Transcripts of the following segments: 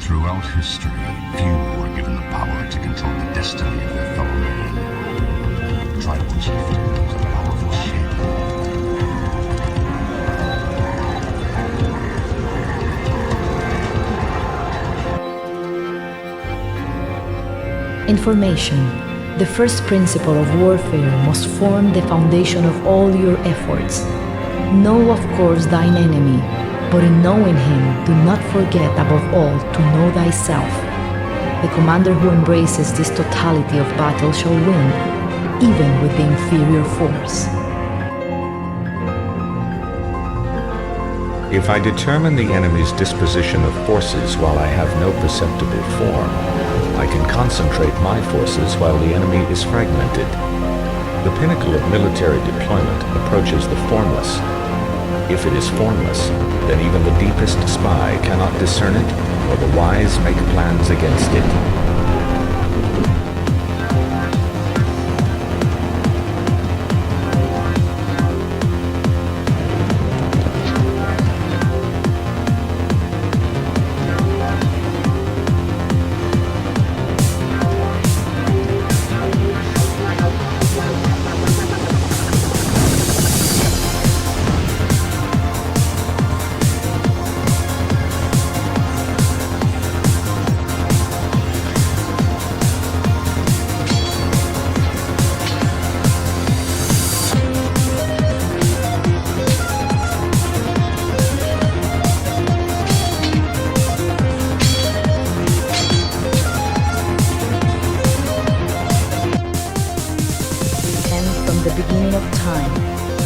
Throughout history, few were given the power to control the destiny of their fellow man. Tribal chieftains of powerful shape. Information, the first principle of warfare, must form the foundation of all your efforts. Know, of course, thine enemy, but in knowing him, do not forget above all to know thyself. The commander who embraces this totality of battle shall win, even with the inferior force. If I determine the enemy's disposition of forces while I have no perceptible form, I can concentrate my forces while the enemy is fragmented. The pinnacle of military deployment approaches the formless. If it is formless, then even the deepest spy cannot discern it, or the wise make plans against it.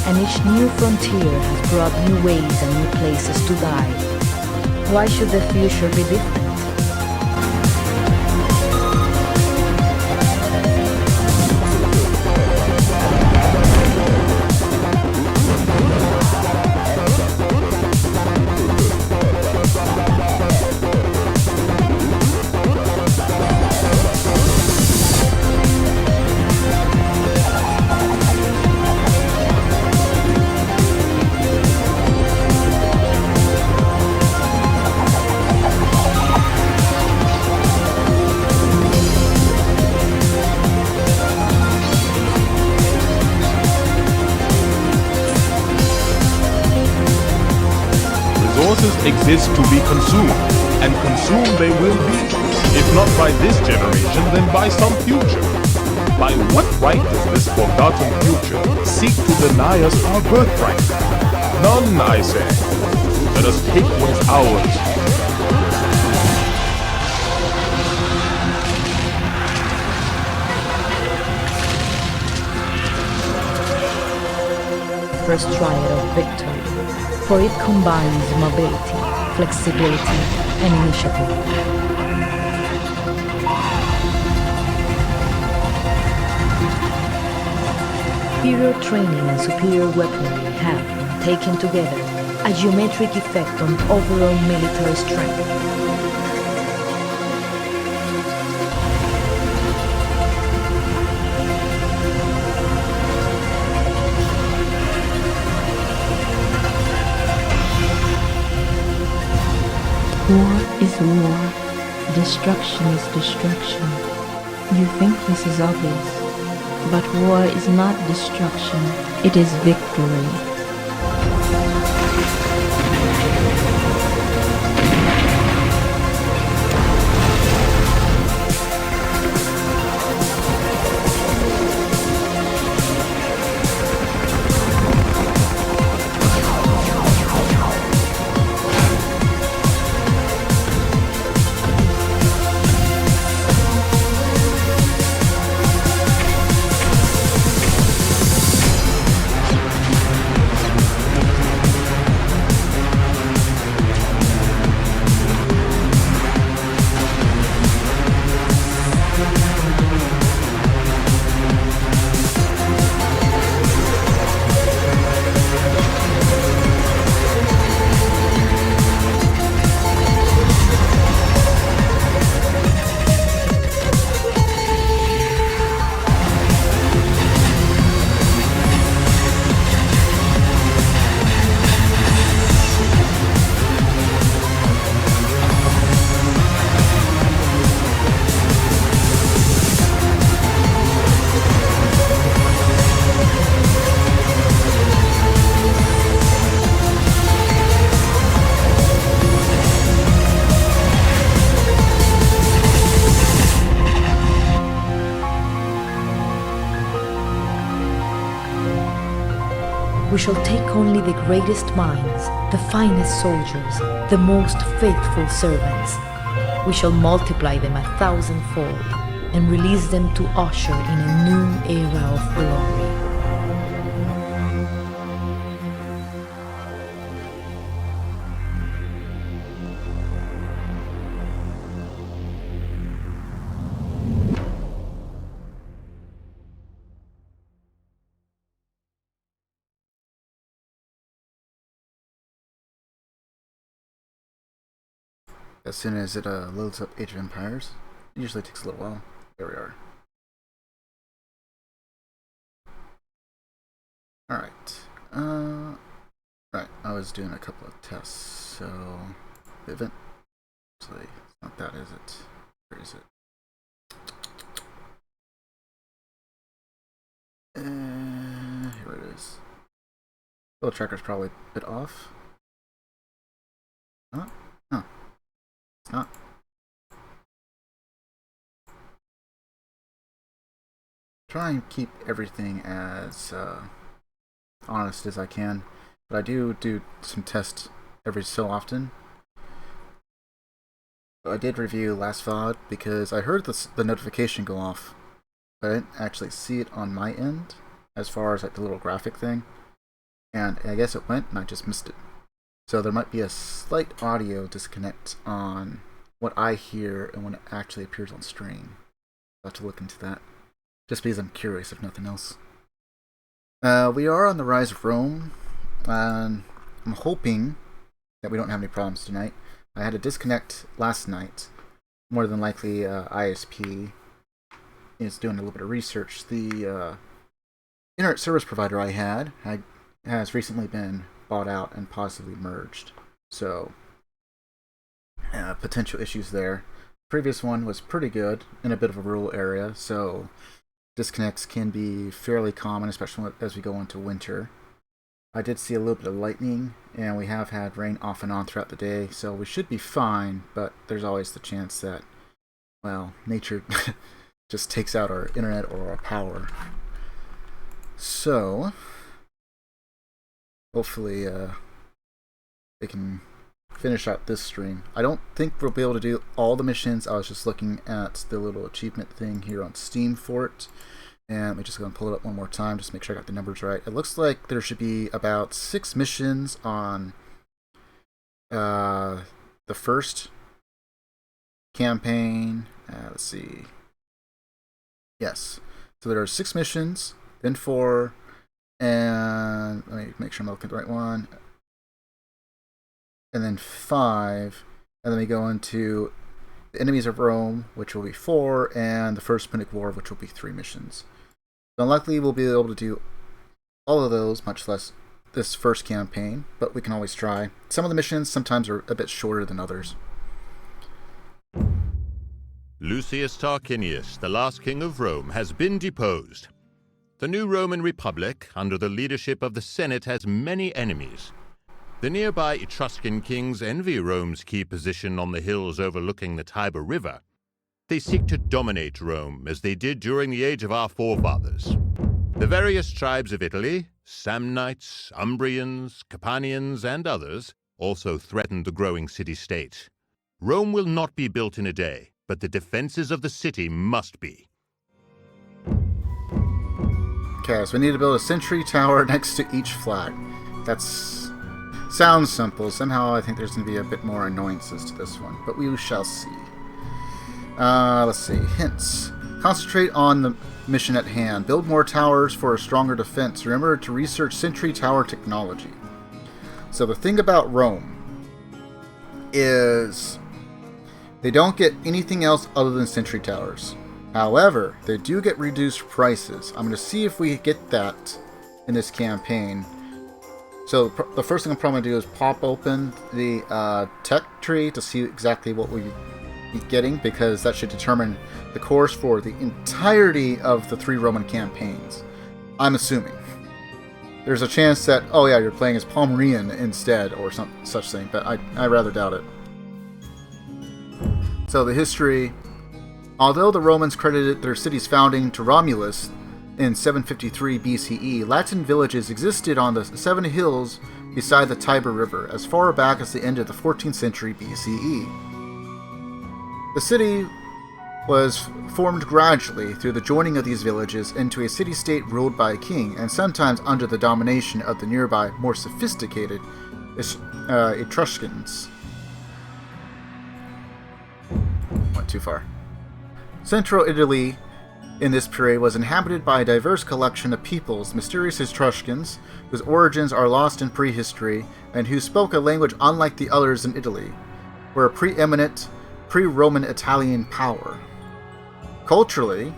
And each new frontier has brought new ways and new places to die. Why should the future be different? Resources exist to be consumed, and consumed they will be, if not by this generation, then by some future. By what right does this forgotten future seek to deny us our birthright? None, I say. Let us take what's ours. First triad of victory, for it combines mobility, flexibility, and initiative. Superior training and superior weaponry have, taken together, a geometric effect on overall military strength. War is war, destruction is destruction. You think this is obvious, but war is not destruction, it is victory. We shall take only the greatest minds, the finest soldiers, the most faithful servants. We shall multiply them 1,000-fold and release them to usher in a new era of glory. As soon as it loads up Age of Empires, it usually takes a little while. There we are. Alright. Right, I was doing a couple of tests, so the event, actually, it's not that, is it? Where is it? Here it is. The tracker's probably a bit off. Huh? Huh. It's not. Try and keep everything as honest as I can, but I do some tests every so often. I did review last VOD because I heard the notification go off, but I didn't actually see it on my end as far as like the little graphic thing, and I guess it went and I just missed it. So there might be a slight audio disconnect on what I hear and when it actually appears on stream. I'll have to look into that, just because I'm curious if nothing else. We are on the rise of Rome, and I'm hoping that we don't have any problems tonight. I had a disconnect last night. More than likely, ISP is doing a little bit of research. The internet service provider I had has recently been bought out and possibly merged. So, potential issues there. Previous one was pretty good in a bit of a rural area, so disconnects can be fairly common, especially as we go into winter. I did see a little bit of lightning, and we have had rain off and on throughout the day, so we should be fine, but there's always the chance that, well, nature just takes out our internet or our power. So, hopefully they can finish out this stream. I don't think we'll be able to do all the missions. I was just looking at the little achievement thing here on Steam for it, and we're just going to pull it up one more time just to make sure I got the numbers right. It looks like there should be about 6 missions on the first campaign. Let's see. Yes. So there are 6 missions, then 4, and let me make sure I'm looking at the right one. And then 5, and then we go into the Enemies of Rome, which will be 4, and the First Punic War, which will be 3 missions. So unlikely we'll be able to do all of those, much less this first campaign, but we can always try. Some of the missions sometimes are a bit shorter than others. Lucius Tarquinius, the last king of Rome, has been deposed. The new Roman Republic, under the leadership of the Senate, has many enemies. The nearby Etruscan kings envy Rome's key position on the hills overlooking the Tiber River. They seek to dominate Rome, as they did during the age of our forefathers. The various tribes of Italy, Samnites, Umbrians, Campanians, and others, also threaten the growing city-state. Rome will not be built in a day, but the defenses of the city must be. Okay, so we need to build a sentry tower next to each flag. Sounds simple. Somehow I think there's going to be a bit more annoyances to this one, but we shall see. Let's see. Hints. Concentrate on the mission at hand. Build more towers for a stronger defense. Remember to research sentry tower technology. So the thing about Rome is they don't get anything else other than sentry towers. However, they do get reduced prices. I'm going to see if we get that in this campaign. So the first thing I'm probably going to do is pop open the tech tree to see exactly what we be getting, because that should determine the course for the entirety of the 3 Roman campaigns. I'm assuming. There's a chance that, oh yeah, you're playing as Palmyrean instead, or some such thing, but I rather doubt it. So the history. Although the Romans credited their city's founding to Romulus, in 753 BCE, Latin villages existed on the 7 hills beside the Tiber River as far back as the end of the 14th century BCE. The city was formed gradually through the joining of these villages into a city-state ruled by a king, and sometimes under the domination of the nearby, more sophisticated Etruscans. Went too far. Central Italy in this period was inhabited by a diverse collection of peoples, mysterious Etruscans, whose origins are lost in prehistory, and who spoke a language unlike the others in Italy, were a preeminent pre-Roman Italian power. Culturally,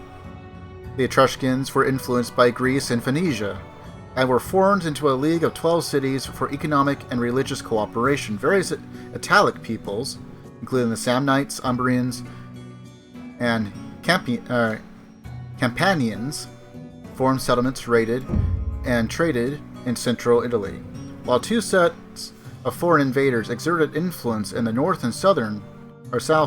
the Etruscans were influenced by Greece and Phoenicia, and were formed into a league of 12 cities for economic and religious cooperation. Various Italic peoples, including the Samnites, Umbrians, and Campanians, formed settlements raided and traded in central Italy, while two sets of foreign invaders exerted influence in the north and south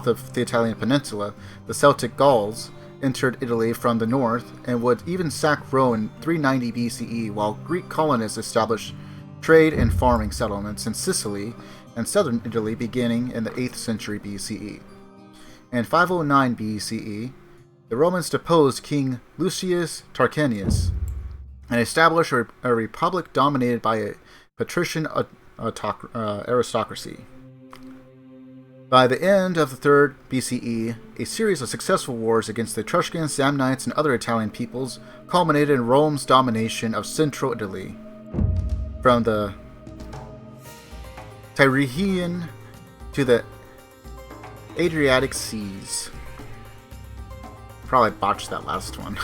of the Italian peninsula. The Celtic Gauls entered Italy from the north and would even sack Rome in 390 BCE, while Greek colonists established trade and farming settlements in Sicily and southern Italy beginning in the 8th century BCE. In 509 BCE, the Romans deposed King Lucius Tarquinius and established a republic dominated by a patrician aristocracy. By the end of the 3rd BCE, a series of successful wars against the Etruscans, Samnites, and other Italian peoples culminated in Rome's domination of central Italy, from the Tyrrhenian to the Adriatic Seas. Probably botched that last one.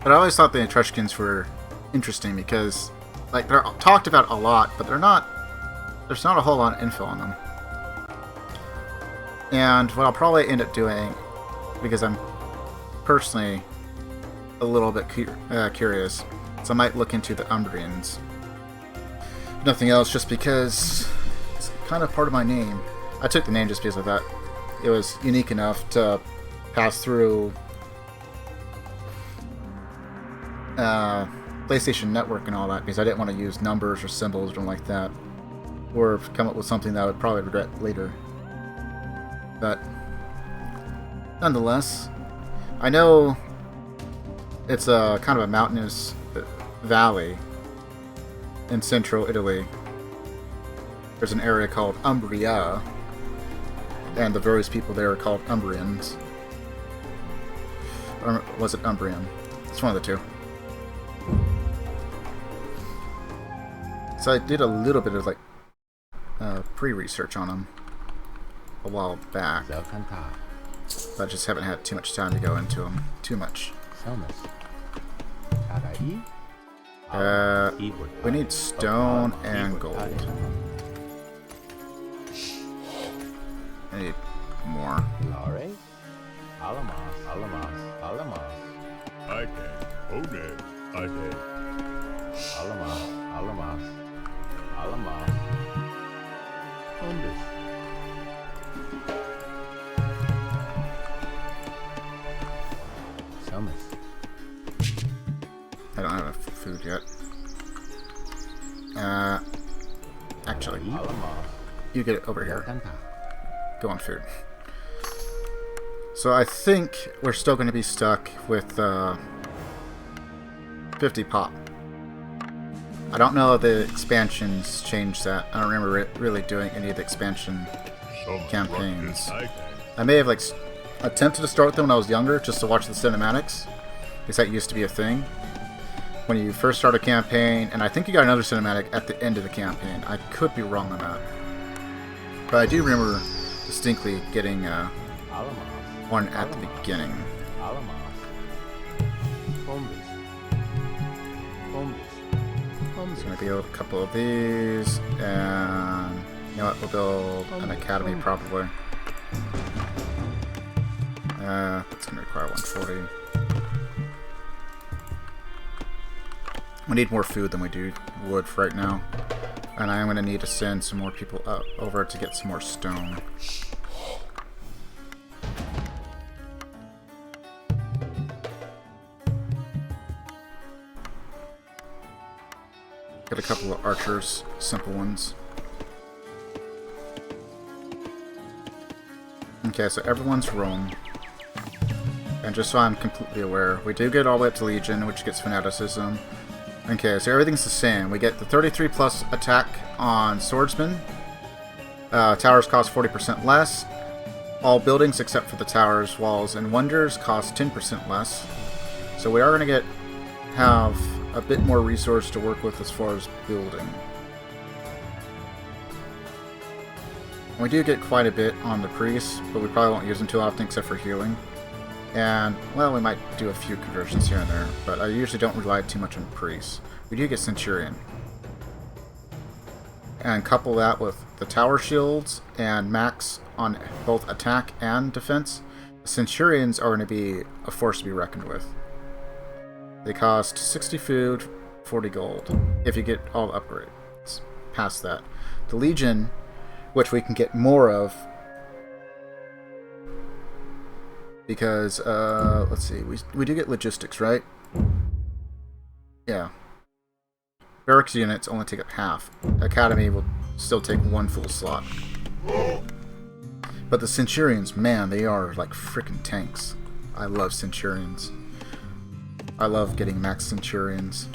But I always thought the Etruscans were interesting because, like, they're talked about a lot, but there's not a whole lot of info on them. And what I'll probably end up doing, because I'm personally a little bit curious, so I might look into the Umbrians. Nothing else, just because it's kind of part of my name. I took the name just because I thought it was unique enough to pass through PlayStation Network and all that, because I didn't want to use numbers or symbols or something like that, or come up with something that I would probably regret later. But nonetheless, I know it's a kind of a mountainous valley in central Italy. There's an area called Umbria, and the various people there are called Umbrians. Or was it Umbrian? It's one of the two. So I did a little bit of like pre-research on them a while back, but I just haven't had too much time to go into them too much. We need stone and gold. I need more. I don't have enough food yet. Actually, you get it over here. Go on food. So I think we're still going to be stuck with 50 pop. I don't know if the expansions changed that. I don't remember really doing any of the expansion campaigns. I may have like attempted to start them when I was younger, just to watch the cinematics, because that used to be a thing when you first start a campaign, and I think you got another cinematic at the end of the campaign. I could be wrong on that, but I do remember distinctly getting one at the beginning. So I'm going to build a couple of these, and you know what, we'll build an academy probably. That's going to require 140. We need more food than we do wood for right now. And I am going to need to send some more people up over to get some more stone. Put a couple of archers, simple ones. Okay, so everyone's Rome. And just so I'm completely aware, we do get all the way up to Legion, which gets Fanaticism. Okay, so everything's the same. We get the 33 plus attack on Swordsmen. Towers cost 40% less. All buildings except for the towers, walls, and wonders cost 10% less. So we are going to have a bit more resource to work with as far as building. We do get quite a bit on the priests, but we probably won't use them too often except for healing. And, well, we might do a few conversions here and there, but I usually don't rely too much on priests. We do get Centurion. And couple that with the tower shields and max on both attack and defense, the Centurions are going to be a force to be reckoned with. They cost 60 food, 40 gold, if you get all the upgrades. Past that. The Legion, which we can get more of, because, let's see, we do get logistics, right? Yeah. Barracks units only take up half. Academy will still take one full slot. But the Centurions, man, they are like freaking tanks. I love Centurions. I love getting max Centurions.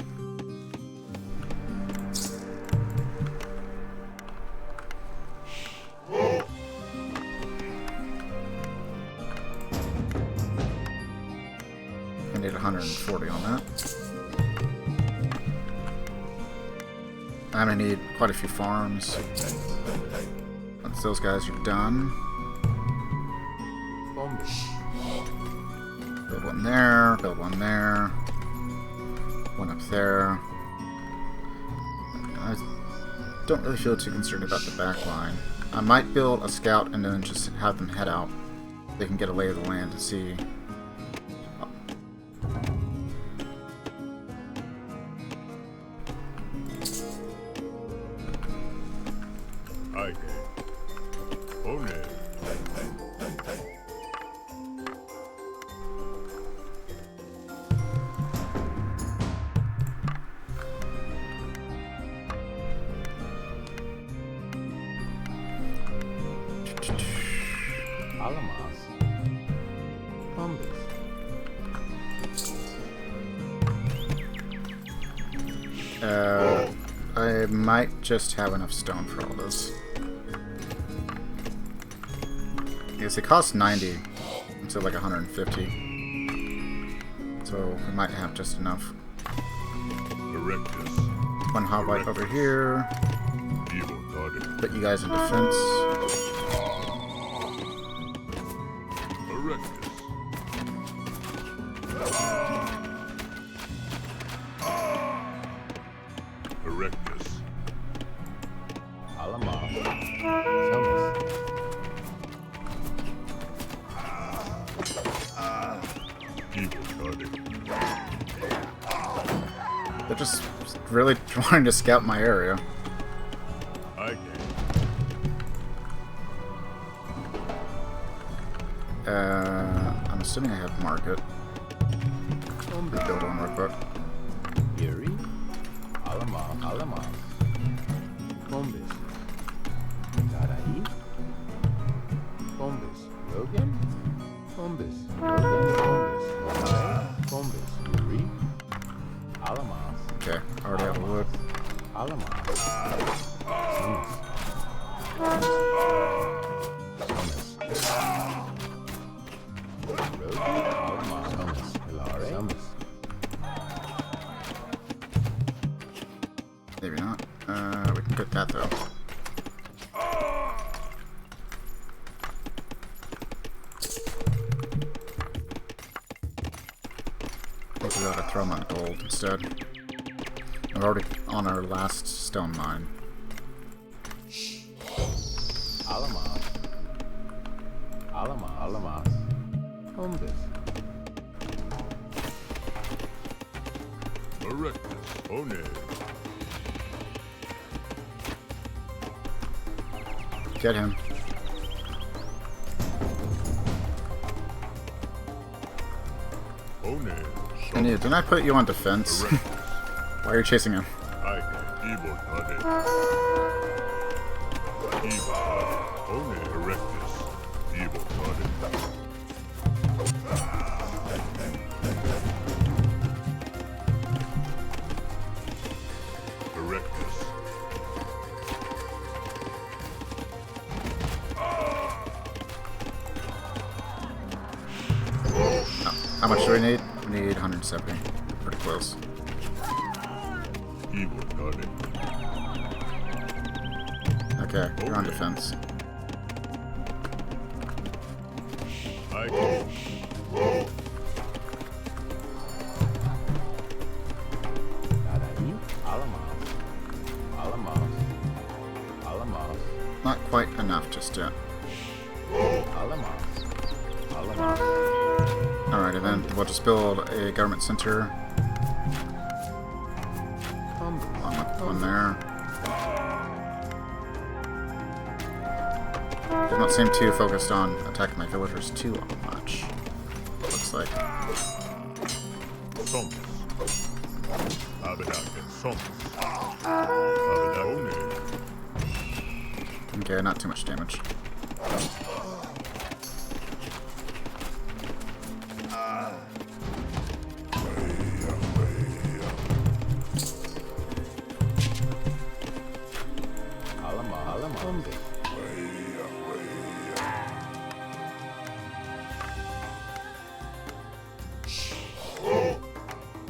I need 140 on that. I'm gonna need quite a few farms. Once those guys are done. Build one there, build one there. One up there. I don't really feel too concerned about the back line. I might build a scout and then just have them head out. They can get a lay of the land and see. I might just have enough stone for all this. Because it costs 90 instead of like 150. So we might have just enough. One hoplite over here. Put you guys in defense. They're just really trying to scout my area. I'm assuming I have market. Build on real quick. Okay, already out of wood. Maybe not. We can get that though. I think we ought to throw them on gold instead. We're already on our last stone mine. Get him. Didn't I put you on defense? Why are you chasing him? Evotade. Evotade. One erectus. Evotade. Erectus. How much do we need? We need 170. Pretty close. Evotade. Okay, you're on defense. I go. Not quite enough just yet. Alright, and then we'll just build a government center. Along with one there. They don't seem too focused on attacking my villagers too much. Looks like. Somos. Abedake. Somos. Abedake. Okay, not too much damage.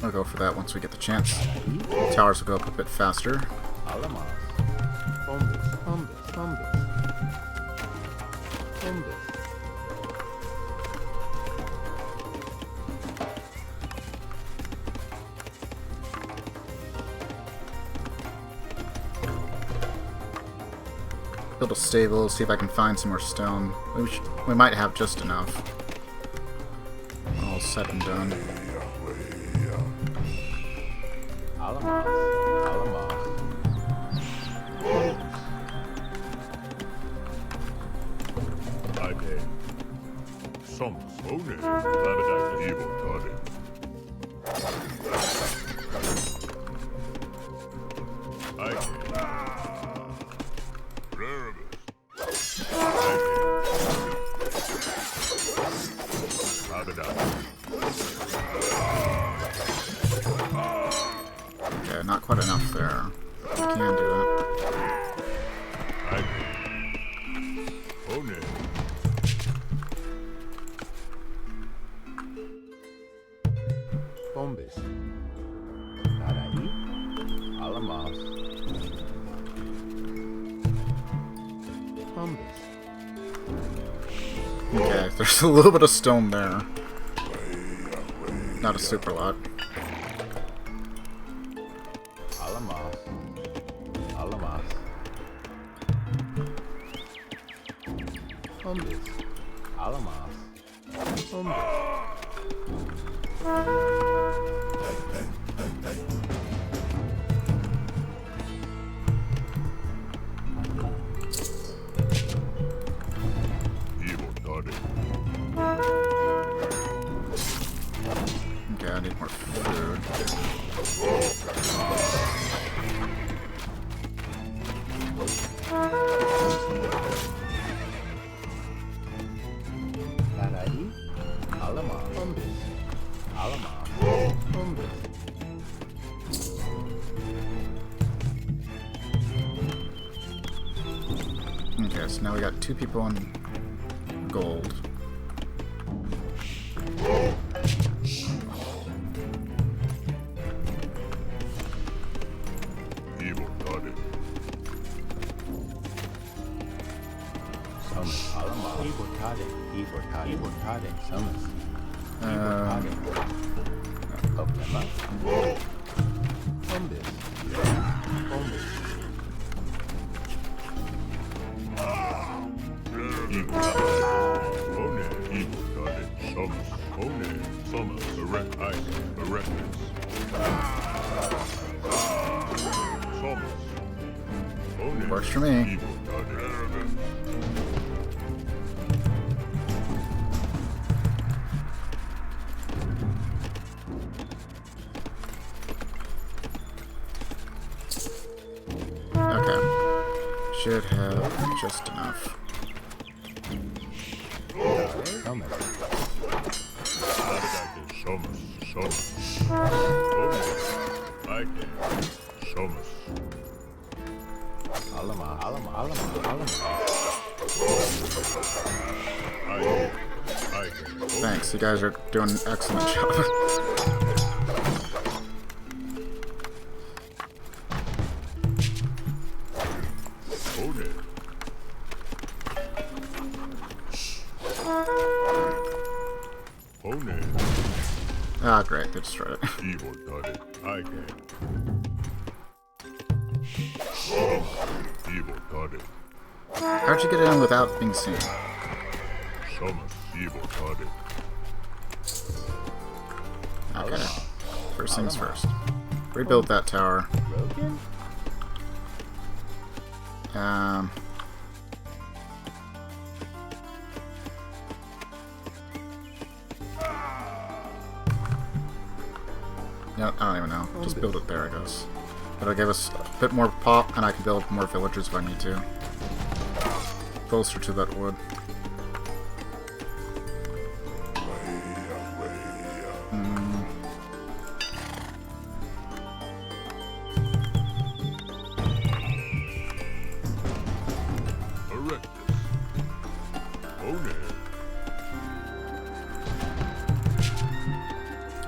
I'll go for that once we get the chance. Towers will go up a bit faster. Build a stable, see if I can find some more stone. We might have just enough. All said and done. Ade. Somos. One. Abedake. Evotade. Ade. Raribus. Abedake. Okay, not quite enough there. We can do that. One. Bombes. Naraí. Alamos. Bombes. Okay, there's a little bit of stone there. Not a super lot. Alamos. Alamos. Bombes. Alamos. Bombes. Evotade. Okay, I need more food. Naraí. Alamos. Bombes. Alamos. Bombes. Okay, so now we got 2 people on gold. Evotade. Somos. Alamos. Evotade. Evotade. Evotade. Somos. Evotade. Problema. Bombes. Bombes. One. Evotade. Somos. One. Somos. Erect. Erectus. Somos. One. Works for me. Evotade. should have just enough. Thanks, you guys are doing an excellent job. Ah, great, they destroyed it. How'd you get in without being seen? Okay, first things first. Rebuild that tower. No, I don't even know. Just build it there, I guess. That'll give us a bit more pop, and I can build more villagers if I need to. Closer to that wood.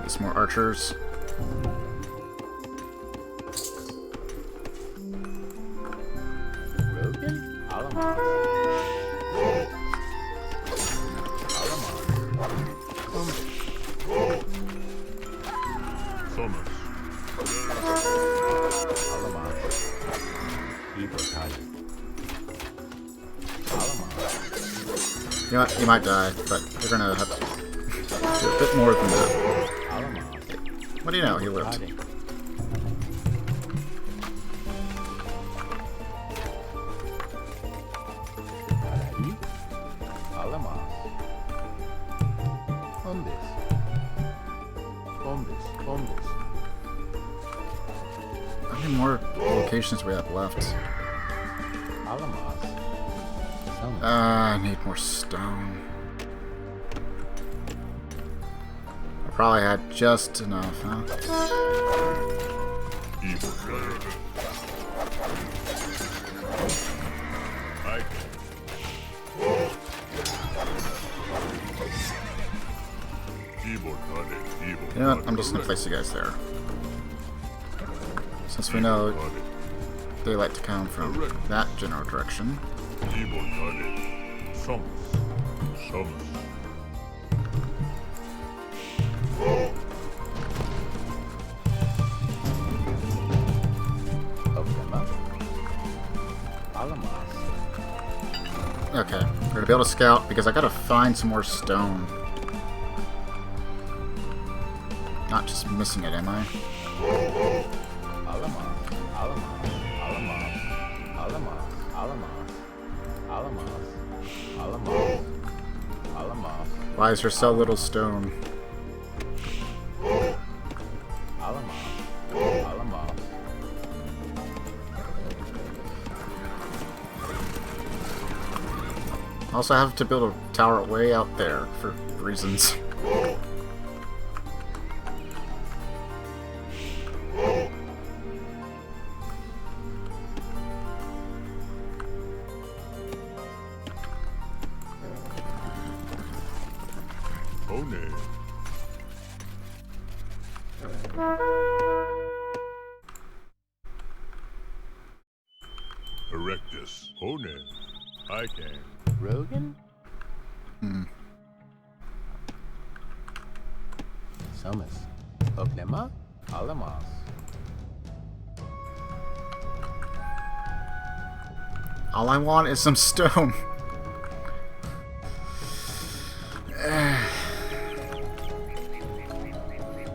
Some more archers. You know what? You might die, but you're gonna have to do a bit more than that. What do you know? He lived. How many more locations we have left? I need more stone. I probably had just enough, huh? You know what? I'm just gonna place you guys there. Since we know they like to come from that general direction. Okay, we're gonna be able to scout because I gotta find some more stone. Not just missing it, am I? Why is there so little stone? Also, I have to build a tower way out there for reasons. Erectus, Hone, I can. Rogan? Sumus. Oklema? Alamas. All I want is some stone. It's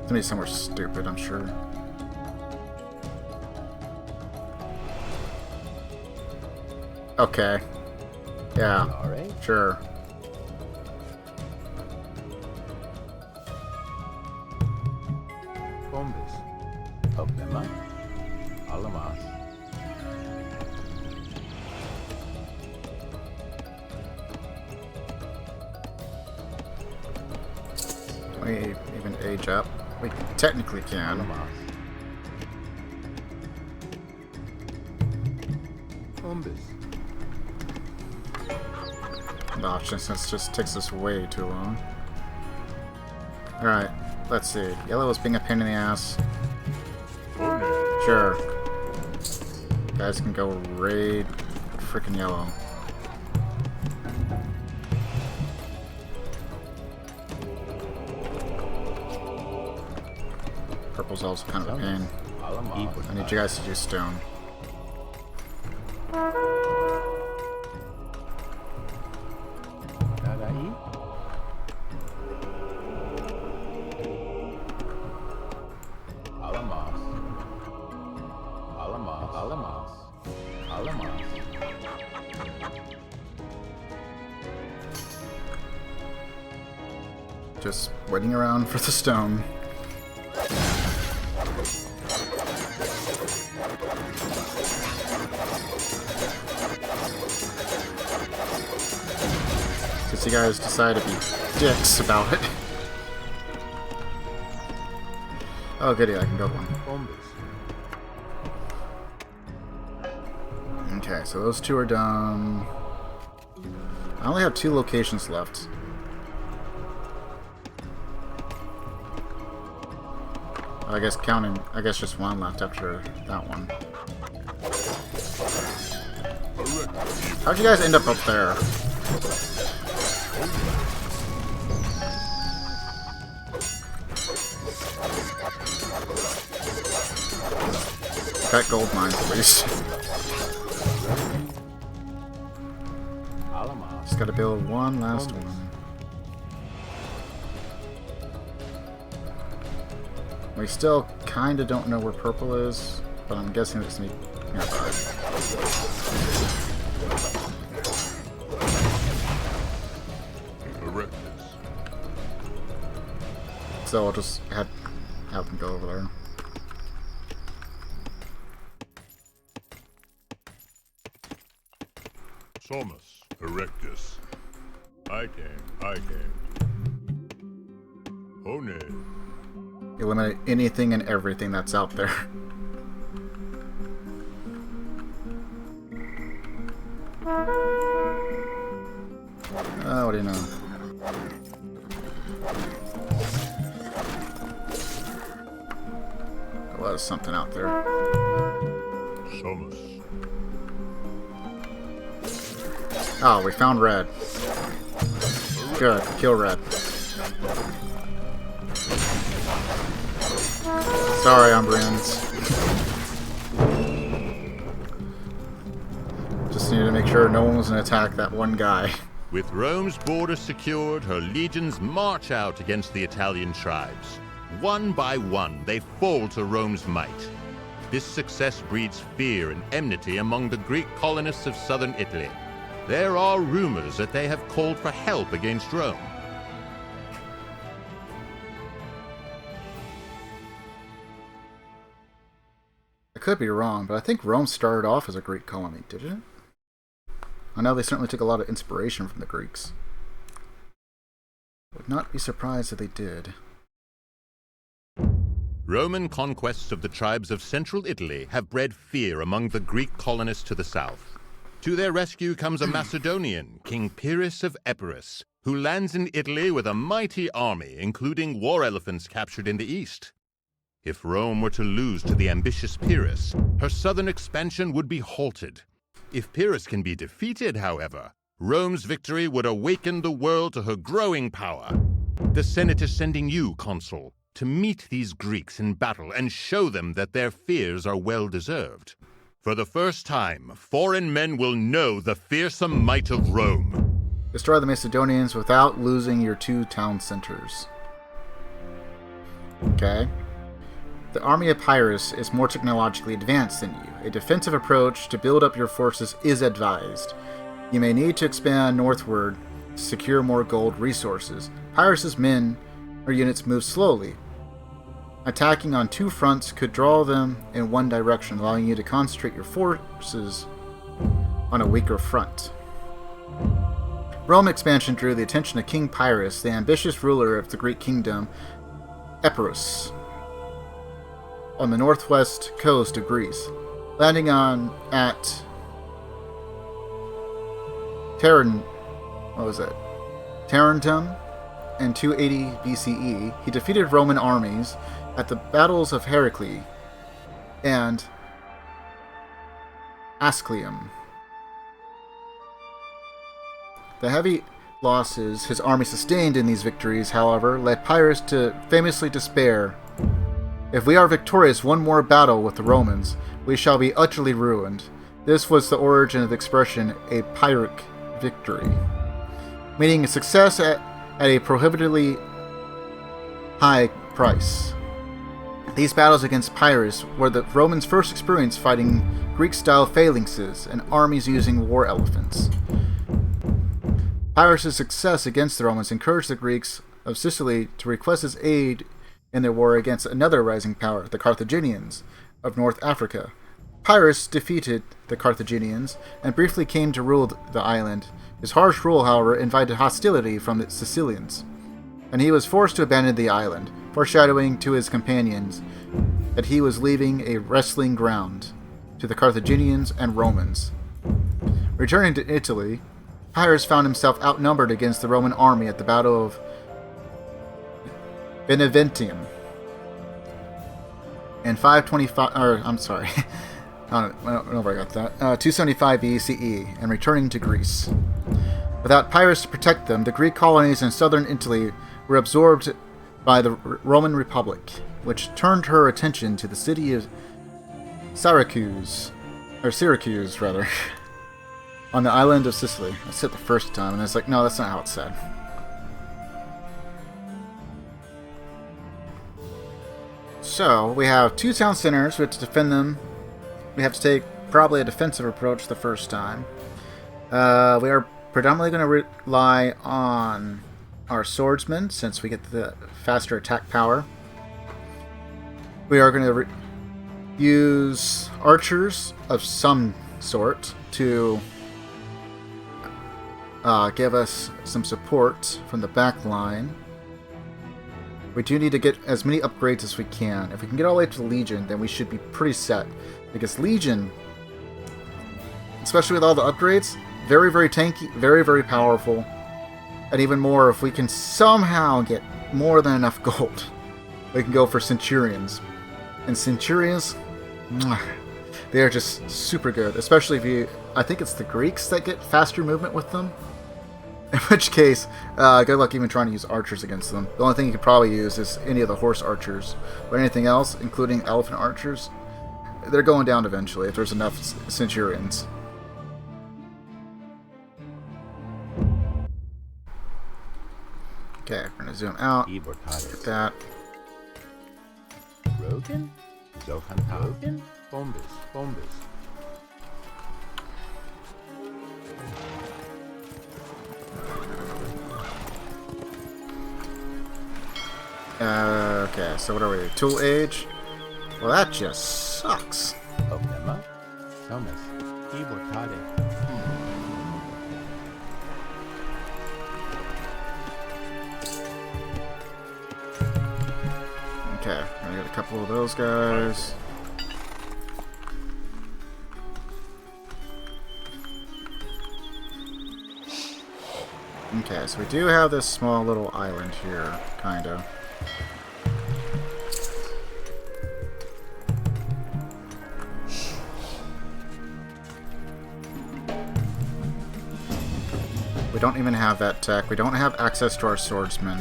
gonna be somewhere stupid, I'm sure. Okay. Yeah. Alright. Sure. Bombus. Oklema? Alamas. we even age up? We technically can. Gosh, this just takes us way too long. Alright, let's see. Yellow is being a pain in the ass. Sure. Guys can go raid freaking yellow. Purple's also kind of a pain. I need you guys to do stone. Just waiting around for the stone. Since you guys decide to be dicks about it. Oh, goody, I can go one. Okay, so those two are done. I only have 2 locations left. I guess just one left after that one. How'd you guys end up there? Got gold mines at least. Just gotta build one last one. We still kinda don't know where purple is, but I'm guessing it's gonna be nearby. So I'll just have them go over there. Somus, Erectus. I came. Hone. Eliminate anything and everything that's out there. Oh, what do you know? There was something out there. Somus. Oh, we found red. Good, kill red. Sorry, Umbrians. Just needed to make sure no one was going to attack that one guy. With Rome's border secured, her legions march out against the Italian tribes. One by one, they fall to Rome's might. This success breeds fear and enmity among the Greek colonists of southern Italy. There are rumors that they have called for help against Rome. I could be wrong, but I think Rome started off as a Greek colony, didn't it? I know they certainly took a lot of inspiration from the Greeks. Would not be surprised if they did. Roman conquests of the tribes of central Italy have bred fear among the Greek colonists to the south. To their rescue comes a Macedonian, King Pyrrhus of Epirus, who lands in Italy with a mighty army, including war elephants captured in the east. If Rome were to lose to the ambitious Pyrrhus, her southern expansion would be halted. If Pyrrhus can be defeated, however, Rome's victory would awaken the world to her growing power. The Senate is sending you, Consul, to meet these Greeks in battle and show them that their fears are well-deserved. For the first time, foreign men will know the fearsome might of Rome. Destroy the Macedonians without losing your 2 town centers. Okay. The army of Pyrrhus is more technologically advanced than you. A defensive approach to build up your forces is advised. You may need to expand northward to secure more gold resources. Pyrrhus's men or units move slowly. Attacking on 2 fronts could draw them in one direction, allowing you to concentrate your forces on a weaker front. Rome expansion drew the attention of King Pyrrhus, the ambitious ruler of the Greek kingdom Epirus, on the northwest coast of Greece. Landing at Tarentum in 280 BCE, he defeated Roman armies at the battles of Heraclea and Ascleum. The heavy losses his army sustained in these victories, however, led Pyrrhus to famously despair. "If we are victorious one more battle with the Romans, we shall be utterly ruined." This was the origin of the expression a Pyrrhic victory, meaning a success at a prohibitively high price. These battles against Pyrrhus were the Romans' first experience fighting Greek-style phalanxes and armies using war elephants. Pyrrhus' success against the Romans encouraged the Greeks of Sicily to request his aid in their war against another rising power, the Carthaginians of North Africa. Pyrrhus defeated the Carthaginians and briefly came to rule the island. His harsh rule, however, invited hostility from the Sicilians, and he was forced to abandon the island, foreshadowing to his companions that he was leaving a wrestling ground to the Carthaginians and Romans. Returning to Italy, Pyrrhus found himself outnumbered against the Roman army at the Battle of Beneventum in 525. I don't know if I got that. 275 BCE, and returning to Greece. Without Pyrrhus to protect them, the Greek colonies in southern Italy were absorbed by the Roman Republic, which turned her attention to the city of Syracuse, on the island of Sicily. I said the first time, and it's like, no, that's not how it's said. So, we have two town centers. We have to defend them. We have to take probably a defensive approach the first time. We are predominantly going to rely on our swordsmen, since we get the faster attack power. We are going to use archers of some sort to give us some support from the back line. We do need to get as many upgrades as we can. If we can get all the way to the Legion, then we should be pretty set. Because Legion, especially with all the upgrades, very, very tanky, very, very powerful. And even more, if we can somehow get more than enough gold, we can go for Centurions. And Centurions, they are just super good. Especially if you, I think it's the Greeks that get faster movement with them. In which case, good luck even trying to use archers against them. The only thing you could probably use is any of the horse archers. But anything else, including elephant archers, they're going down eventually if there's enough Centurions. Okay, we're going to zoom out. Get that. Rogan? Zohantan? Bombus. Okay, so what are we? Tool Age? Well, that just sucks. Oklema? Thomas. Ibortade. Okay, I'm gonna get a couple of those guys. Okay, so we do have this small little island here, kinda. We don't even have that tech. We don't have access to our swordsmen.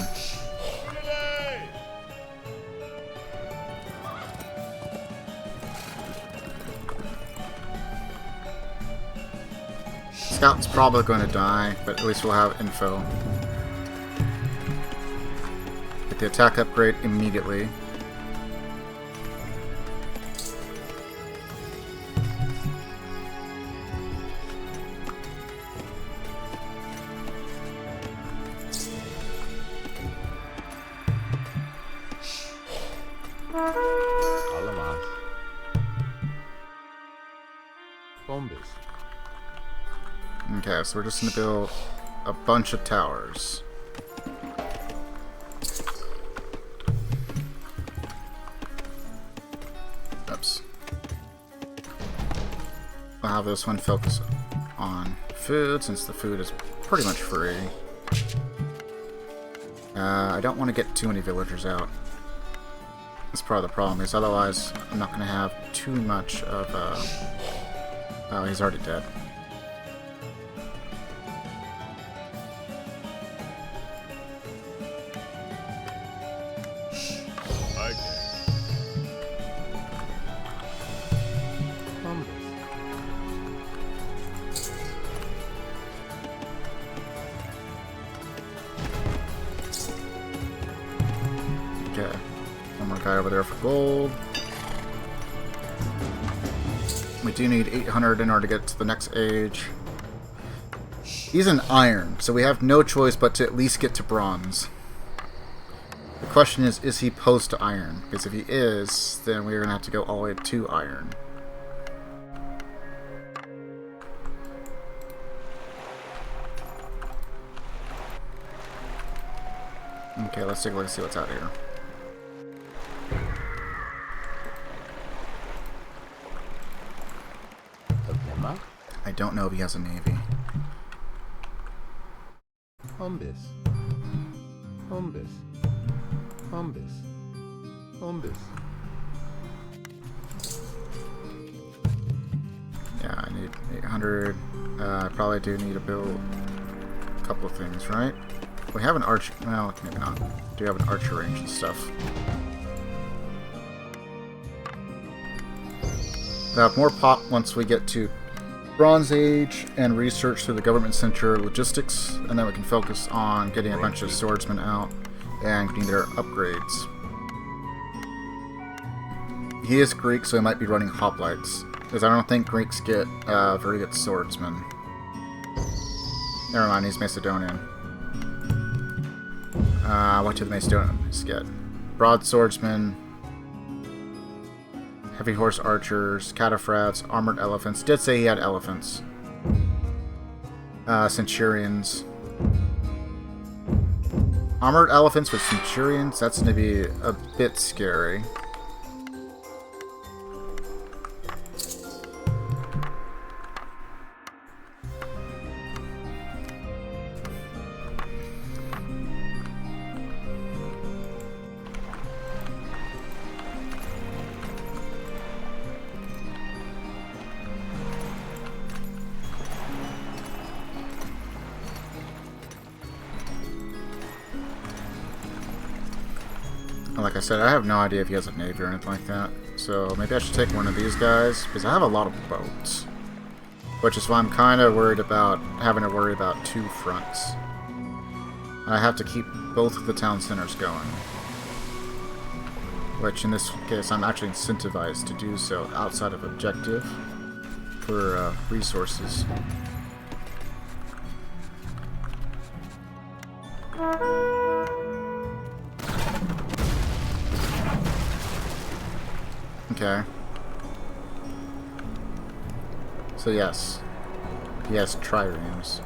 Scout's probably going to die, but at least we'll have info. Get the attack upgrade immediately. Alamas. Bombus. Okay, so we're just going to build a bunch of towers. Oops. I'll have this one focus on food, since the food is pretty much free. I don't want to get too many villagers out. That's part of the problem, is otherwise I'm not going to have too much of, oh, he's already dead. Okay. One more guy over there for gold. We do need 800 in order to get to the next age. He's an iron, so we have no choice but to at least get to bronze. The question is he post to iron? Because if he is, then we're going to have to go all the way to iron. Okay, let's take a look and see what's out here. I don't know if he has a navy. Hombis. Hombis. Hombis. Hombis. Yeah, I need 800. I probably do need to build a couple of things, right? We have an archer. Well, maybe not. We do have an archer range and stuff. We'll have more pop once we get to Bronze Age and research through the government center logistics, and then we can focus on getting a bunch of swordsmen out and getting their upgrades. He is Greek, so he might be running hoplites, because I don't think Greeks get very good swordsmen. Never mind, he's Macedonian. What do the Macedonians get? Broadswordsmen, heavy horse archers, cataphracts, armored elephants. Did say he had elephants. Centurions. Armored elephants with centurions? That's going to be a bit scary. Like I said, I have no idea if he has a navy or anything like that. So maybe I should take one of these guys, because I have a lot of boats. Which is why I'm kind of worried about having to worry about two fronts. And I have to keep both of the town centers going. Which in this case, I'm actually incentivized to do so outside of objective for resources. Okay. So yes, he has triremes.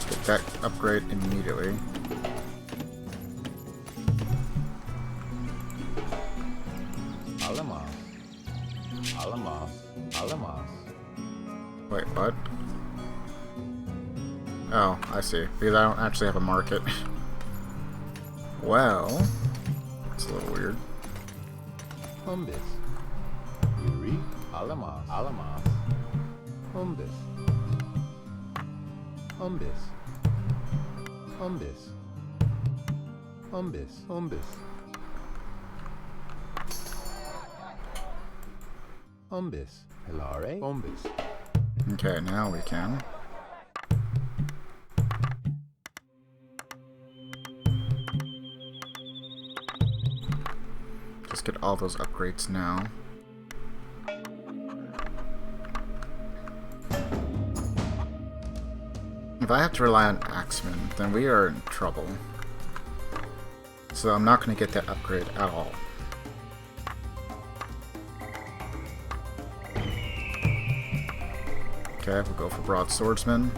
Get that upgrade immediately. Alamos. Alamos. Alamos. Wait, what? Oh, I see. Because I don't actually have a market. Well, it's a little weird. Hombis. Yuri. Alamos. Alamos. Hombis. Hombis. Hombis. Hombis. Hombis. Hombis. Hilare. Hombis. Okay, now we can. Just get all those upgrades now. If I have to rely on axemen, then we are in trouble. So I'm not going to get that upgrade at all. Okay, we'll go for broadswordsman.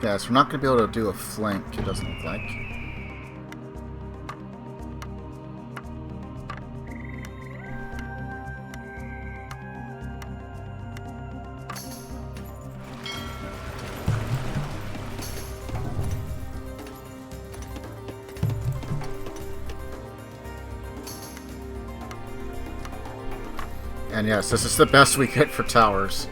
Yeah, so we're not going to be able to do a flank, it doesn't look like. And yes, this is the best we get for towers.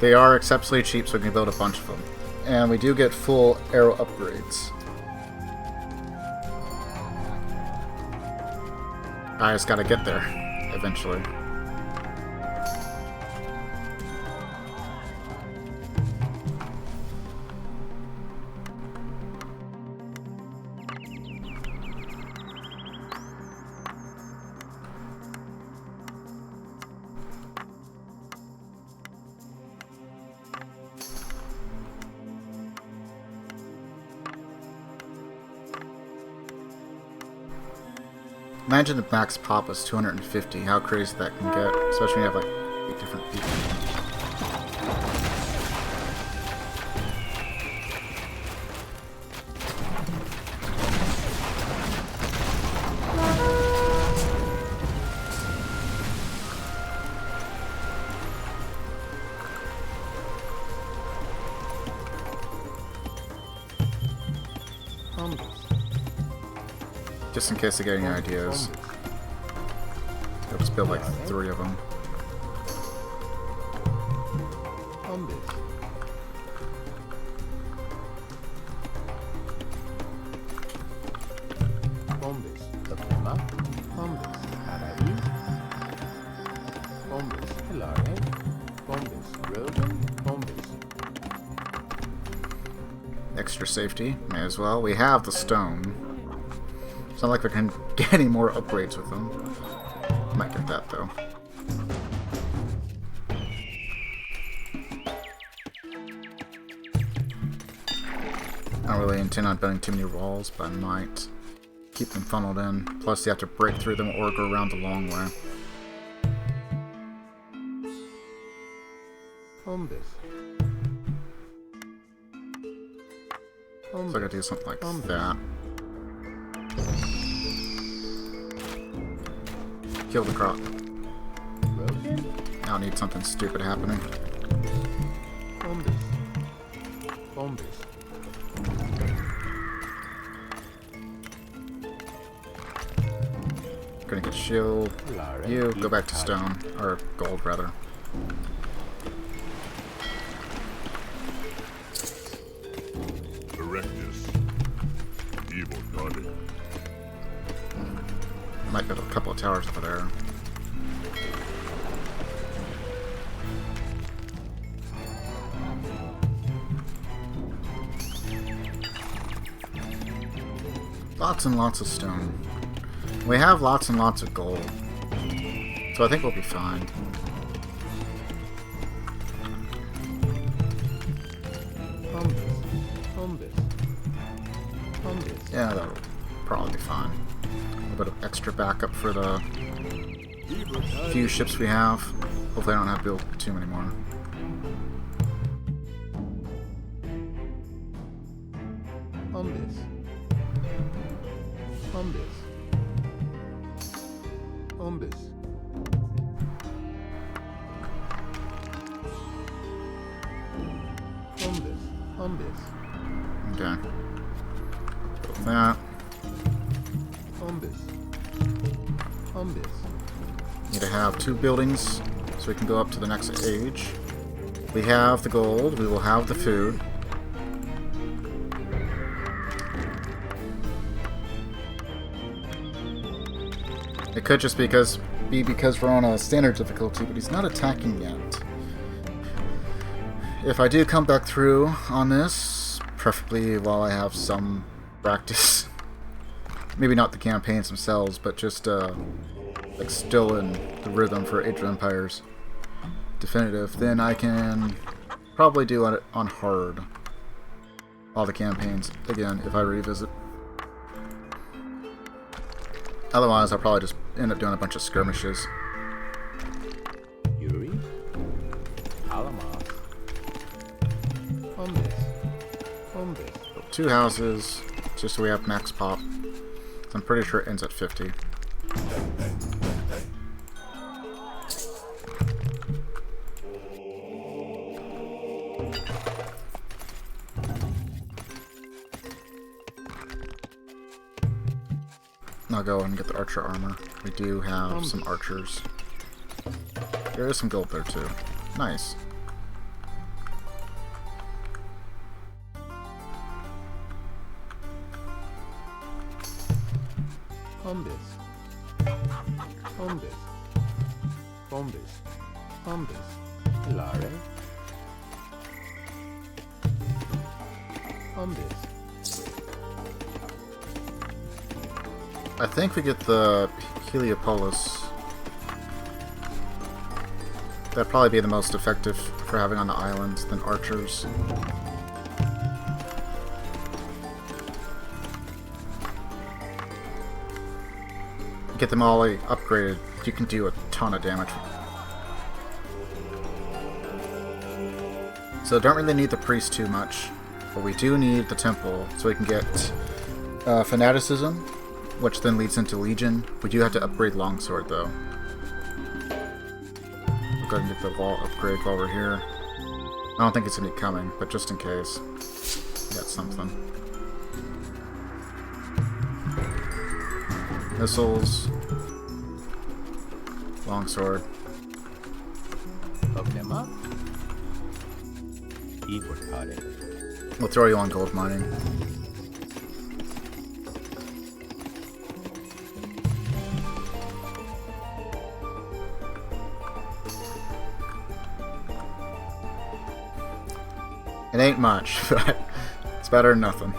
They are exceptionally cheap, so we can build a bunch of them. And we do get full arrow upgrades. I just gotta get there, eventually. Imagine the max pop was 250, how crazy that can get, especially when you have like 8 different people. Just in case I get any ideas. I'll just build like 3 of them. Extra safety, may as well. We have the stone. It's not like we can get any more upgrades with them. Might get that though. I don't really intend on building too many walls, but I might keep them funneled in. Plus you have to break through them or go around the long way. So I gotta do something like that. Kill the crop. I don't need something stupid happening. Gonna get shield. You go back to stone. Or gold, rather. Might build a couple of towers over there. Lots and lots of stone. We have lots and lots of gold. So I think we'll be fine. Yeah, that'll probably be fine. A bit of extra backup for the few ships we have. Hopefully I don't have to build too many more. Okay. Build that. Need to have 2 buildings so we can go up to the next age. We have the gold, we will have the food. It could just be because we're on a standard difficulty, but he's not attacking yet. if I do come back through on this, preferably while I have some practice, maybe not the campaigns themselves, but just like still in the rhythm for Age of Empires Definitive, then I can probably do it on hard all the campaigns again if I revisit. Otherwise, I'll probably just end up doing a bunch of skirmishes. Yuri? Alamas. Umbis. Umbis. 2 houses, just so we have max pop. I'm pretty sure it ends at 50. I'll go and get the archer armor. We do have some archers. There is some gold there too. Nice. Umbis. Umbis. Umbis. Umbis. Hilare. Umbis. I think we get the Heliopolis. That'd probably be the most effective for having on the islands than archers. Get them all upgraded, you can do a ton of damage. So don't really need the priest too much, but we do need the temple so we can get fanaticism, which then leads into legion. We do have to upgrade longsword though. We'll go ahead and get the wall upgrade while we're here. I don't think it's gonna be coming, but just in case, we got something. Missiles, longsword. Hook them up. Jupitar. We'll throw you on gold mining. It ain't much, but it's better than nothing.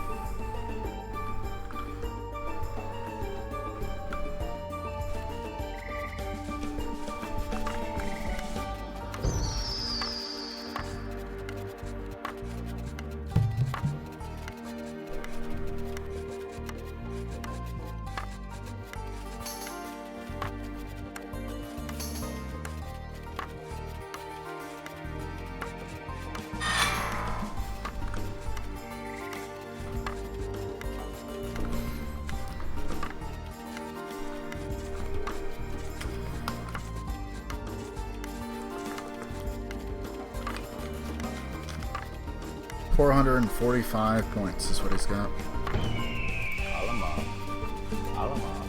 $445 points is what he's got. Alamas. Alamas.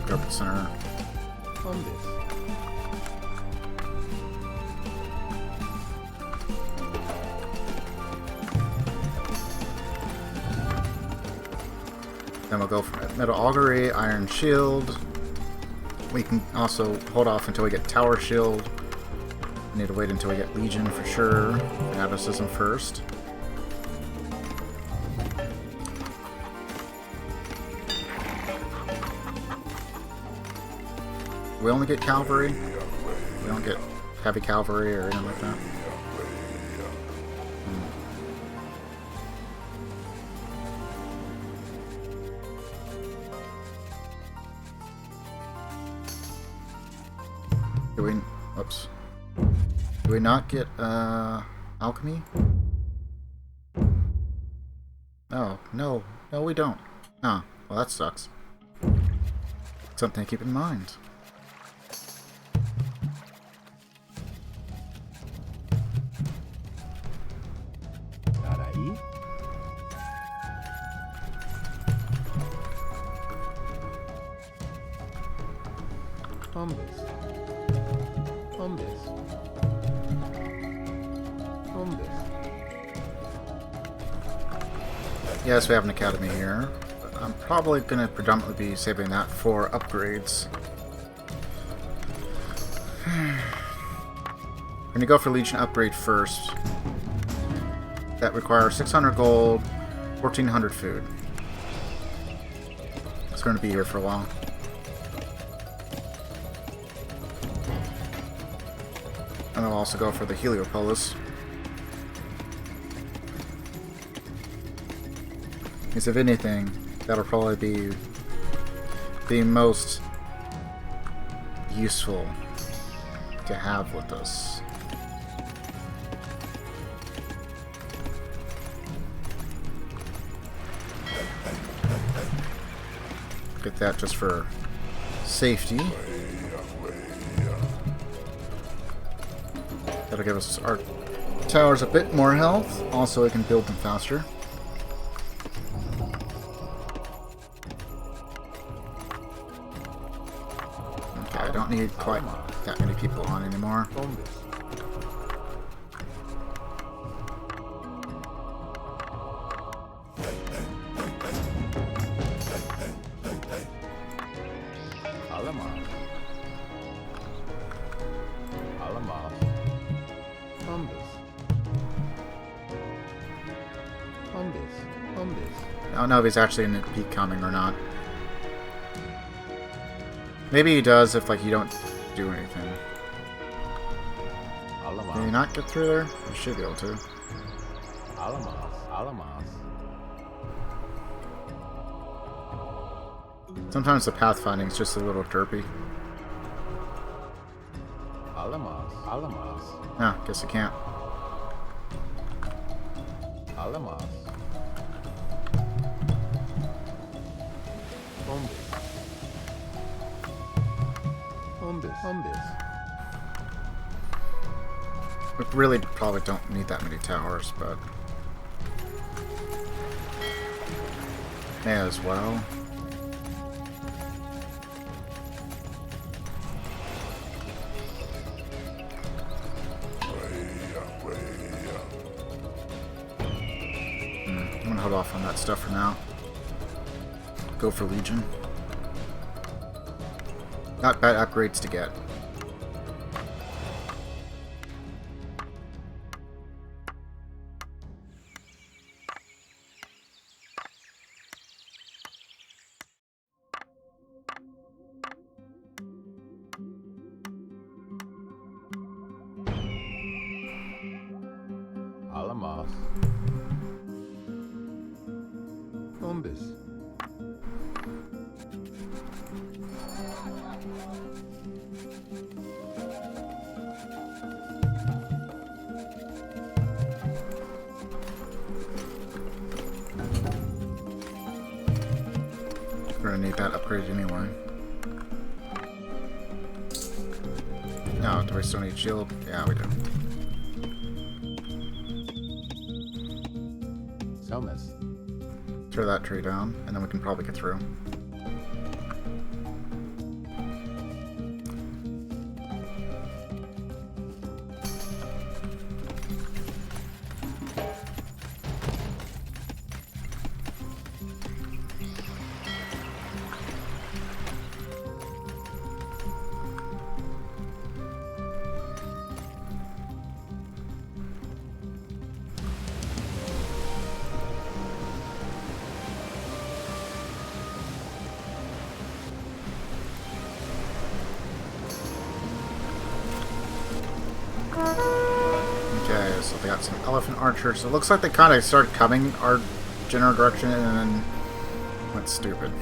Go up the center. Umbis. Then we'll go for metal augury, iron shield. We can also hold off until we get tower shield. We need to wait until we get legion for sure. Fanaticism first. We only get cavalry. We don't get heavy cavalry or anything like that. Oops. Do we not get, alchemy? Oh, no. No, we don't. Oh, well that sucks. Something to keep in mind. Narai. Umbis. Umbis. Umbis. Yes, we have an academy here. But I'm probably going to predominantly be saving that for upgrades. We're gonna go for Legion upgrade first. That requires 600 gold, 1400 food. It's going to be here for a while. And I'll also go for the Heliopolis. Because if anything, that'll probably be the most useful to have with us. Get that just for safety. That'll give us our towers a bit more health. Also, we can build them faster. Okay, I don't need quite that many people on anymore. I don't know if he's actually in the peak coming or not. Maybe he does if, like, you don't do anything. Can you not get through there? You should be able to. Sometimes the pathfinding is just a little derpy. Yeah, guess I can't. We really probably don't need that many towers, but may as well. I'm gonna hold off on that stuff for now. Go for Legion. Not bad upgrades to get. We're gonna need that upgrade anyway. No, do we still need shield? Yeah, we do. Tear that tree down, and then we can probably get through. Okay, so they got some elephant archers. So it looks like they kind of started coming our general direction and then went stupid.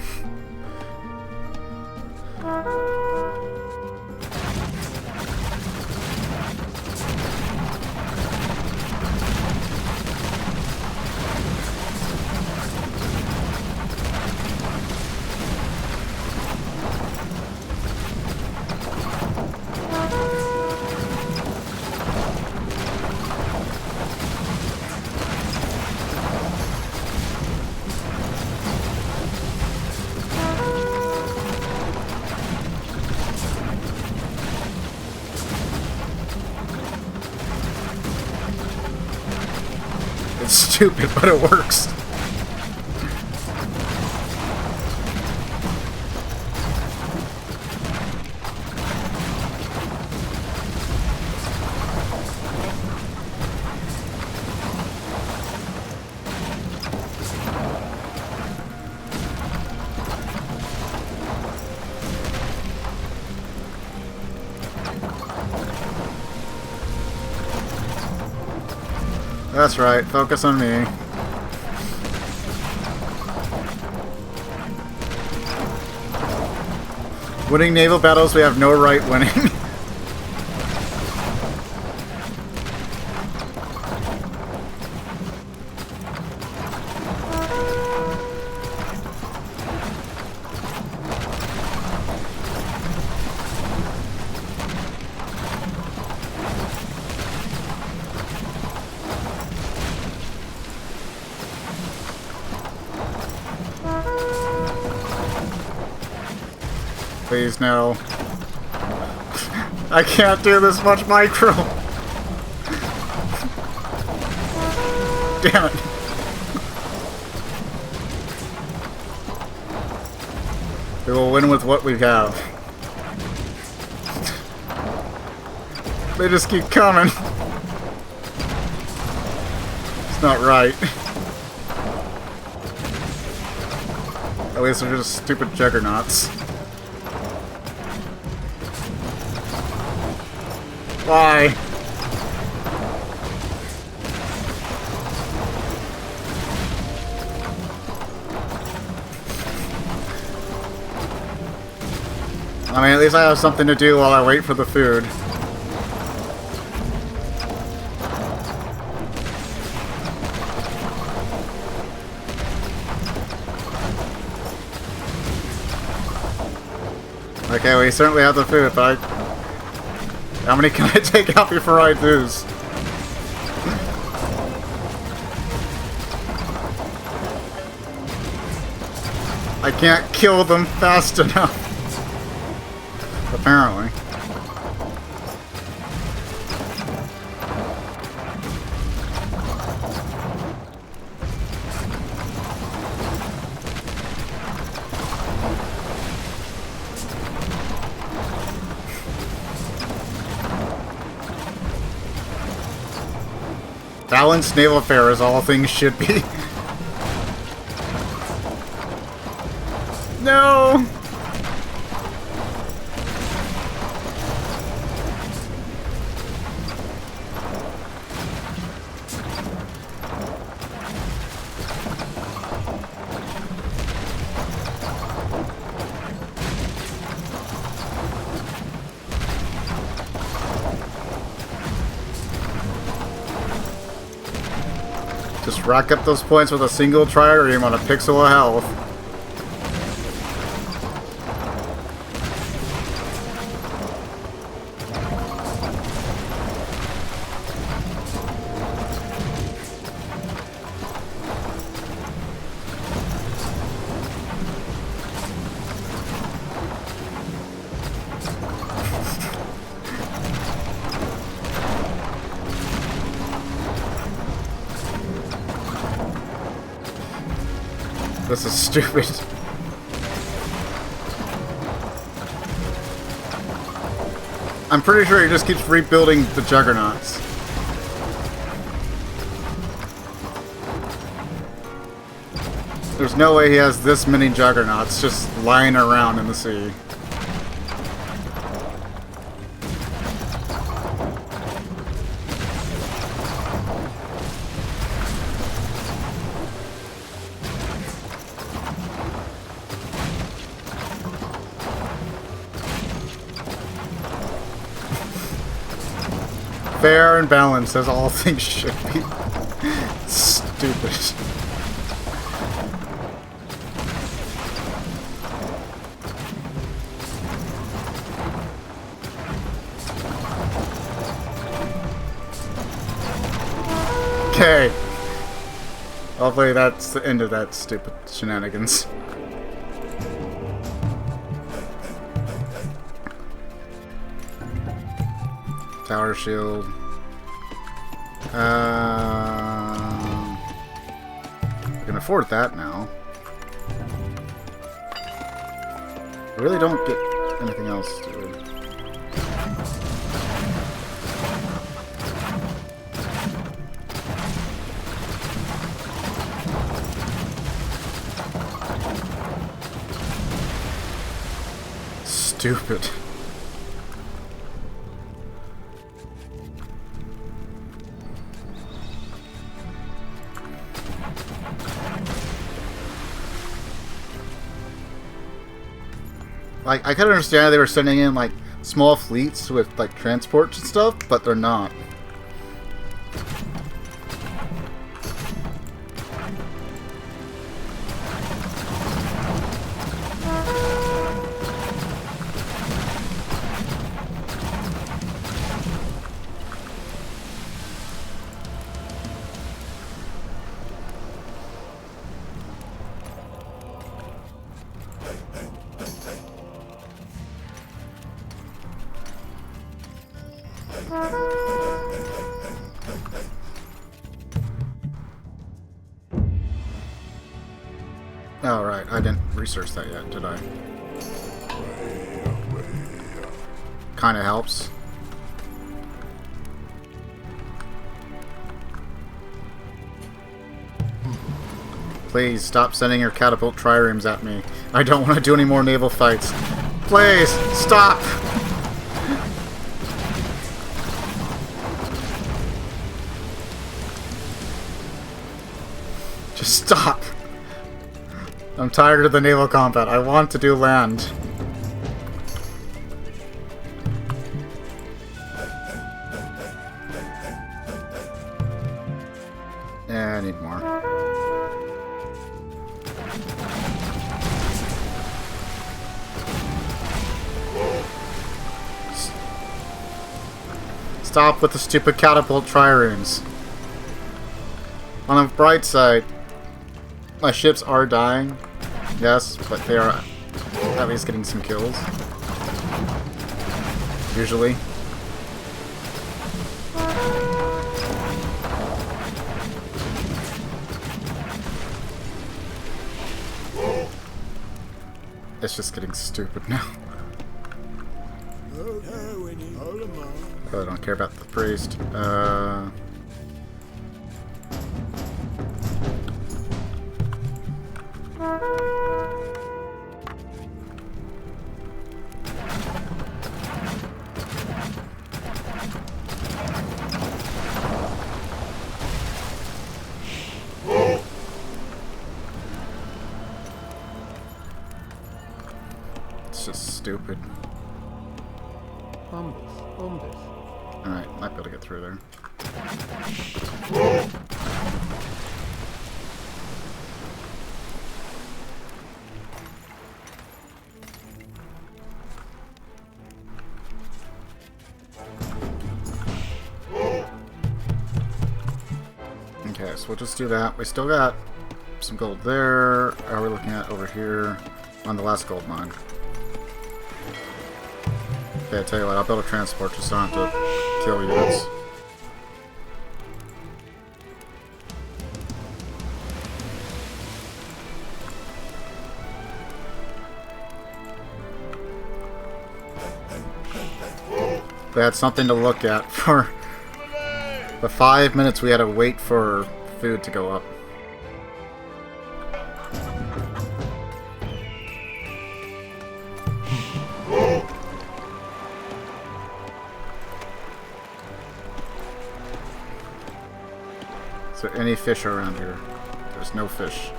It's stupid, but it works. That's right. Focus on me. Winning naval battles we have no right winning. Please, no. I can't do this much micro. Damn it. We will win with what we have. They just keep coming. It's not right. At least they're just stupid juggernauts. Why? I mean, at least I have something to do while I wait for the food. Okay, we certainly have the food, but how many can I take out before I lose? I can't kill them fast enough. Apparently. Balanced naval affairs, all things should be. No! Just rack up those points with a single trireme on a pixel of health. This is stupid. I'm pretty sure he just keeps rebuilding the juggernauts. There's no way he has this many juggernauts just lying around in the sea. Fair and balanced, as all things should be. Stupid. Okay. Hopefully that's the end of that stupid shenanigans. Tower shield. I can afford that now. I really don't get anything else to do. Stupid. Like, I could understand they were sending in, like, small fleets with, like, transports and stuff, but they're not. Oh, right. I didn't research that yet, did I? Kinda helps. Please, stop sending your catapult triremes at me. I don't want to do any more naval fights. Please, stop! Just stop! I'm tired of the naval combat. I want to do land. Yeah, I need more. Stop with the stupid catapult triremes. On the bright side, my ships are dying. Yes, but they are at least getting some kills. Usually. It's just getting stupid now. Oh, I don't care about the priest. It's just stupid. Alright, might be able to get through there. Okay, so we'll just do that. We still got some gold there. How are we looking at over here on the last gold mine? Okay, I tell you what, I'll build a transport just so I don't have to kill units. We had something to look at for the 5 minutes we had to wait for food to go up. Is there any fish around here? There's no fish.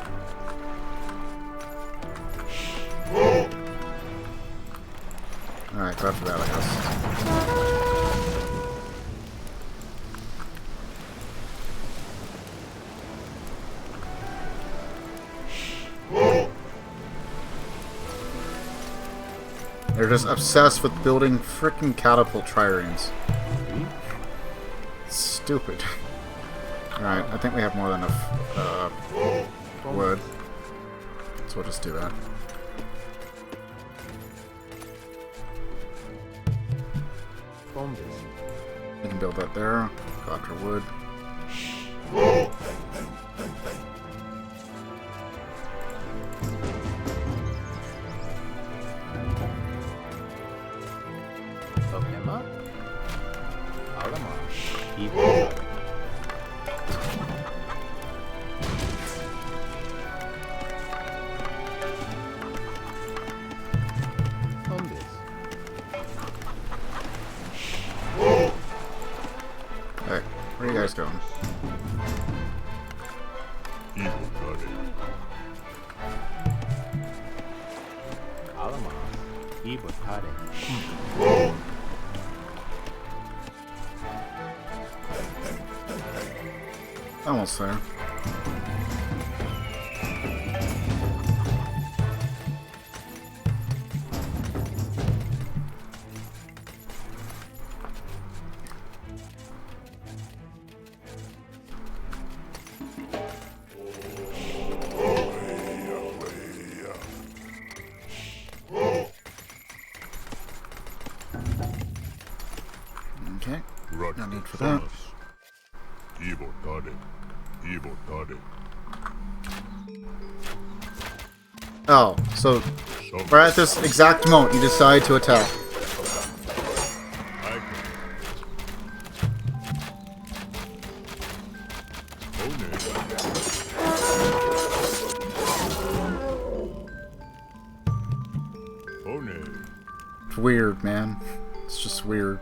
Alright, go after that, I guess. They're just obsessed with building frickin' catapult triremes. Stupid. Alright, I think we have more than enough wood. So we'll just do that. We can build that there. Go after wood. Hey, where are you guys going? Jupitar. Almost there. Okay, no need for that. Oh, so right at this exact moment you decide to attack. It's weird, man. It's just weird.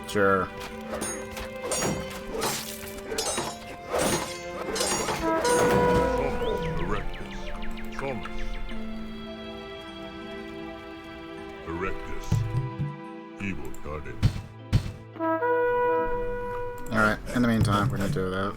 Sure. Alright, in the meantime, we're gonna do that.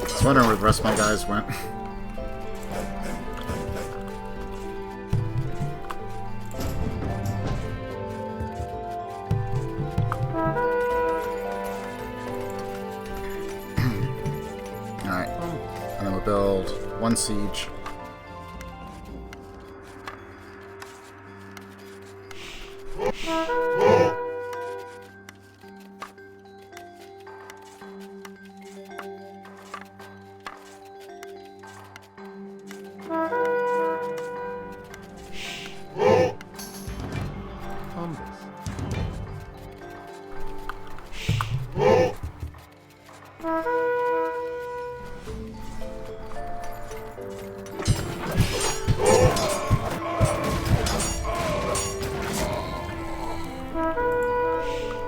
I was wondering where the rest of my guys went. Alright. And then we'll build one siege.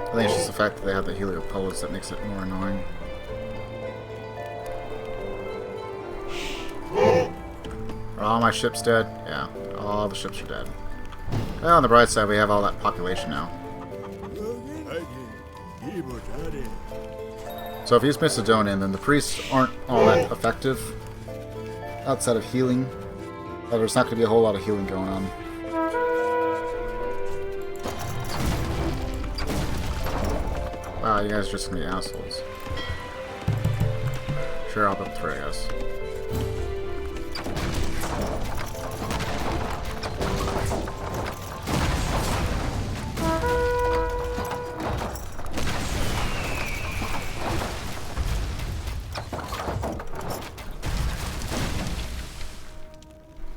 I think it's just the fact that they have the Heliopolis that makes it more annoying. Are all my ships dead? Yeah, all the ships are dead. Well, on the bright side, we have all that population now. So if you use Macedonian, then the priests aren't all that effective outside of healing. There's not going to be a whole lot of healing going on. Wow, you guys are just gonna be assholes. Sure, I'll build 3, I guess.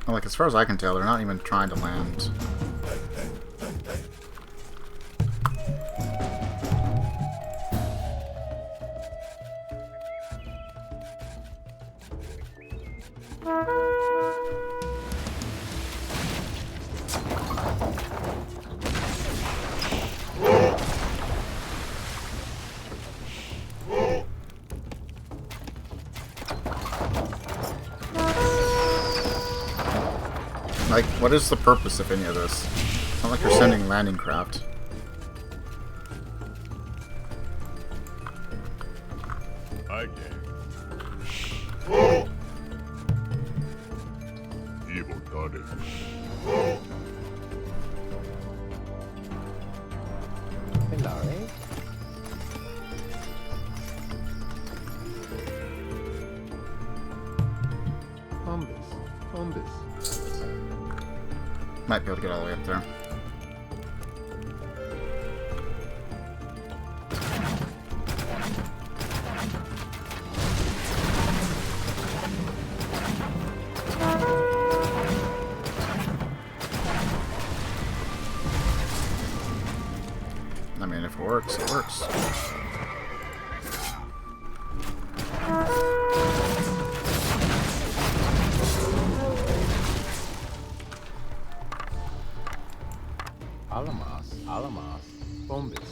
Well, like, as far as I can tell, they're not even trying to land. Like, what is the purpose of any of this? It's not like you're sending landing craft. Andare. Umbis. Might be able to get all the way up there. I mean, if it works, it works. Alamas. Bombis.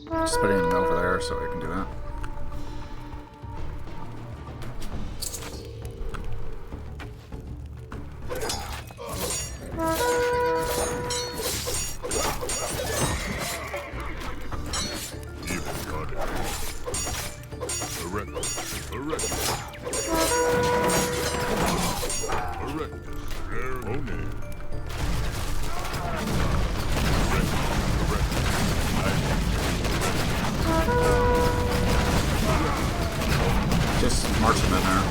Just putting it over there so we can do that. Just march them in there.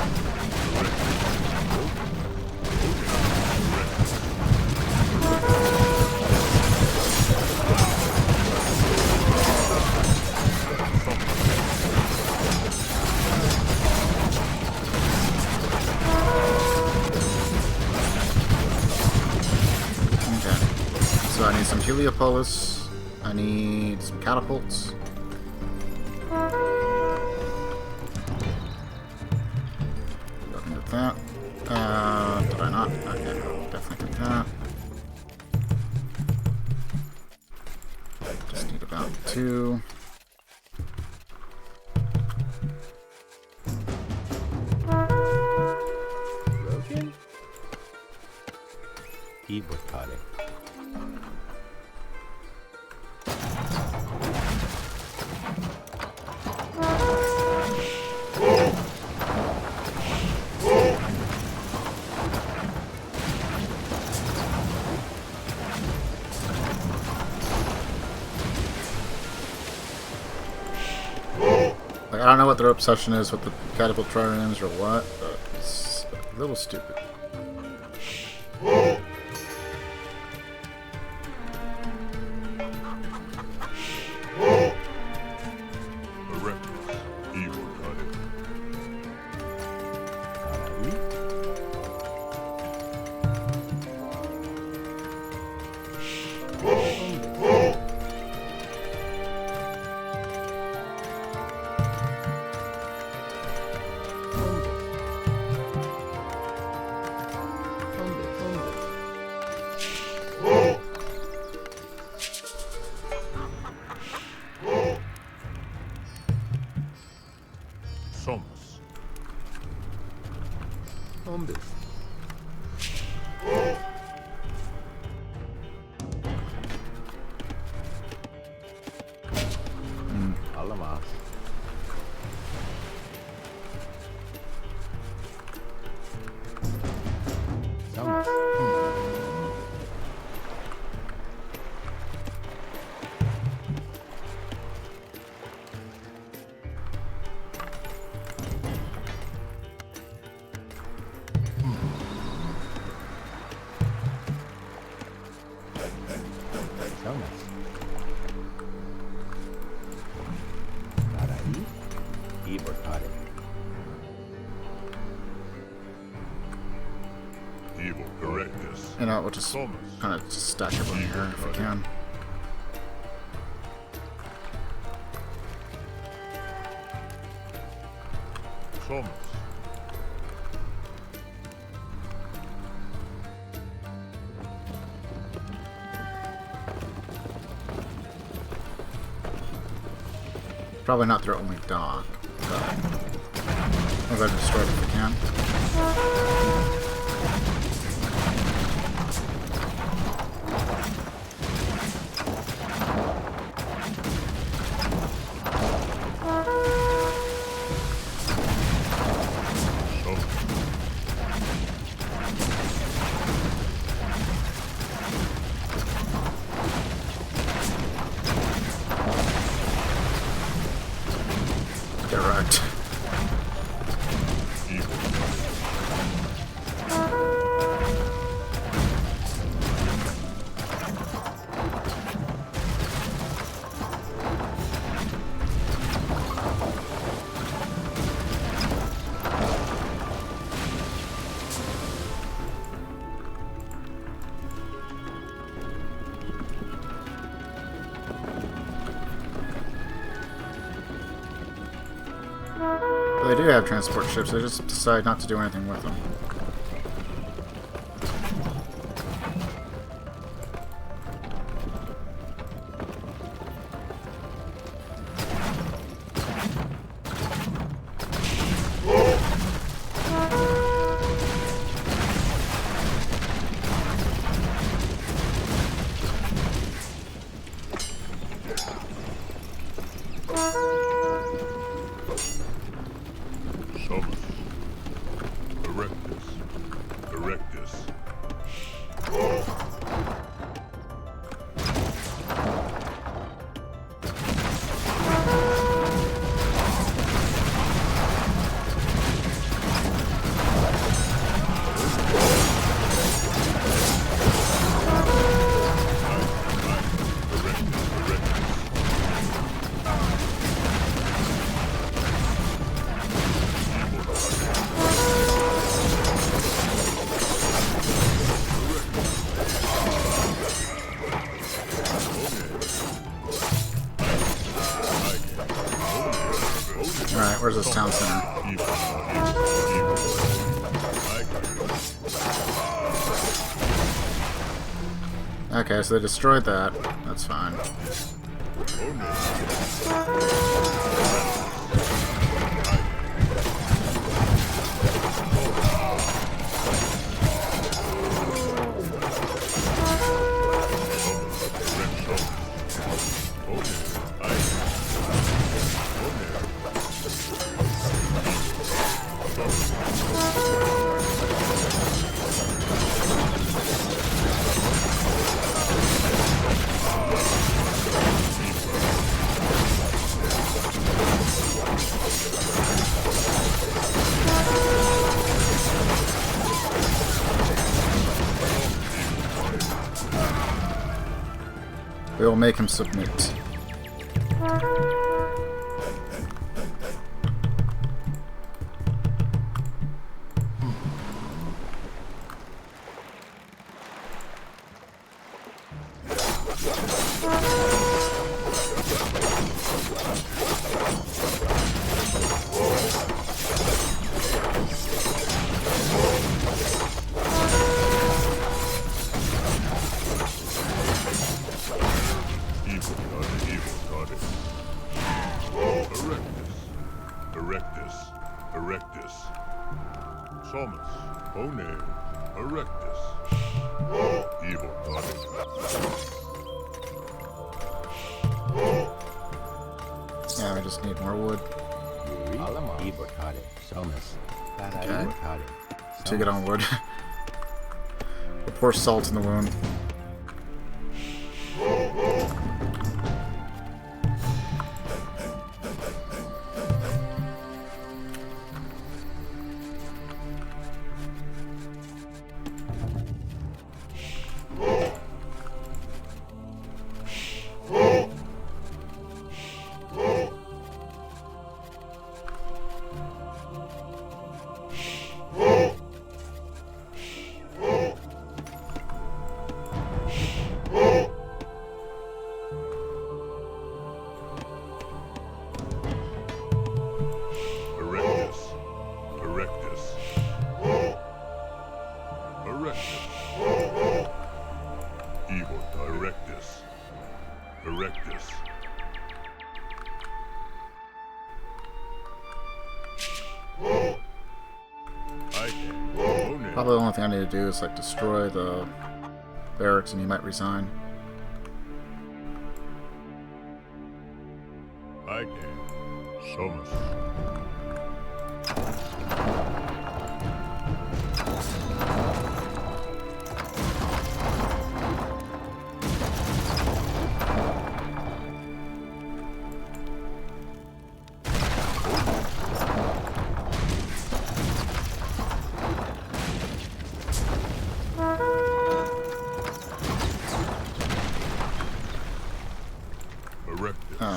Okay. So I need some Heliopolis. I need some catapults. That. Did I not? Okay, definitely get that. Just need about 2. Broken? Jupitar. Like, I don't know what their obsession is with the catapult triremes or what, but it's a little stupid. Umbis. Alamas. You know, we'll just kind of just stack everyone here if we can. Probably not their only dock, but we'll go ahead and destroy it if we can. They do have transport ships, they just decide not to do anything with them. Alright, where's this town center? Okay, so they destroyed that. That's fine. We will make him submit. Yeah, we just need more wood. Okay. To get on wood. We'll pour salt in the wound. Probably the only thing I need to do is like destroy the barracks and he might resign.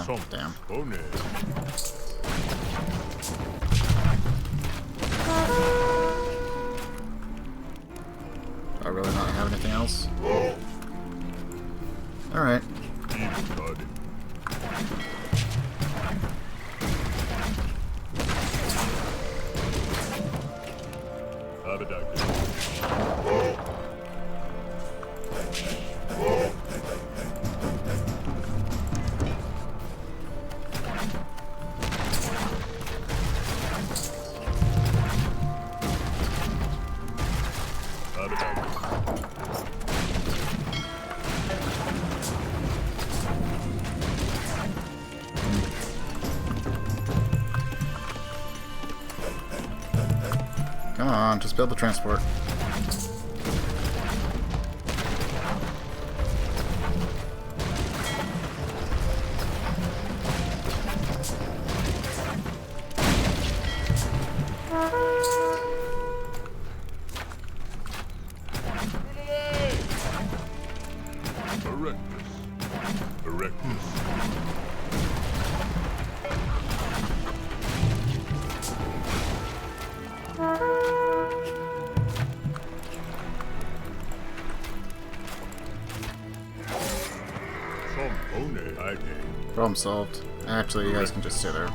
Oh, damn. Do I really not have anything else? Alright. Come on, just build the transport. Problem solved. Actually, you guys can just stay there.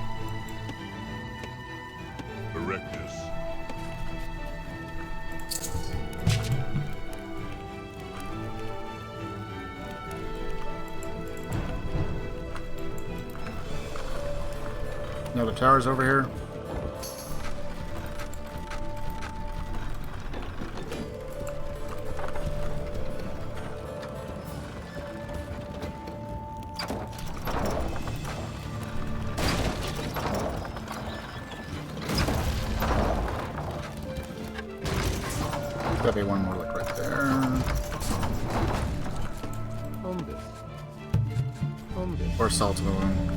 Now the tower's over here. Gotta be one more like right there. Or salt in the wound.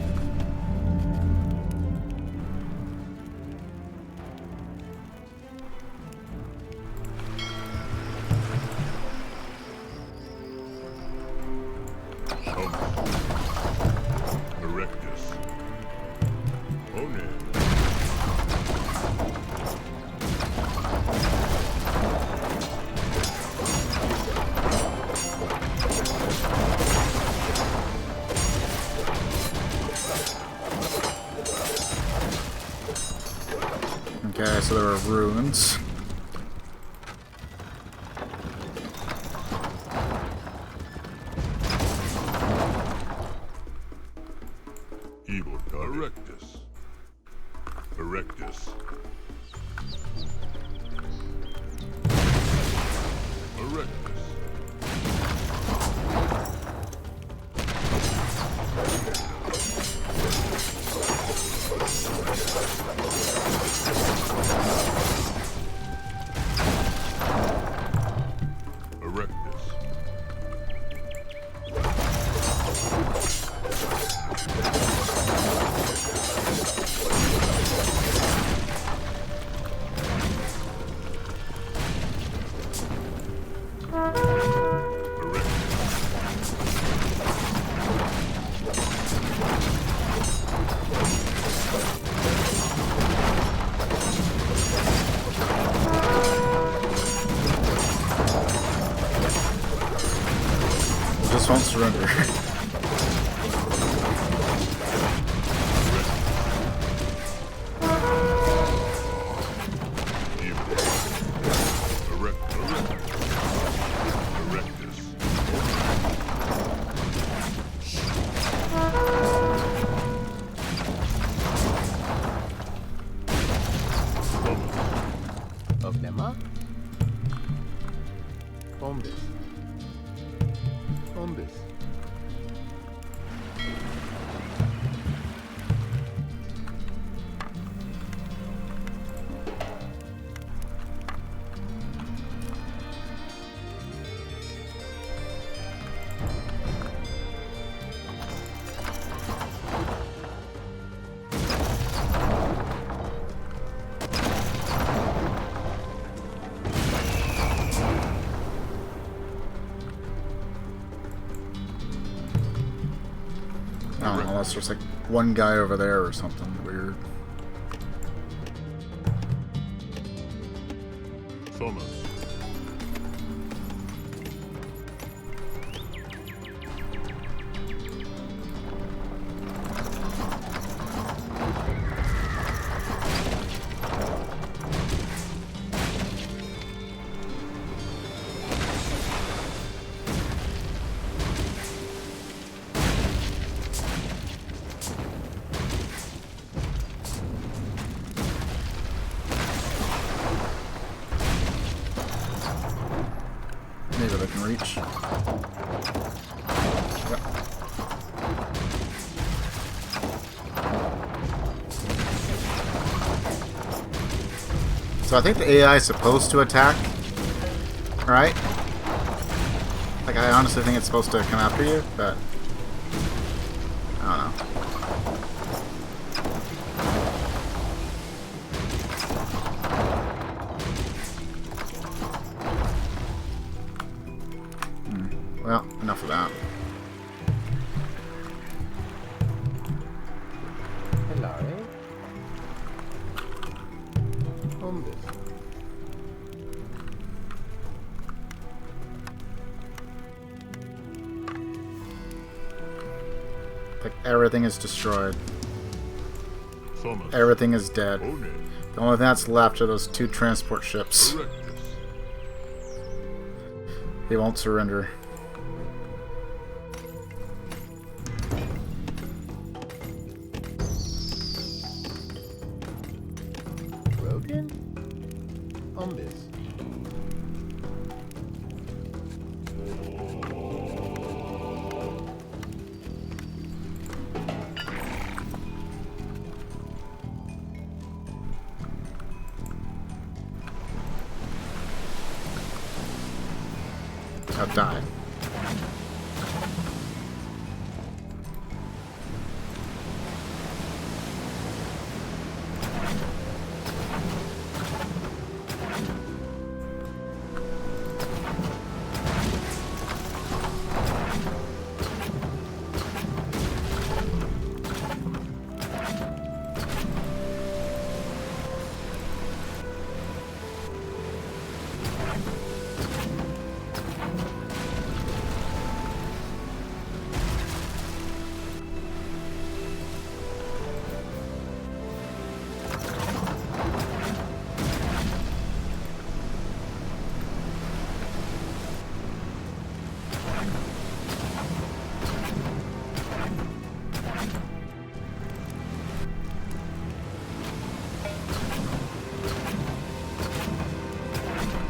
Okay, so there are ruins. Erectus. Erectus. Just won't surrender. I don't know, unless there's like one guy over there or something weird. Thomas. Maybe they can reach. Yep. So I think the AI is supposed to attack, right? Like, I honestly think it's supposed to come after you, but I don't know. Well, enough of that. Hello. Bombus. Like, everything is destroyed. Thomas. Everything is dead. Only. The only thing that's left are those 2 transport ships. Correctus. They won't surrender. Broken? Bombus. I'll die.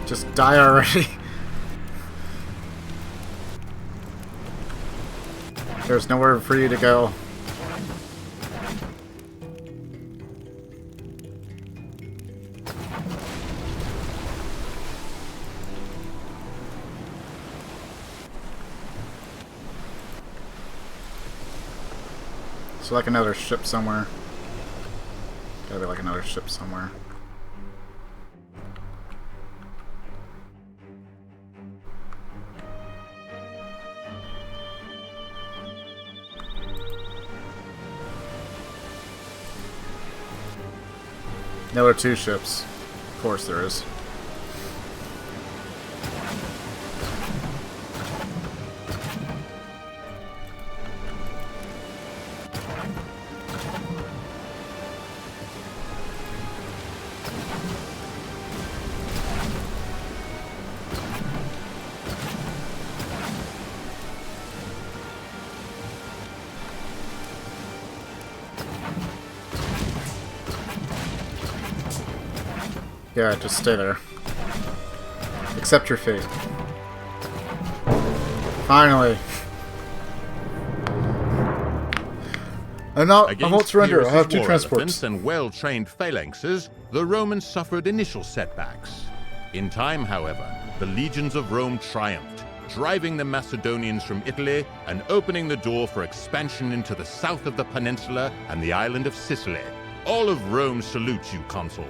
Just die already. There's nowhere for you to go. So like another ship somewhere. Gotta be like another ship somewhere. There are 2 ships. Of course there is. Yeah, just stay there. Accept your fate. Finally. I won't surrender. I have 2 transports. And well-trained phalanxes, the Romans suffered initial setbacks. In time, however, the legions of Rome triumphed, driving the Macedonians from Italy and opening the door for expansion into the south of the peninsula and the island of Sicily. All of Rome salutes you, Consul.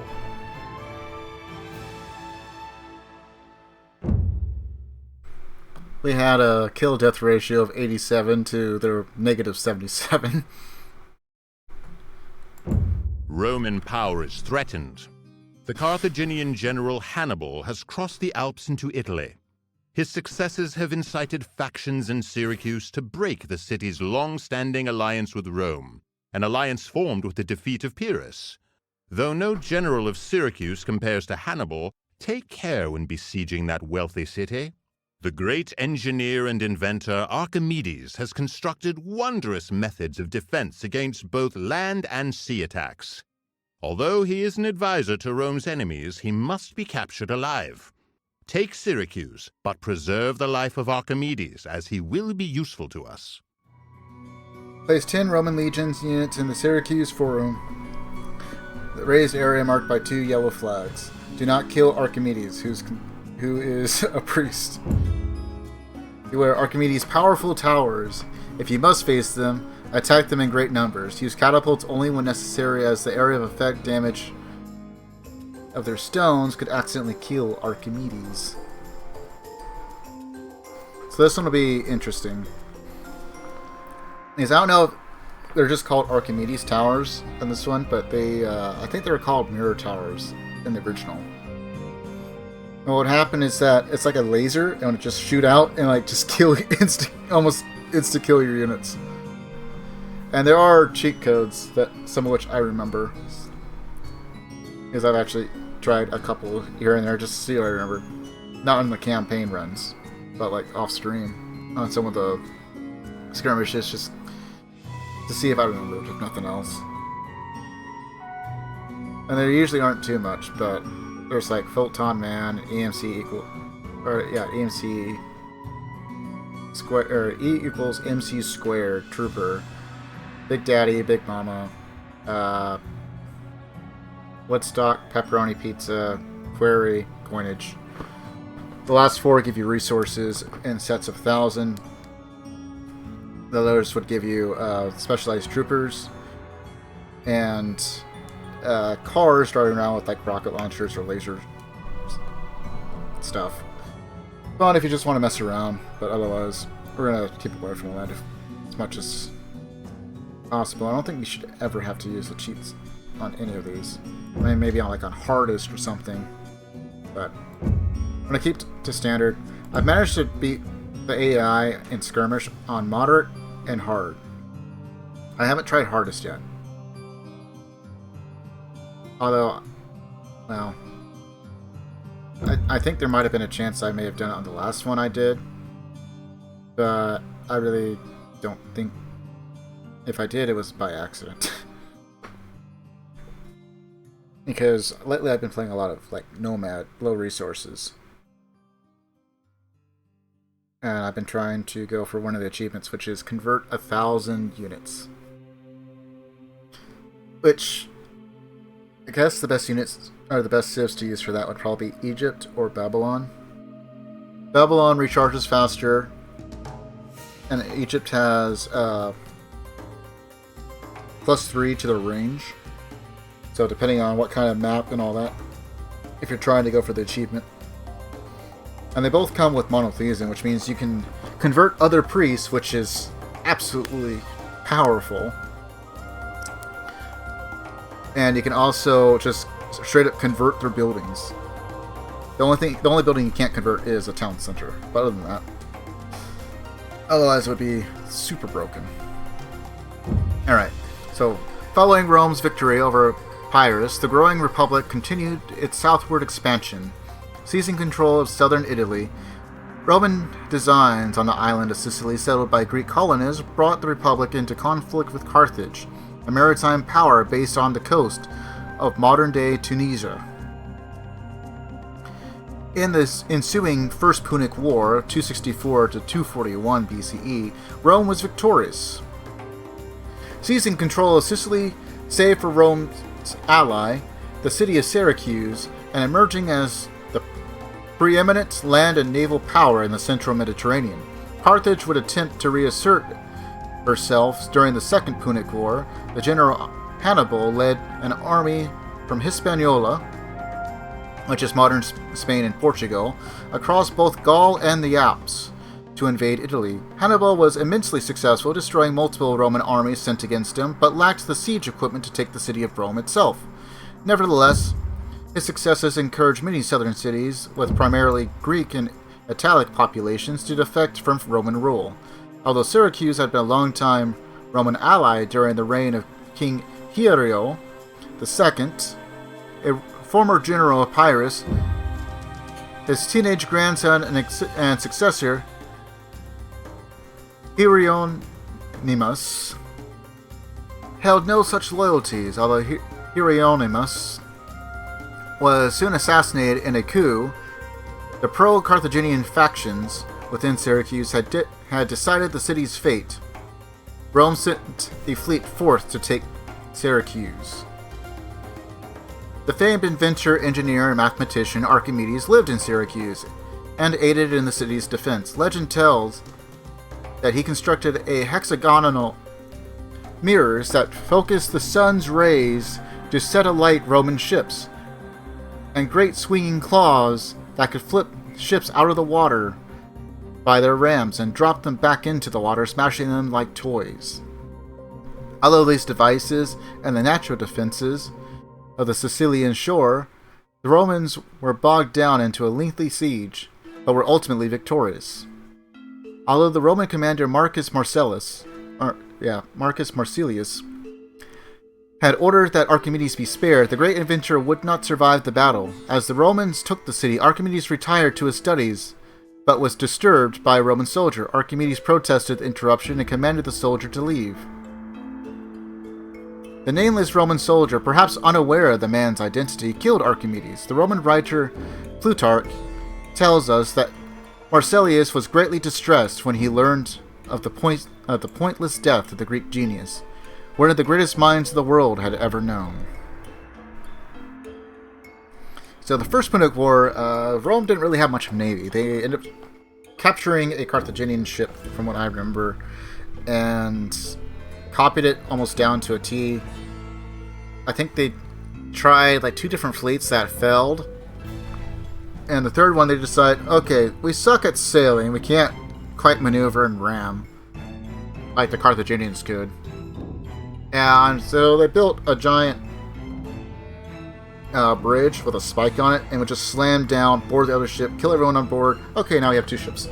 We had a kill-death ratio of 87 to their negative 77. Roman power is threatened. The Carthaginian general Hannibal has crossed the Alps into Italy. His successes have incited factions in Syracuse to break the city's long-standing alliance with Rome, an alliance formed with the defeat of Pyrrhus. Though no general of Syracuse compares to Hannibal, take care when besieging that wealthy city. The great engineer and inventor Archimedes has constructed wondrous methods of defense against both land and sea attacks. Although he is an advisor to Rome's enemies, he must be captured alive. Take Syracuse, but preserve the life of Archimedes, as he will be useful to us. Place 10 Roman legions units in the Syracuse Forum. The raised area marked by 2 yellow flags. Do not kill Archimedes, who is a priest. Beware Archimedes' powerful towers. If you must face them, attack them in great numbers. Use catapults only when necessary, as the area of effect damage of their stones could accidentally kill Archimedes. So this one will be interesting. Because I don't know if they're just called Archimedes Towers in this one, but they, I think they were called Mirror Towers in the original. And what would happen is that it's like a laser, and it would just shoot out and like just kill, almost insta kill your units. And there are cheat codes that some of which I remember, because I've actually tried a couple here and there just to see what I remember. Not in the campaign runs, but like off stream on some of the skirmishes, just to see if I remembered, if nothing else. And there usually aren't too much, but there's like Photon Man, EMC equal, or yeah, EMC square, or E equals MC squared, Trooper, Big Daddy, Big Mama, Woodstock, Pepperoni Pizza, Query, Coinage. The last 4 give you resources in sets of 1,000. The others would give you specialized troopers and cars driving around with like rocket launchers or laser stuff. Fun if you just want to mess around, but otherwise we're going to keep away from that as much as possible. I don't think you should ever have to use the cheats on any of these. I mean, maybe on like on hardest or something, but I'm going to keep to standard. I've managed to beat the AI in skirmish on moderate and hard. I haven't tried hardest yet. Although, well, I think there might have been a chance I may have done it on the last one I did, but I really don't think, if I did, it was by accident. Because lately I've been playing a lot of like Nomad, low resources. And I've been trying to go for one of the achievements, which is convert 1,000 units. Which, I guess the best units, or the best civs to use for that would probably be Egypt or Babylon. Babylon recharges faster, and Egypt has +3 to the range. So depending on what kind of map and all that, if you're trying to go for the achievement. And they both come with monotheism, which means you can convert other priests, which is absolutely powerful. And you can also just straight up convert their buildings. The only building you can't convert is a town center. But other than that, otherwise it would be super broken. Alright, so following Rome's victory over Pyrrhus, the growing republic continued its southward expansion. Seizing control of southern Italy, Roman designs on the island of Sicily settled by Greek colonists brought the republic into conflict with Carthage, a maritime power based on the coast of modern-day Tunisia. In this ensuing First Punic War, 264 to 241 BCE, Rome was victorious. Seizing control of Sicily, save for Rome's ally, the city of Syracuse, and emerging as the preeminent land and naval power in the central Mediterranean. Carthage would attempt to reassert herself during the Second Punic War. The general Hannibal led an army from Hispaniola, which is modern Spain and Portugal, across both Gaul and the Alps to invade Italy. Hannibal was immensely successful, destroying multiple Roman armies sent against him, but lacked the siege equipment to take the city of Rome itself. Nevertheless, his successes encouraged many southern cities, with primarily Greek and Italic populations, to defect from Roman rule. Although Syracuse had been a long-time Roman ally during the reign of King Hiero II, a former general of Pyrrhus, his teenage grandson and successor, Hieronymus, held no such loyalties, although Hieronymus was soon assassinated in a coup. The pro-Carthaginian factions within Syracuse had decided the city's fate. Rome sent a fleet forth to take Syracuse. The famed inventor, engineer, and mathematician Archimedes lived in Syracuse and aided in the city's defense. Legend tells that he constructed a hexagonal mirrors that focused the sun's rays to set alight Roman ships, and great swinging claws that could flip ships out of the water by their rams and drop them back into the water, smashing them like toys. Although these devices and the natural defenses of the Sicilian shore, the Romans were bogged down into a lengthy siege, but were ultimately victorious. Although the Roman commander Marcus Marcellus had ordered that Archimedes be spared, the great inventor would not survive the battle. As the Romans took the city, Archimedes retired to his studies, but was disturbed by a Roman soldier. Archimedes protested the interruption and commanded the soldier to leave. The nameless Roman soldier, perhaps unaware of the man's identity, killed Archimedes. The Roman writer Plutarch tells us that Marcellius was greatly distressed when he learned of the pointless death of the Greek genius, one of the greatest minds the world had ever known. So the First Punic War, Rome didn't really have much of a navy. They ended up capturing a Carthaginian ship, from what I remember, and copied it almost down to a T. I think they tried like 2 different fleets that failed, and the third one they decided, okay, we suck at sailing, we can't quite maneuver and ram like the Carthaginians could. And so they built a giant bridge with a spike on it and would just slam down, board the other ship, kill everyone on board. Okay, now we have 2 ships.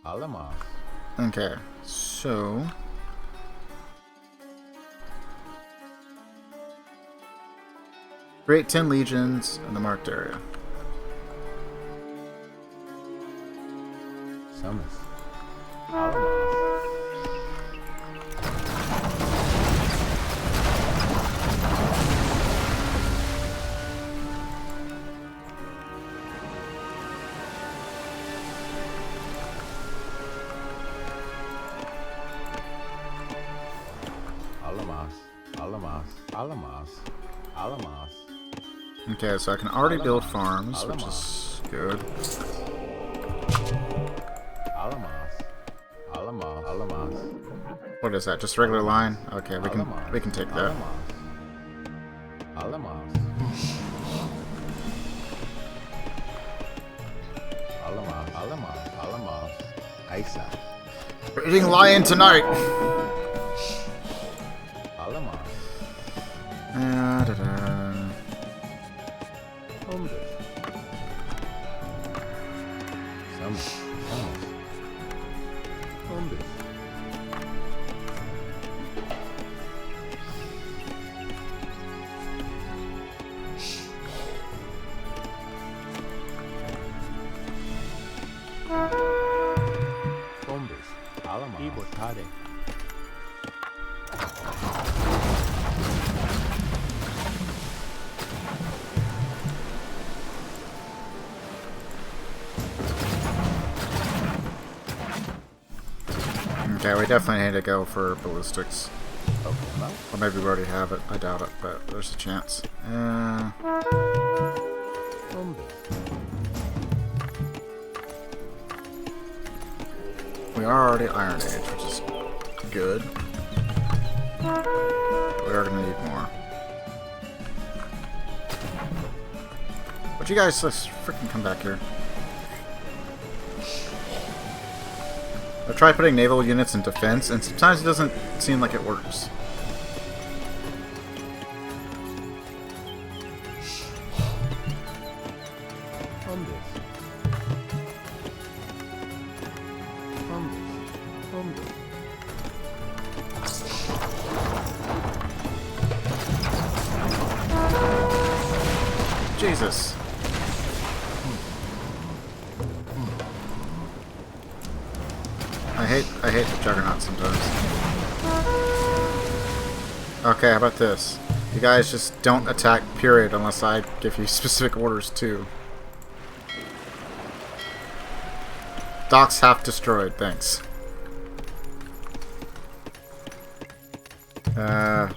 Alamos. Okay, so create 10 legions in the marked area. Summers. Alamos. Alamos. Okay, so I can already build farms, which is good. Alamos. What is that? Just regular line? Okay, we can take that. Alamos. Isa. We're eating lion tonight. Alamos. Okay, we definitely need to go for ballistics. Or maybe we already have it. I doubt it, but there's a chance. We are already Iron Age, which is good. We are going to need more. But you guys, let's freaking come back here. I've tried putting naval units in defense, and sometimes it doesn't seem like it works. Jesus. I hate the Juggernaut sometimes. Okay, how about this? You guys just don't attack, period, unless I give you specific orders to. Docks half destroyed, thanks.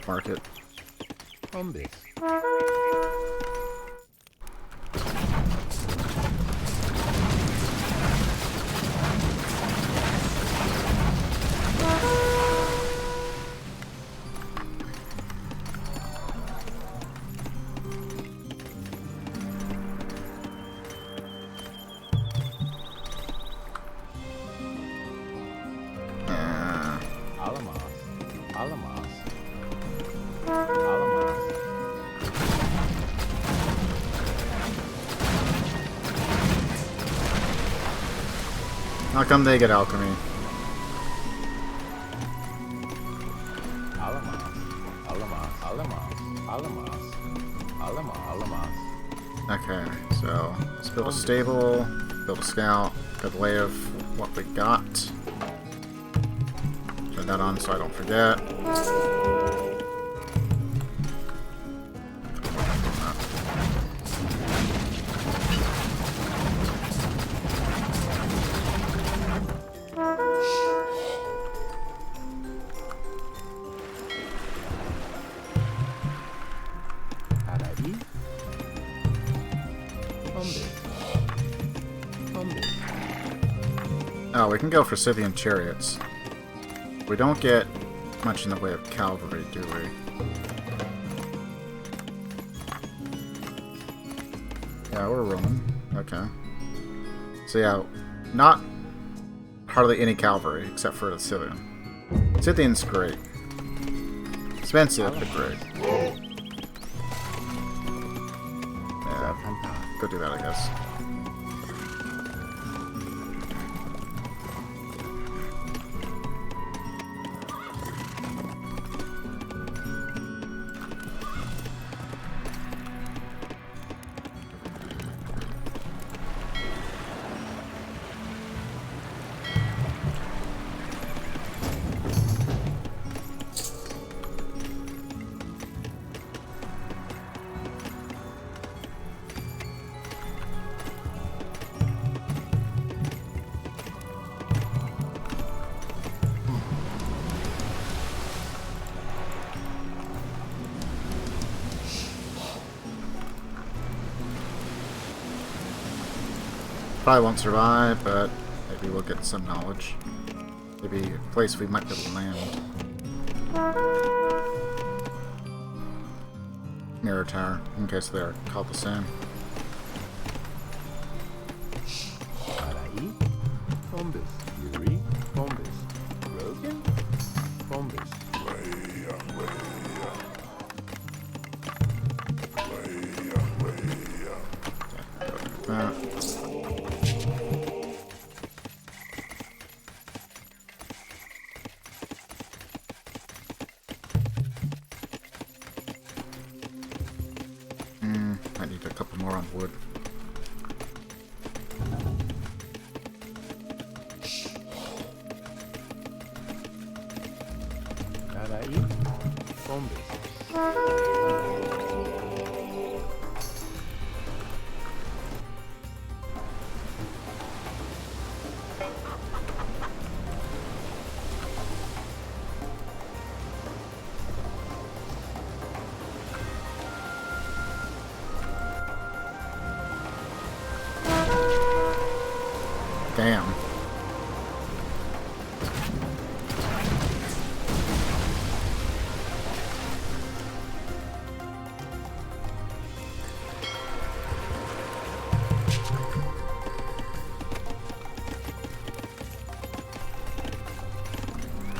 Market. On this. Alamas. Alamas. Alamas. How come they get alchemy? Alamas. Alamas. Alamas. Alamas. Alamas. Alamas. Okay, so let's build a stable, build a scout, good lay of what we got. Turn that on so I don't forget. Carthage. On this. On this. Oh, we can go for Scythian chariots. We don't get much in the way of cavalry, do we? Yeah, we're Roman. Okay. So yeah, not hardly any cavalry except for the Scythian. Scythian's great. Expensive, but great. Yeah, go do that, I guess. Probably won't survive, but maybe we'll get some knowledge. Maybe a place we might be able to land. Mirror Tower, in case they're called the same. Carthage. Bombus. Fury. Bombus. Broken. Bombus. I need a couple more on wood. Carthage. Bombus. Damn.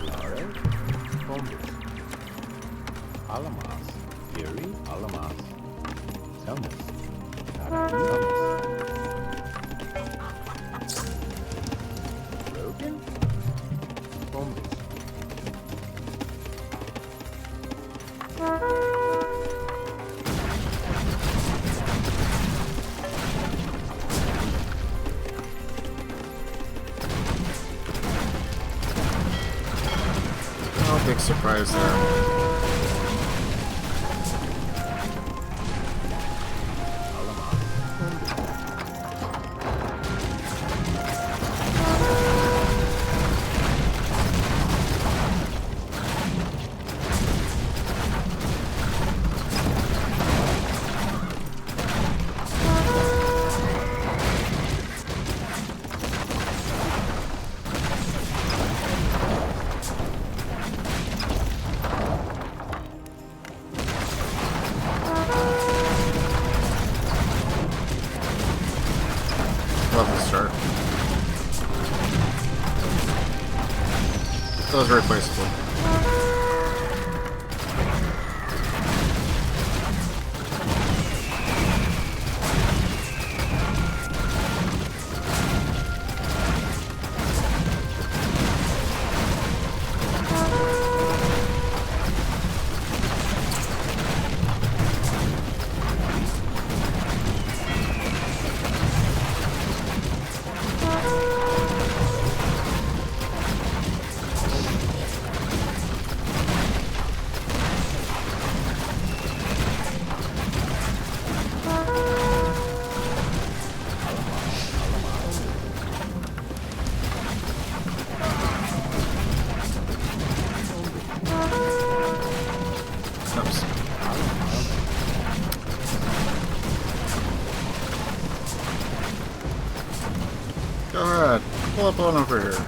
Laurel. Bombus. Alamas. Fury. Alamas. Thomas. Carthage. Broken. Bombus. Oh, big surprise there. those are replaceable. Oops. Go ahead, pull up on over here.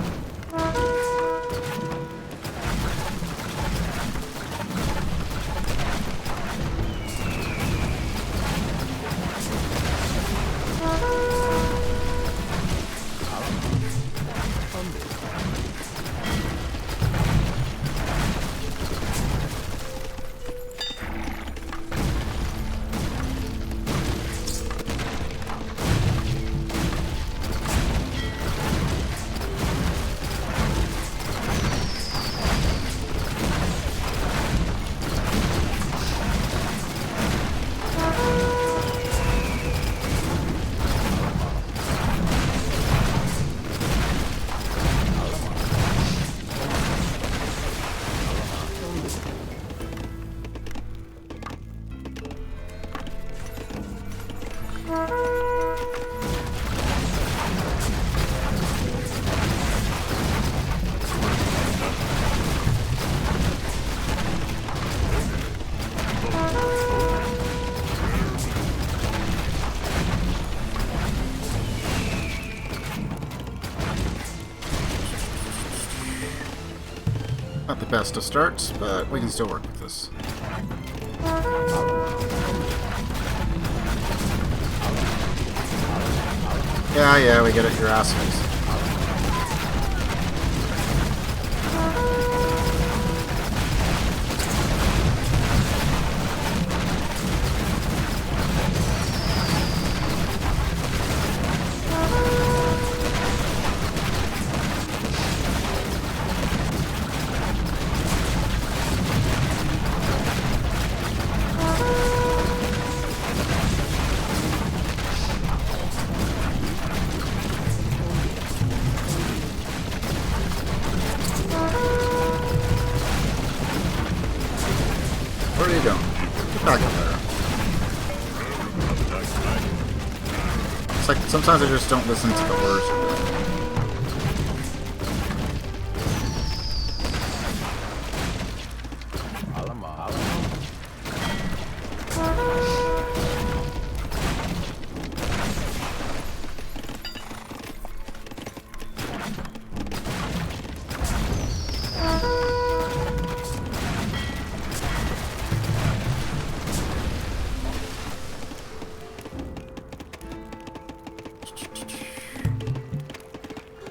Not the best of starts, but we can still work with this. Yeah, we get it, your assholes. Where are you going? Get back up there. It's like sometimes I just don't listen to the words.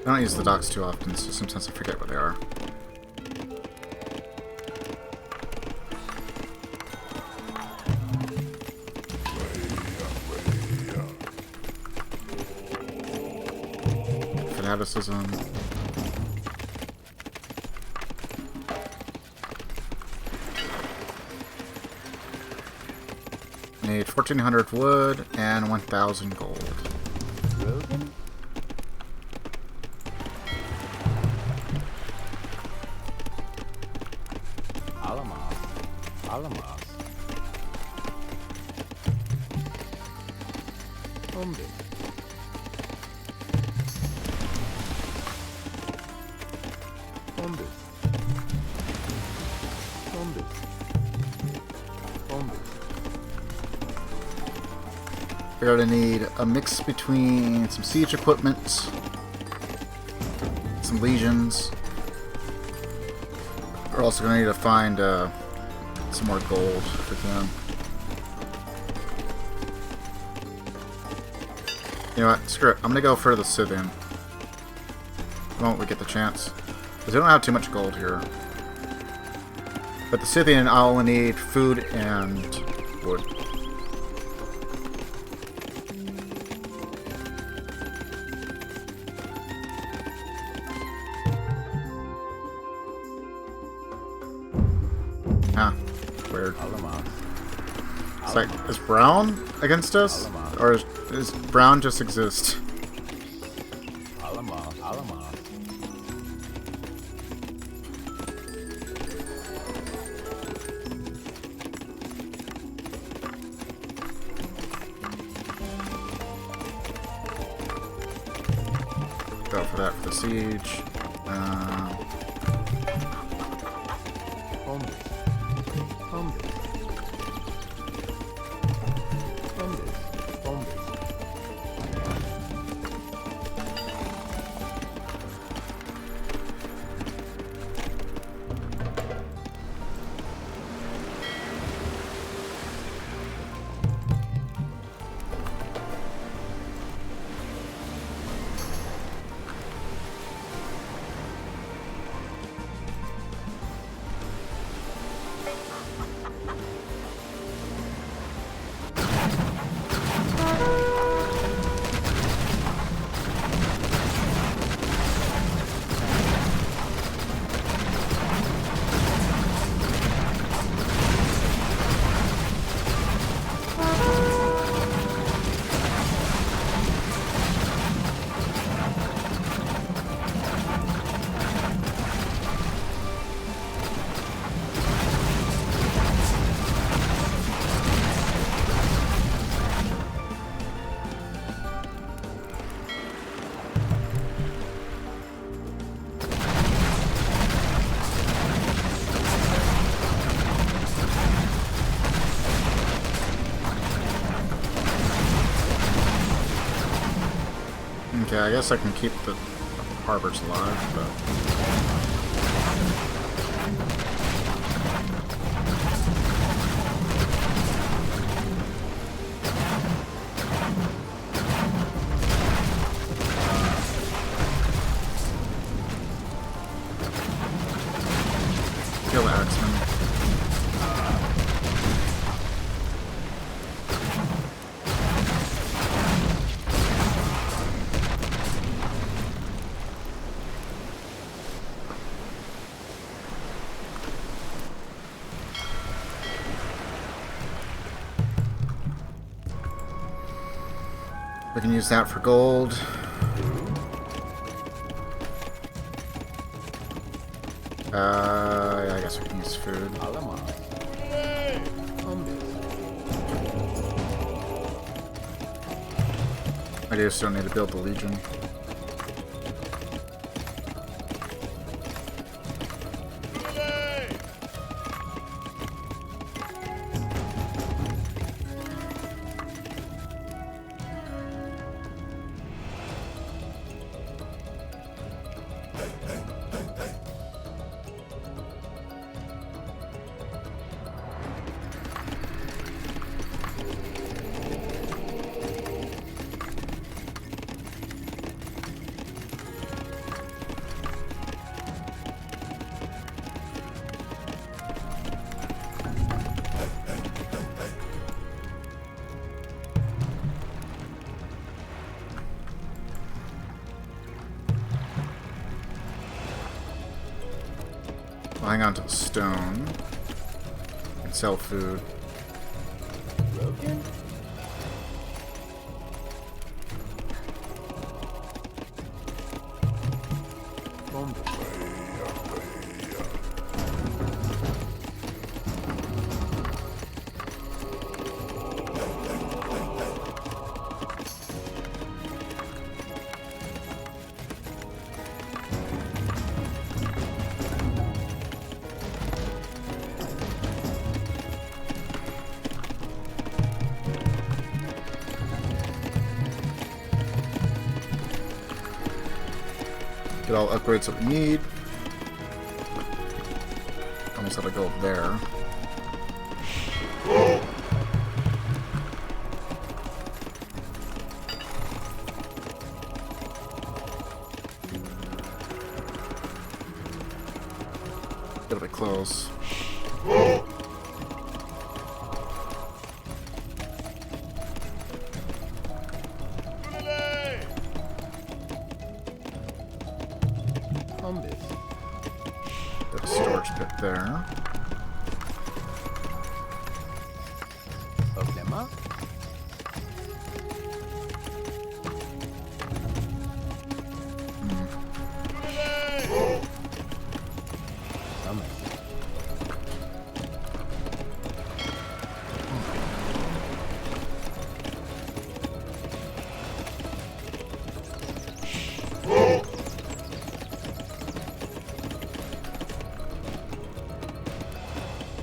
I don't use the docks too often, so sometimes I forget where they are. Fanaticism. Need 1,400 wood and 1,000 gold. Rogan? Alamas. Hombre. Hombre. Hombre. Hombre. We're gonna need a mix between some siege equipment, some legions. We're also gonna need to find some more gold for them. You know what? Screw it. I'm gonna go for the Scythian. The moment we get the chance. Because we don't have too much gold here. But the Scythian, I'll only need food and wood. Ah, weird. It's like, is Brown against us? Or is Brown just exist? Go for that for the siege. Okay, I guess I can keep the harbors alive, but... Kill the Axeman. We can use that for gold. I guess we can use food. I do still need to build the Legion. I'll hang on to the stone and sell food. Broken? Get all upgrades that we need. Almost out of gold there. close. Bit of storage pit there. Problema?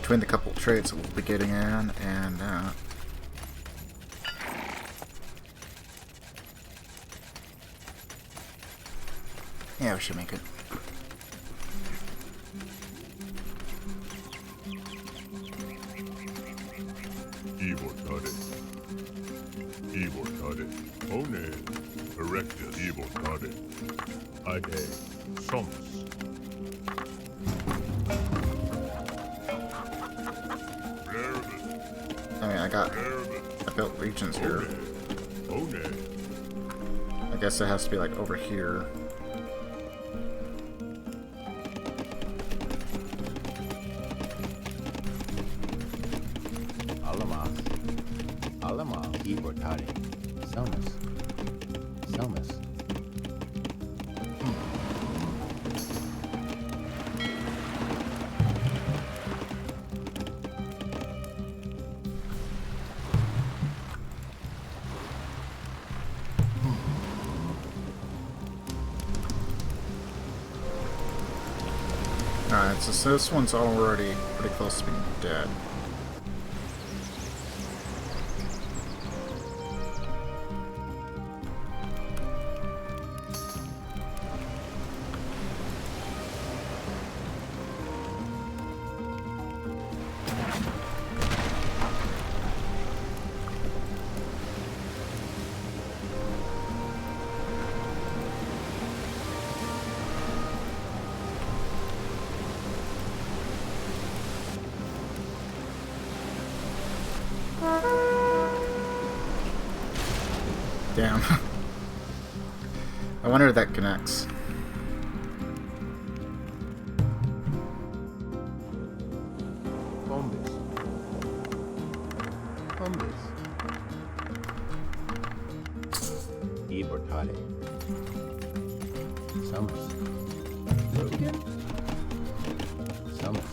Between the couple trades that we'll be getting in and yeah, we should make it. Ivortare. Ivortare. One. Erectus. Ivortare. Ide. Soms. I mean, I built regions here. I guess it has to be like over here. Alama. Ivortare. Somus. Alright, so this one's already pretty close to being dead. Damn. I wonder if that connects. Ivortare. Somus. Logan? Somus.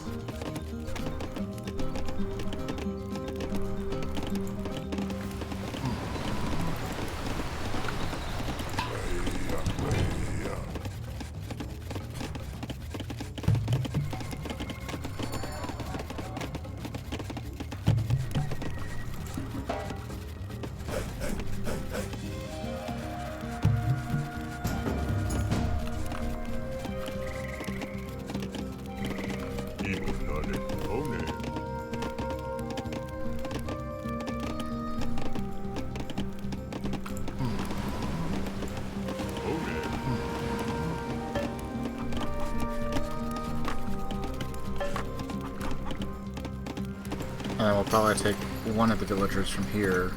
And we'll probably take one of the villagers from here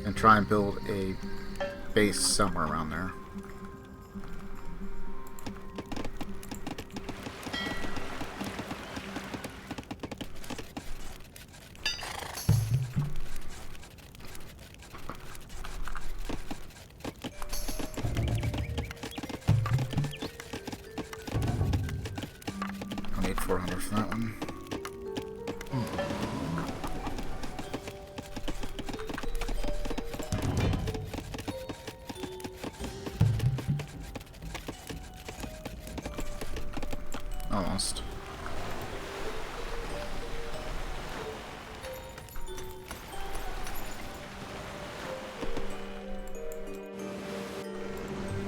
and try and build a base somewhere around there. I need 400 for that one. Almost.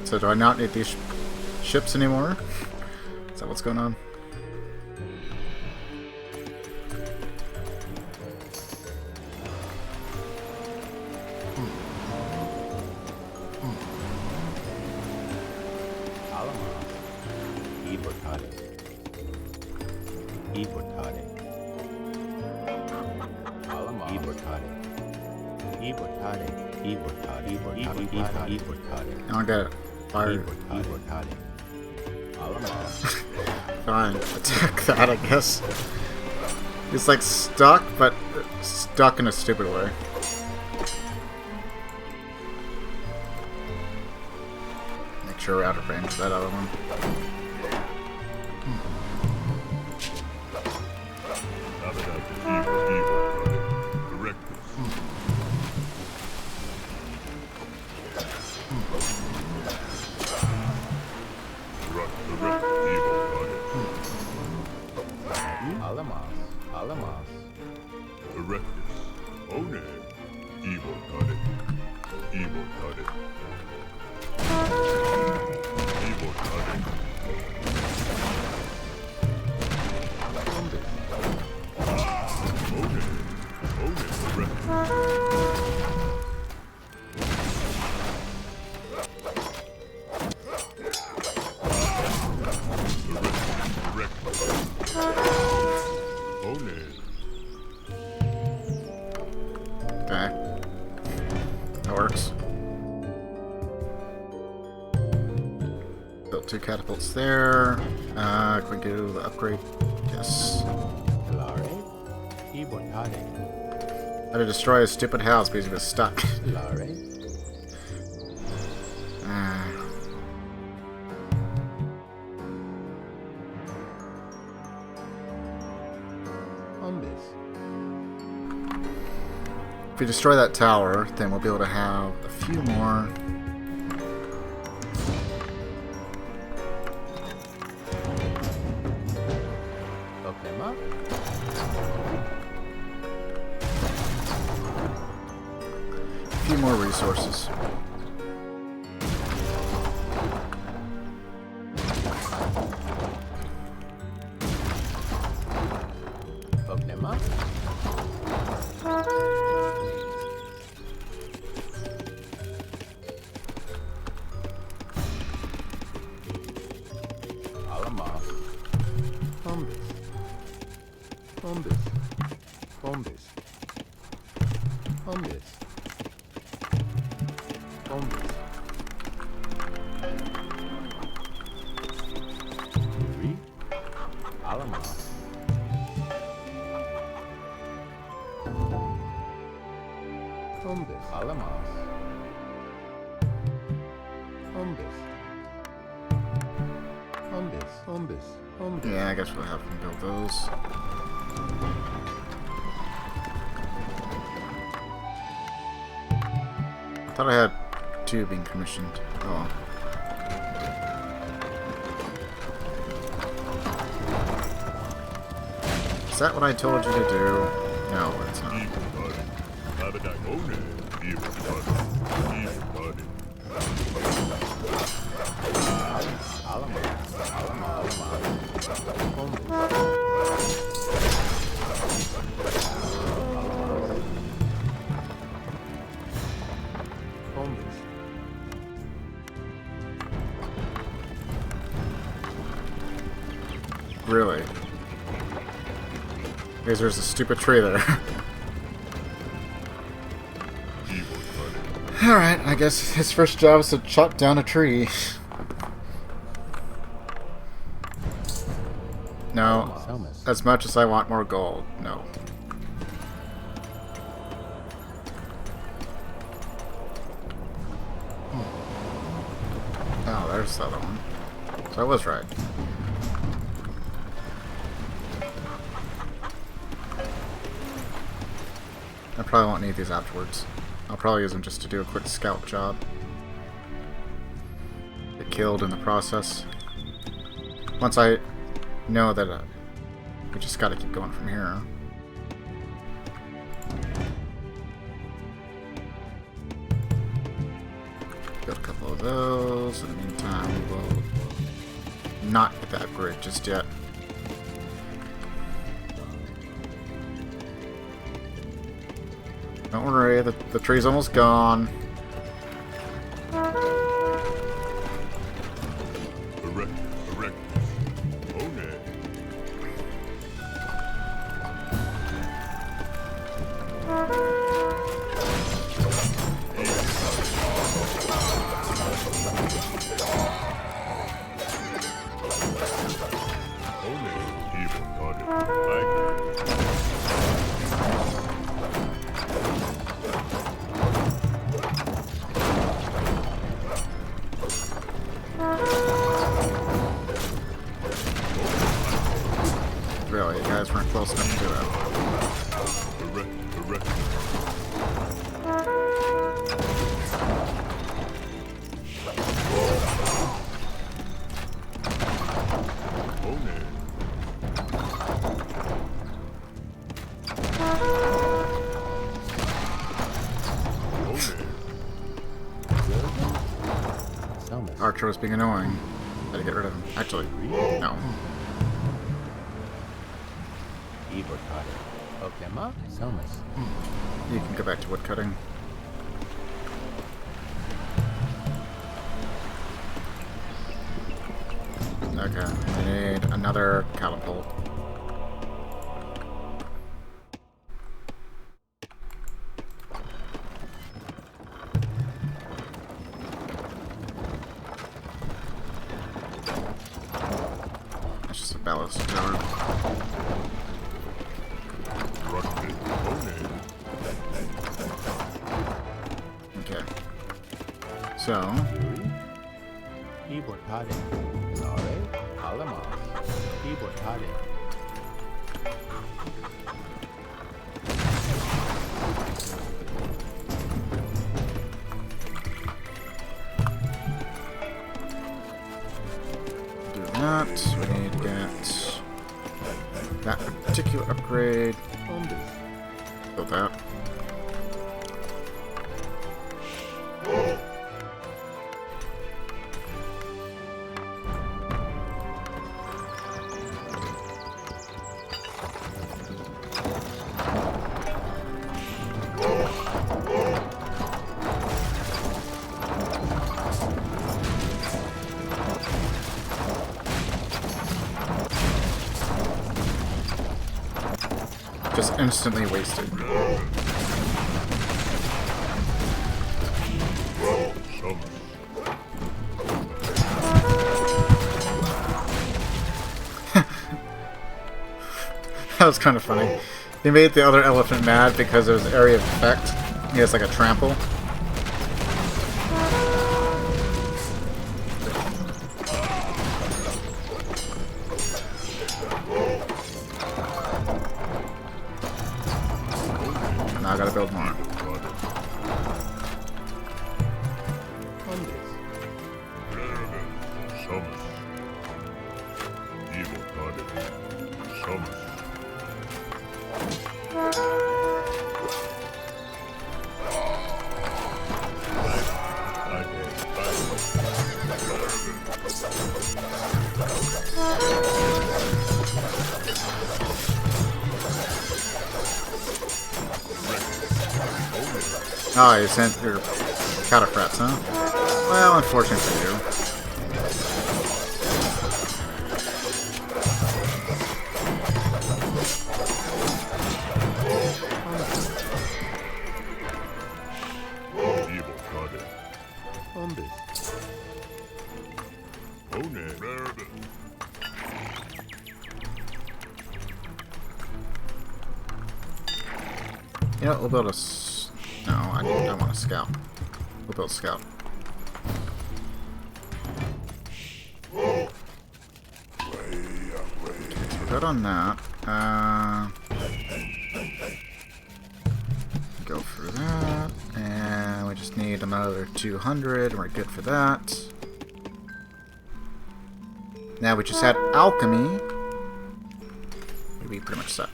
So do I not need these ships anymore? Is that what's going on? Immortale. Immortale. Immortale. Immortale. I don't get it. Fire. Immortale. Alamos. Fine. Attack that, I guess. He's like stuck, but stuck in a stupid way. Make sure we're out of range of that other one. Alamos. Alamos. Erectus. One. Evil Tade. Evil Tade. Evil Tade. One. One. Erectus. Okay. That works. Built 2 catapults there. Can we do the upgrade? Yes. Lare. Immortale. How to destroy a stupid house because he was stuck. Lare. Umbis. If we destroy that tower, then we'll be able to have a few more. Oklema. A few more resources. Oklema. Alamos. Umbis. Umbis. Umbis. Umbis. Umbis. Three. Alamos. Umbis. Alamos. Umbis. Umbis. Umbis. Umbis. Yeah, I guess we'll have him build those. I thought I had 2 being commissioned. Oh. Is that what I told you to do? No, it's not. Evil Tade. Abadai. One. Evil Tade. Evil Tade. Alamos. Alamos. Umbis. Umbis. Really? Because there's a stupid tree there. Evil Tade. Alright, I guess his first job is to chop down a tree. No. Alamos. As much as I want more gold, no. Oh, there's the other one. So I was right. I probably won't need these afterwards. I'll probably use them just to do a quick scout job. Get killed in the process. Once I know that we just gotta keep going from here. Build a couple of those. In the meantime, we will not get that upgrade just yet. Don't worry, the tree's almost gone. Erectus. Erectus. One. Archer was being annoying. Gotta get rid of him. Actually, no. You can go back to woodcutting. Okay, I need another catapult. That's just a ballast tower. Okay. So, do that. We need to get that particular upgrade. Build that. Just instantly wasted. That was kind of funny. He made the other elephant mad because of his area of effect. He has like a trample. Now I gotta build more. Oh, you sent your cataphracts, huh? Well, unfortunate for you. You know, we'll build a... No, I want a scout. We'll build a scout. Good on that. Go for that. And we just need another 200. We're good for that. Now we just had alchemy. We'll be pretty much set.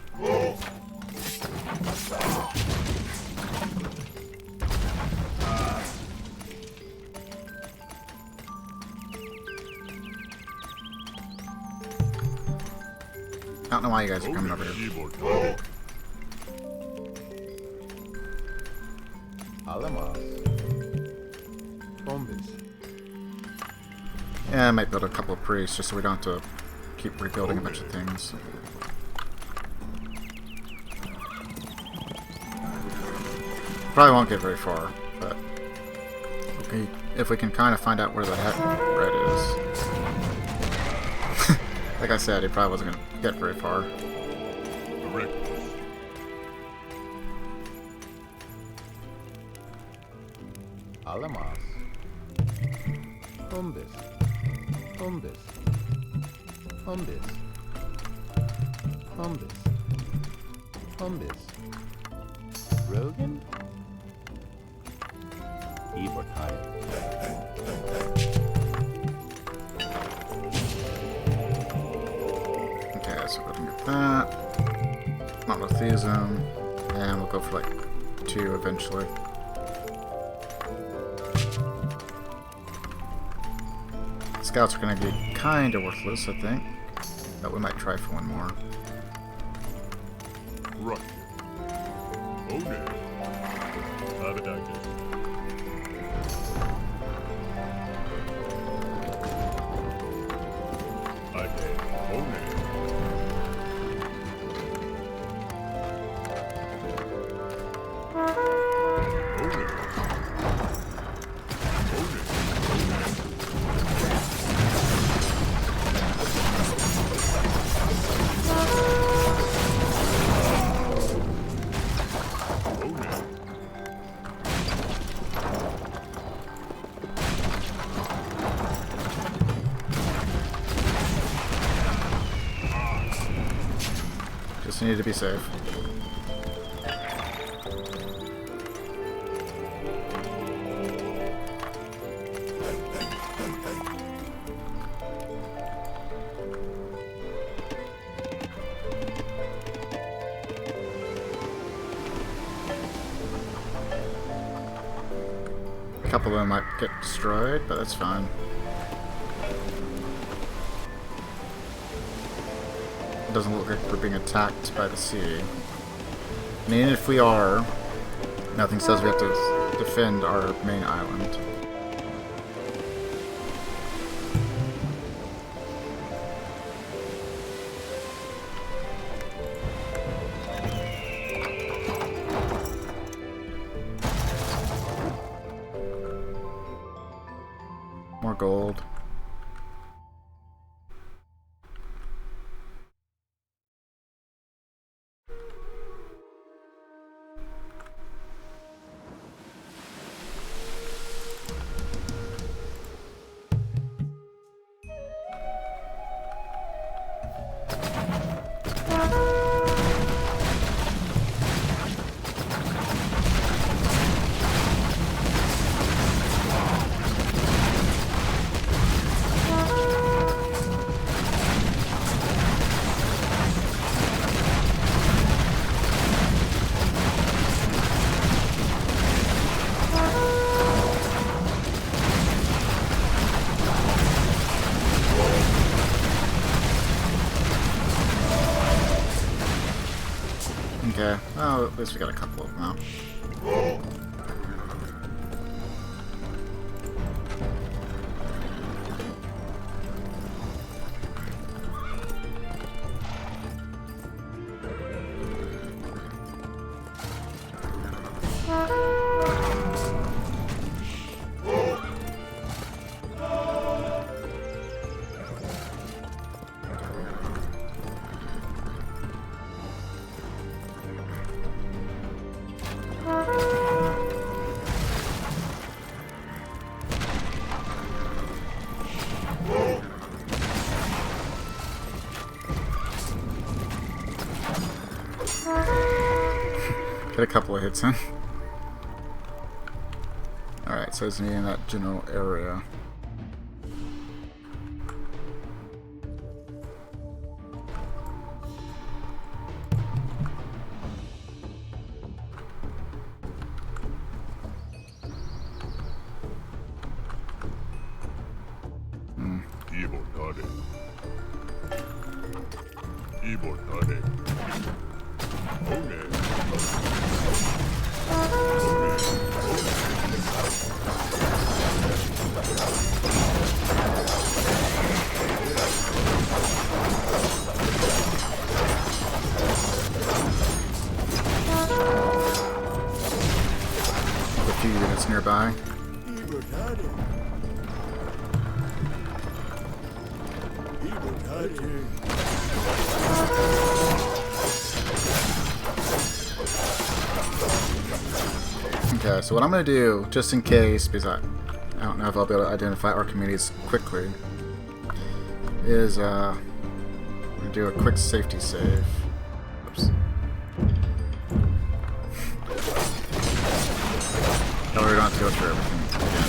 I don't know why you guys are coming over here. Yeah, I might build a couple of priests just so we don't have to keep rebuilding a bunch of things. Probably won't get very far, but okay, if we can kind of find out where the heck Red is. Like I said, he probably wasn't going to get very far. Alamas. Umbis. Umbis. Umbis. Umbis. Umbis. Rogan? Jupitar. Okay, so go ahead and get that. Monotheism. And we'll go for like 2 eventually. Scouts are going to be kind of worthless, I think. But we might try for 1 more. Right. Oh no. Abadacus. Again. Oh no. Just need to be safe. A couple of them might get destroyed, but that's fine. It doesn't look like we're being attacked by the sea. And even if we are, nothing says we have to defend our main island. More gold. Okay, well, at least we got a couple of them now. Get a couple of hits in. Alright, so it's in that general area. Units nearby. Okay, so what I'm going to do, just in case, because I don't know if I'll be able to identify Archimedes quickly, is I'm going to do a quick safety save. Oops. not to go through everything again.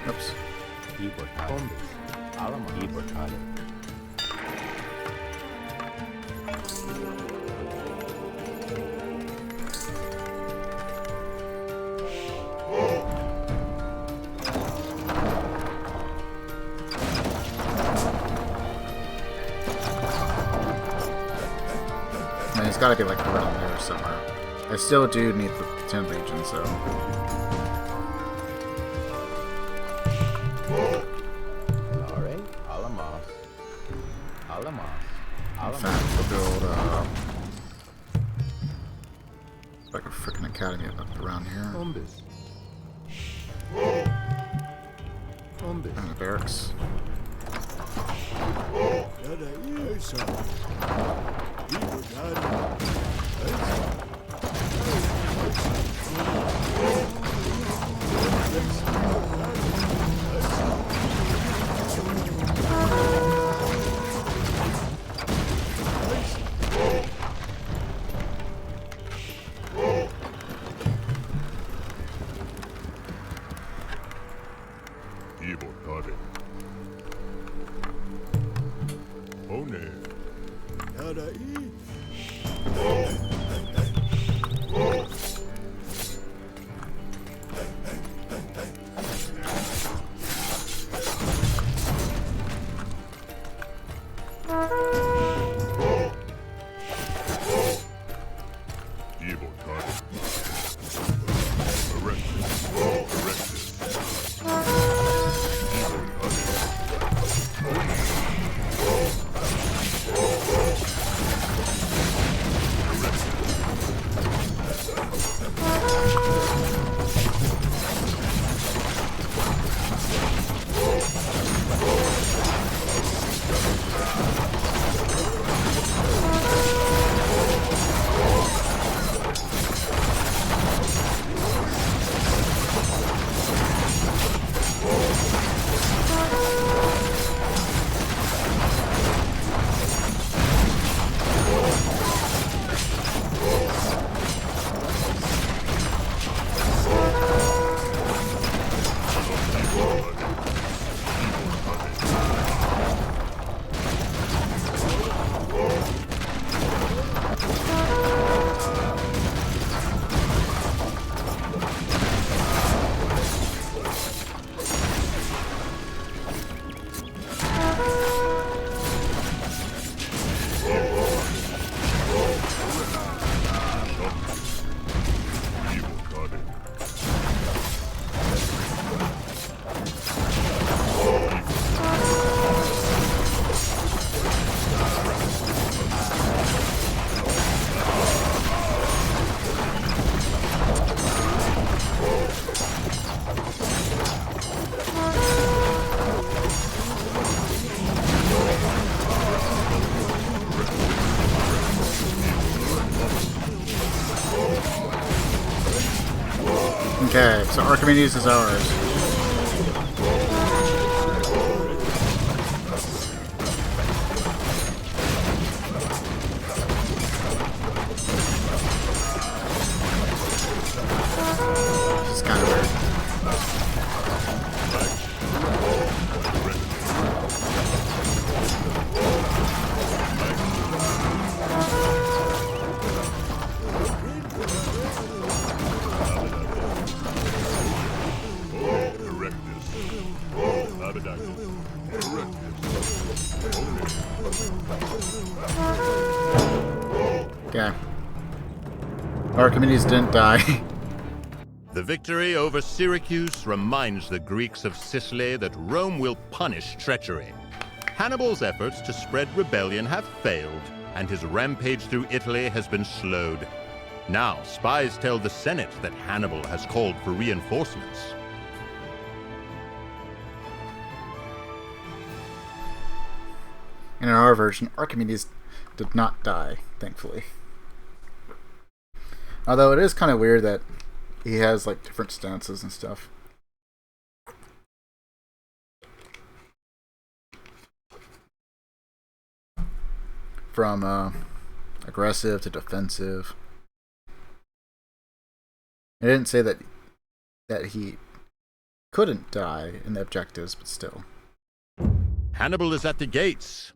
Oops. I mean, it's gotta be like around there somewhere. I still do need the 10 Legion, so. In fact, we'll build like a freaking academy up around here. And the barracks. Okay, so Archimedes is ours. This is kind of weird. Okay. Archimedes didn't die. The victory over Syracuse reminds the Greeks of Sicily that Rome will punish treachery. Hannibal's efforts to spread rebellion have failed, and his rampage through Italy has been slowed. Now, spies tell the Senate that Hannibal has called for reinforcements. And in our version, Archimedes did not die, thankfully. Although it is kind of weird that he has like different stances and stuff. From aggressive to defensive. It didn't say that he couldn't die in the objectives, but still. Hannibal is at the gates.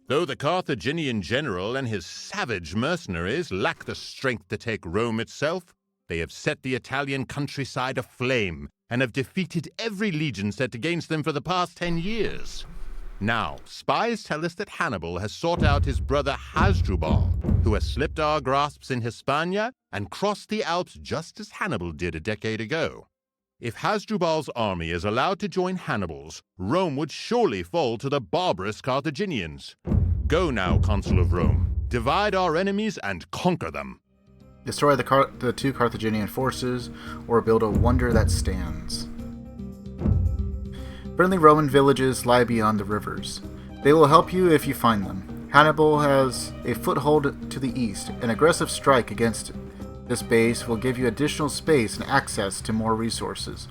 Though the Carthaginian general and his savage mercenaries lack the strength to take Rome itself, they have set the Italian countryside aflame and have defeated every legion set against them for the past 10 years. Now, spies tell us that Hannibal has sought out his brother Hasdrubal, who has slipped our grasps in Hispania and crossed the Alps just as Hannibal did a decade ago. If Hasdrubal's army is allowed to join Hannibal's, Rome would surely fall to the barbarous Carthaginians. Go now, Consul of Rome. Divide our enemies and conquer them. Destroy the two Carthaginian forces, or build a wonder that stands. Friendly Roman villages lie beyond the rivers. They will help you if you find them. Hannibal has a foothold to the east. An aggressive strike against this base will give you additional space and access to more resources.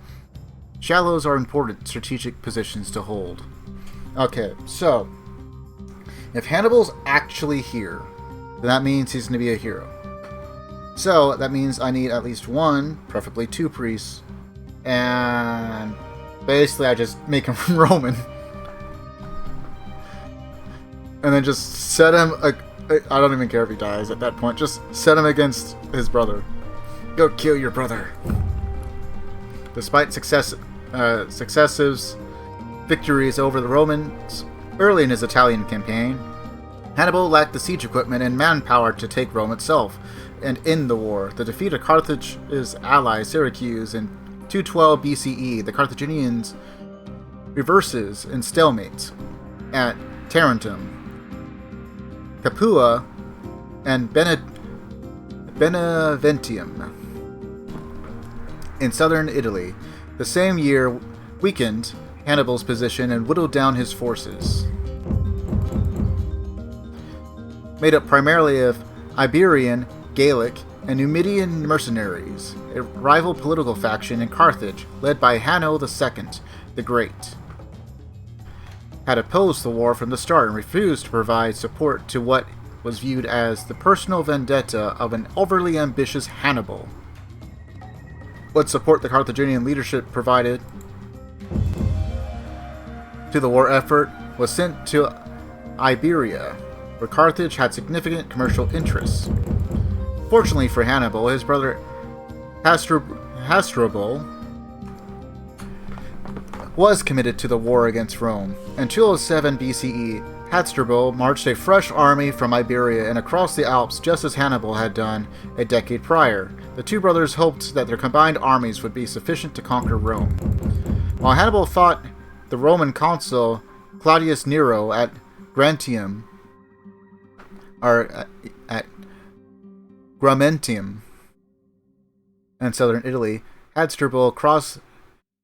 Shallows are important strategic positions to hold. Okay, so if Hannibal's actually here, then that means he's going to be a hero. So that means I need at least one, preferably two priests, and basically I just make him Roman. And then just set him, I don't even care if he dies at that point, just set him against his brother. Go kill your brother. Despite successive victories over the Romans early in his Italian campaign, Hannibal lacked the siege equipment and manpower to take Rome itself and end the war. The defeat of Carthage's ally Syracuse in 212 BCE, the Carthaginians reverses and stalemates at Tarentum, Capua, and Beneventium in southern Italy. The same year weakened Hannibal's position and whittled down his forces. Made up primarily of Iberian, Gallic, and Numidian mercenaries, a rival political faction in Carthage led by Hanno II the Great, had opposed the war from the start and refused to provide support to what was viewed as the personal vendetta of an overly ambitious Hannibal. What support the Carthaginian leadership provided to the war effort was sent to Iberia, where Carthage had significant commercial interests. Fortunately for Hannibal, his brother Hasdrubal was committed to the war against Rome. In 207 BCE, Hasdrubal marched a fresh army from Iberia and across the Alps just as Hannibal had done a decade prior. The two brothers hoped that their combined armies would be sufficient to conquer Rome. While Hannibal fought the Roman consul Claudius Nero at Grantium, or at Gramentium in southern Italy, Hasdrubal crossed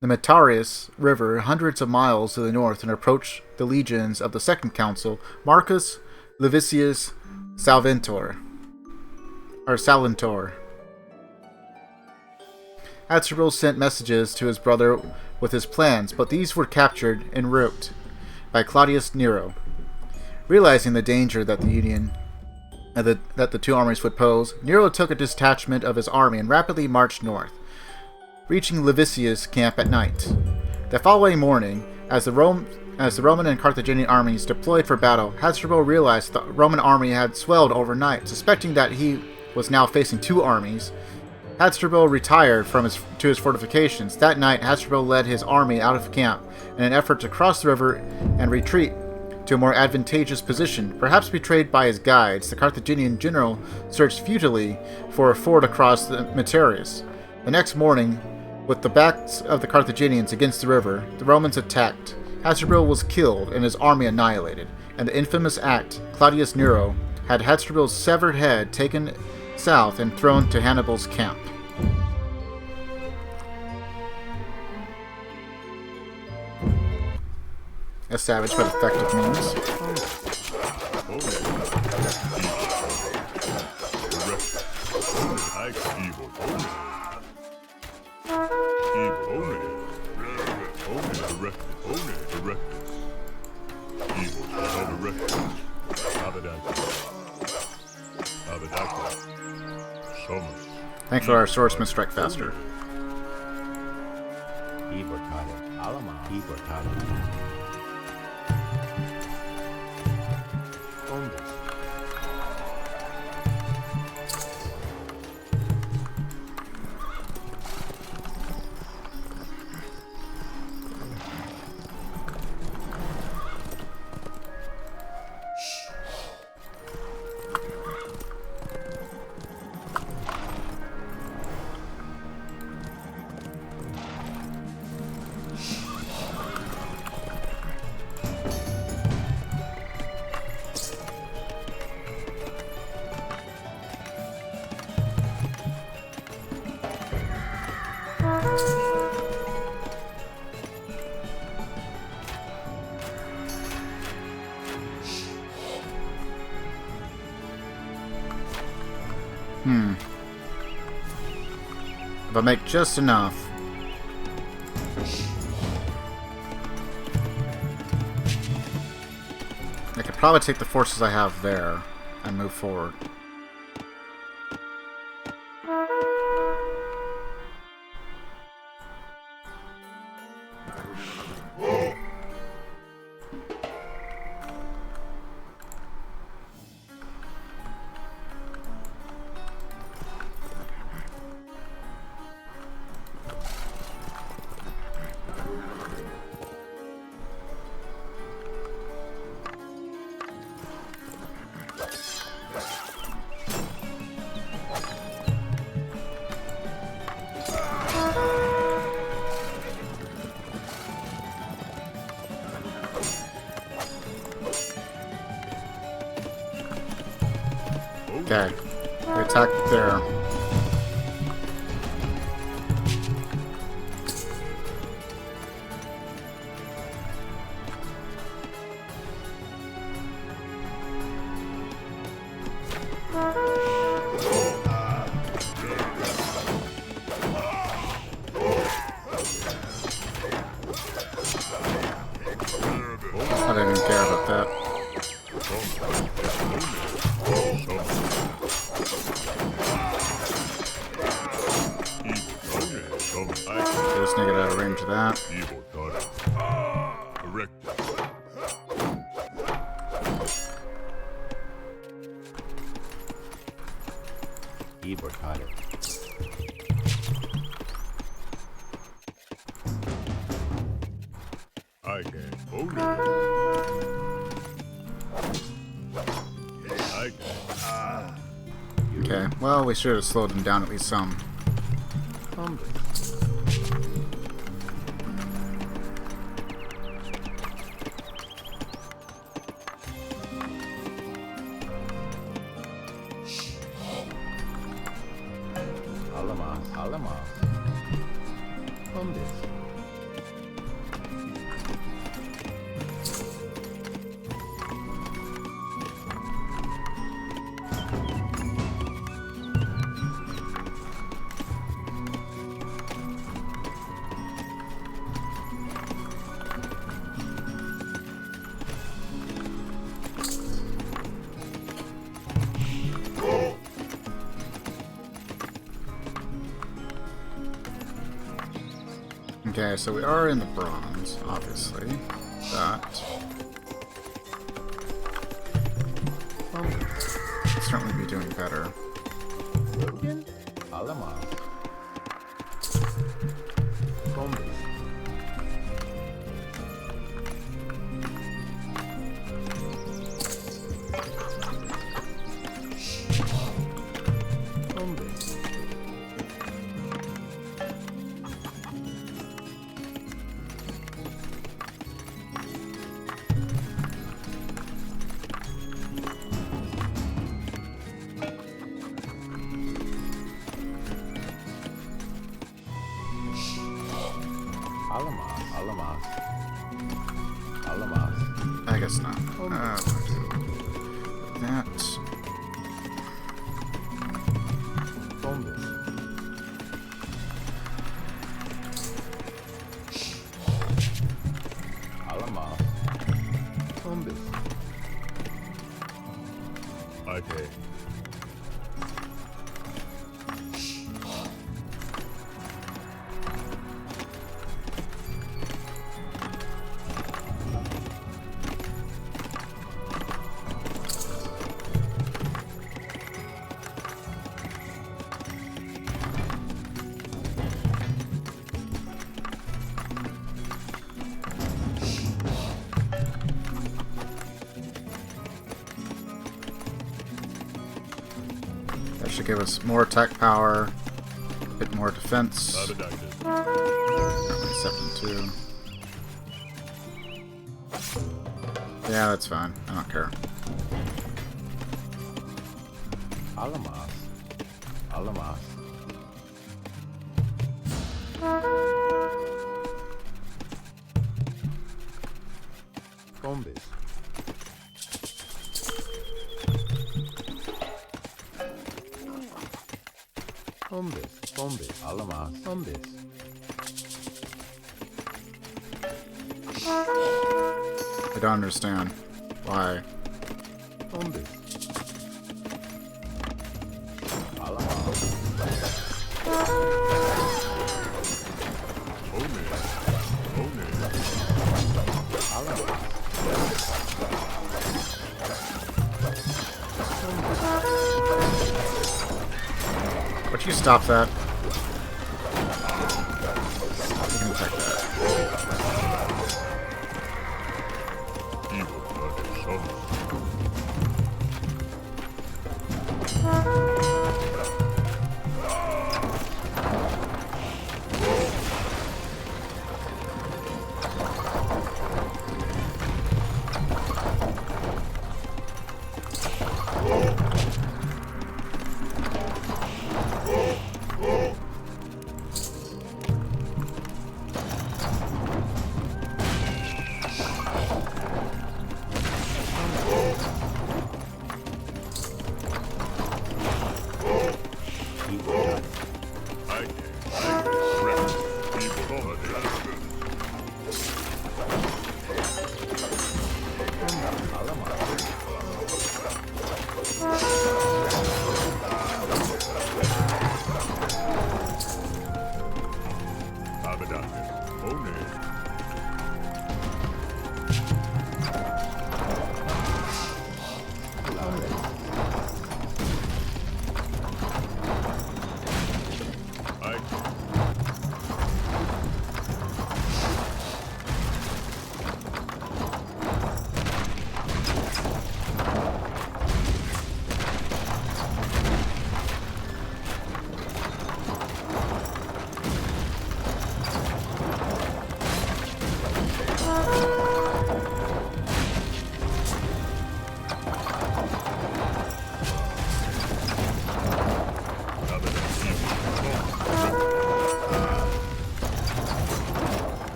the Metarius River hundreds of miles to the north and approached the legions of the second consul, Marcus Livicius Salventor. Hasdrubal sent messages to his brother with his plans, but these were captured en route by Claudius Nero. Realizing the danger that the two armies would pose, Nero took a detachment of his army and rapidly marched north, reaching Livicius' camp at night. The following morning, as the Roman and Carthaginian armies deployed for battle, Hasdrubal realized the Roman army had swelled overnight. Suspecting that he was now facing two armies, Hasdrubal retired to his fortifications. That night, Hasdrubal led his army out of camp in an effort to cross the river and retreat to a more advantageous position. Perhaps betrayed by his guides, the Carthaginian general searched futilely for a ford across the Metarius. The next morning, with the backs of the Carthaginians against the river, the Romans attacked. Hasdrubal was killed and his army annihilated, and the infamous act, Claudius Nero had Hasdrubal's severed head taken south and thrown to Hannibal's camp. A savage but effective means. Thanks for our swordsman strike faster. If I make just enough. I could probably take the forces I have there and move forward. Okay, they attack there. I didn't even care about that. Just need to get out of range of that. Okay, well, we should have slowed him down at least some. Okay, so we are in the bronze, obviously. That. We'll certainly be doing better. Alamas, Alamas. Alamas. I guess not. That. Bombus. Alamas. Bombus. Okay. That should give us more attack power, a bit more defense. 72. Yeah, that's fine. I don't care. Alamas. Alamas. Bombus. Bombus. Bombus. Alamas. Bombus. I don't understand why. Bombus. Would you stop that? You can attack that.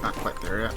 Not quite there yet.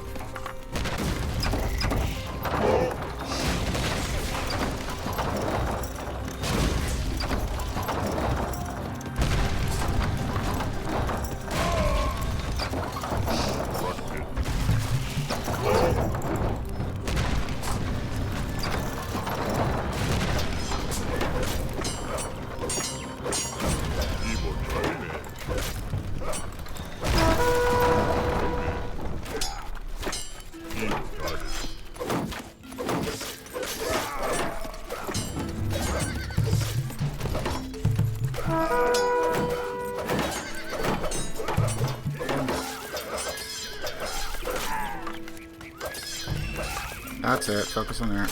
That's it. Focus on that.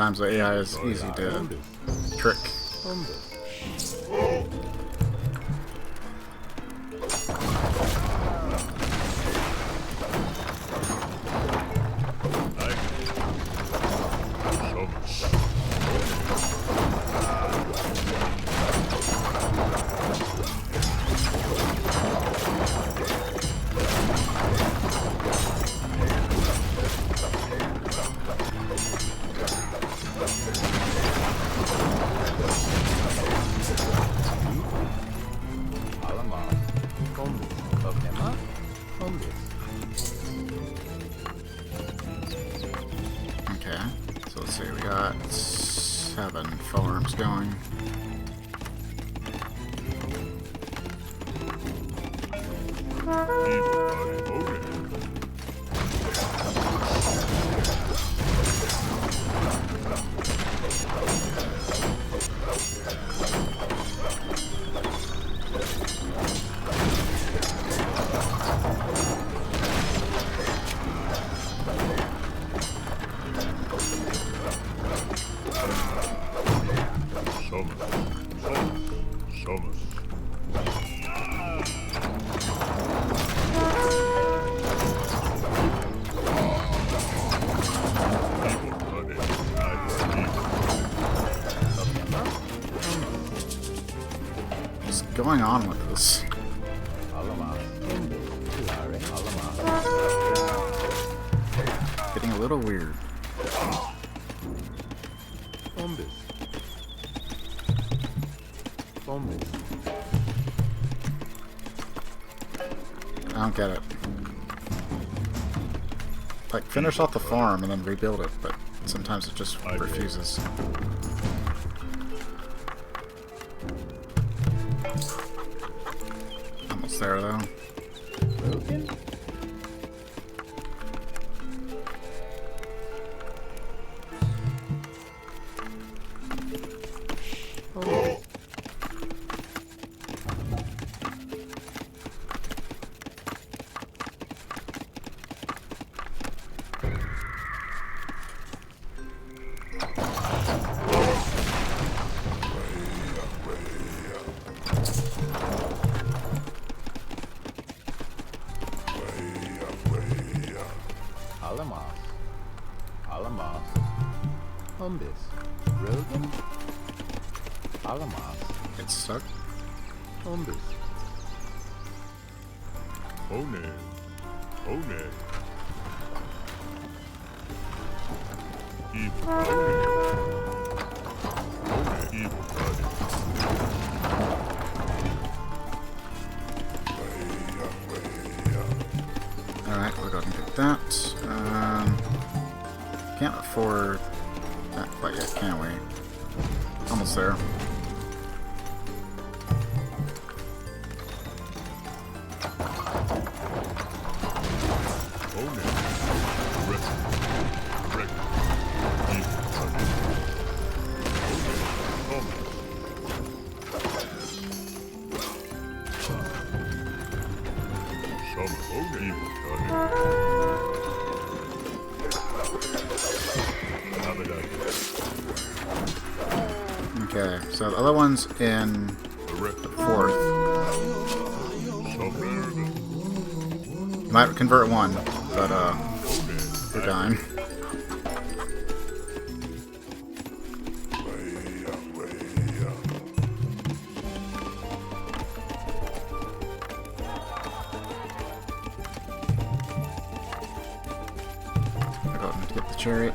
sometimes the AI is easy to trick. Okay, so let's see, we got 7 farms going. What's going on with this? Getting a little weird. I don't get it. Like, finish off the farm and then rebuild it, but sometimes it just refuses. Almost there, though. It's stuck. Alright, we'll go ahead and get that. Can't afford that quite yet, can we? Almost there. Okay, so the other one's in the 4th. Might convert one, but we're dying. I'll go ahead and get the chariot.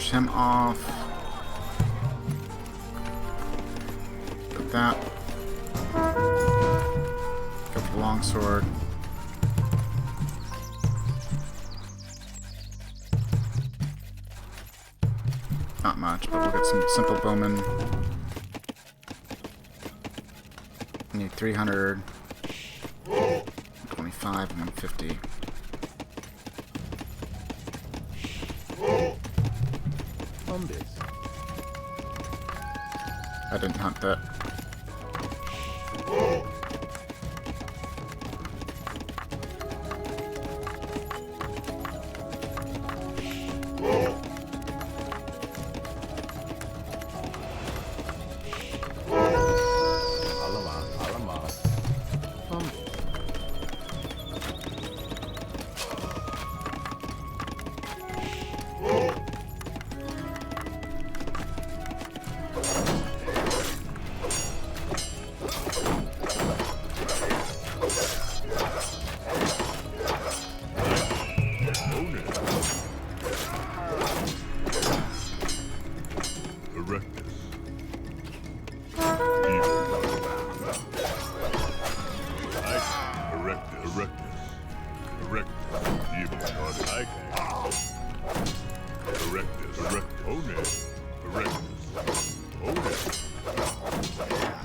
Finish him off. Put that. Go for the longsword. Not much, but we'll get some simple bowmen. We need 300, 25, and 150. On this. I didn't hunt that.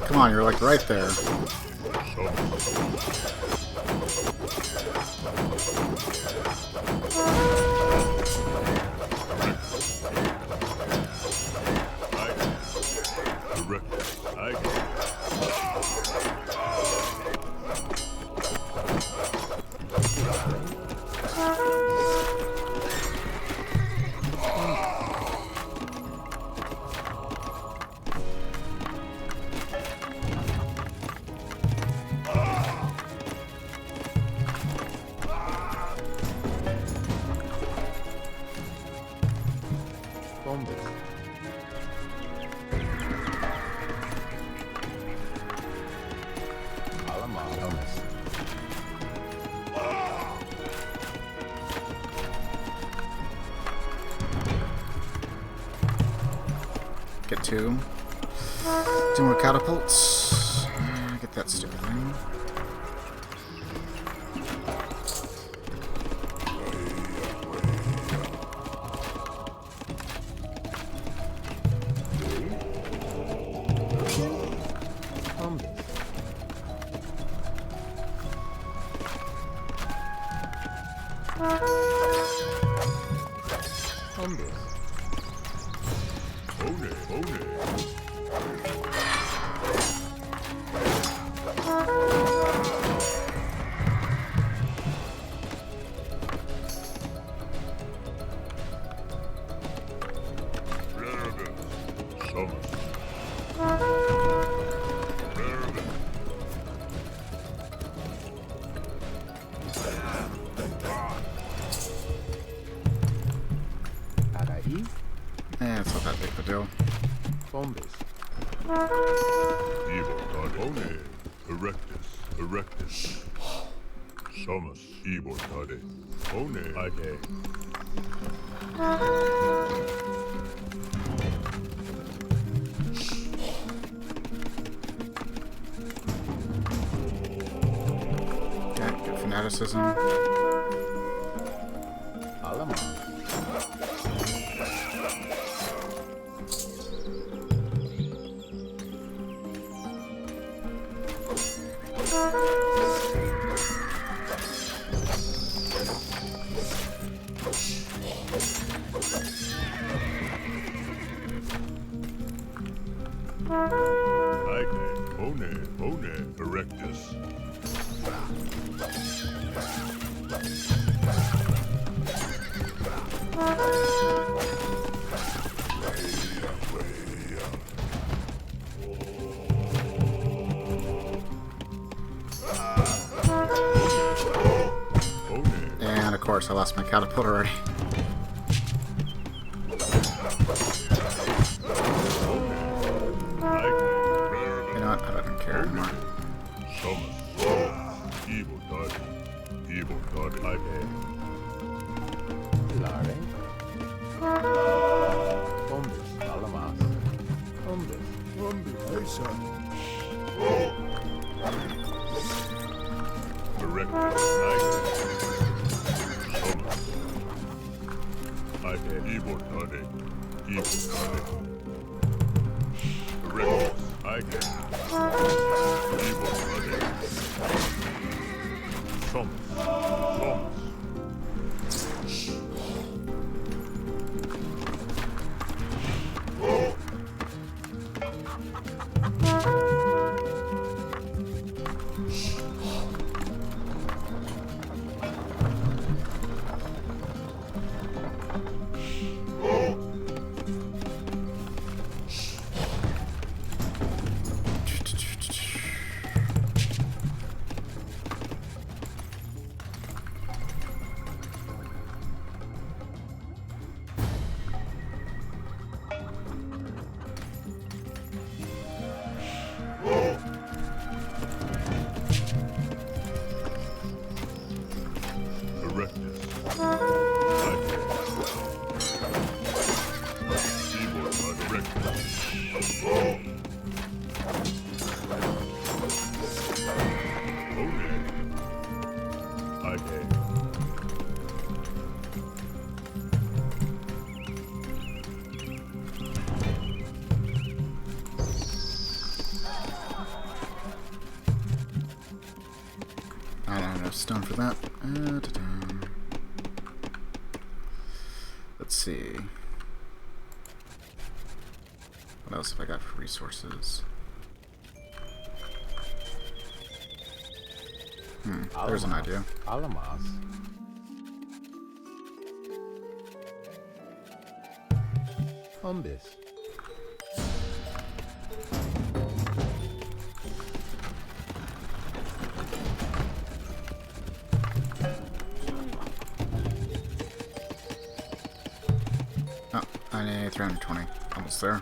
Come on, you're like right there. Get two. Two more catapults. Get that stupid thing. Yeah, it's not that big of a deal. Erectus. Somos Ibotade. One Ade. Okay, good fanaticism. One Erectus. And of course, I lost my catapult already. You know what? I don't care anymore. Lare. I don't have enough stone for that. Let's see. What else have I got for resources? There's an idea. Alamas. Umbis. Oh, I need 320. Almost there.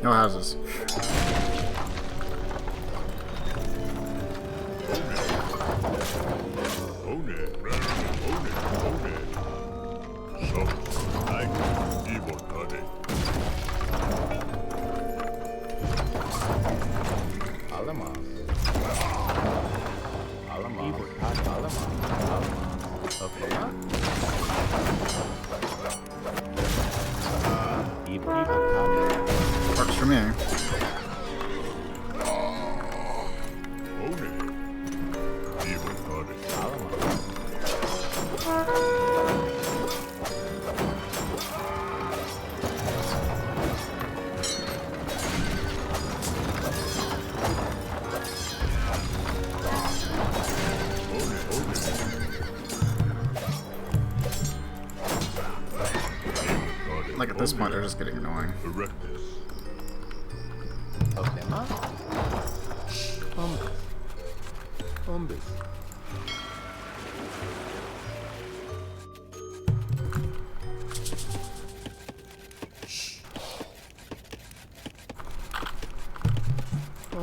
No houses. Works for me. Like at this point, they're just getting annoying. Okay,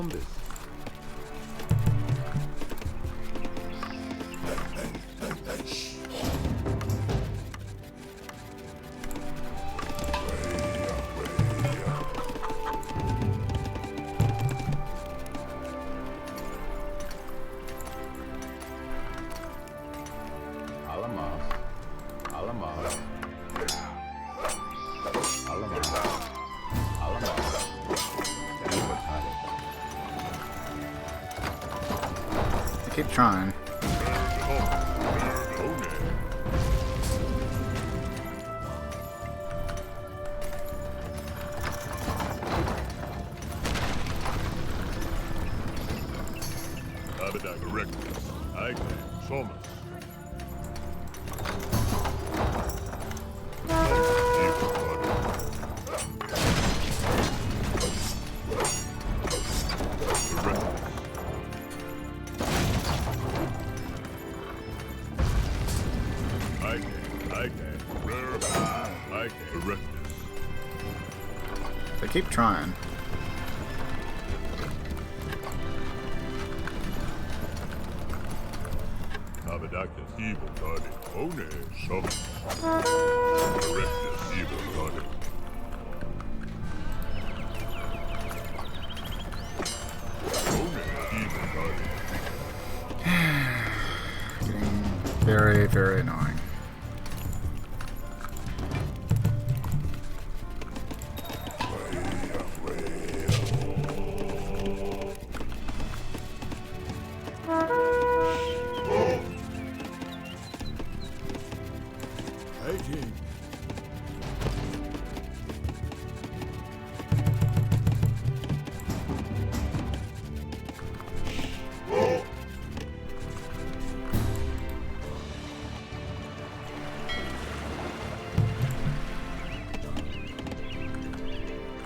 Hombis. Alamas. Alamas. Alamas. Alamas. Jupitar. I keep trying. Erectus. Agne. Somus. I keep trying. Abadactus evil body. One. Somus. Erectus evil body. Getting very, very annoying.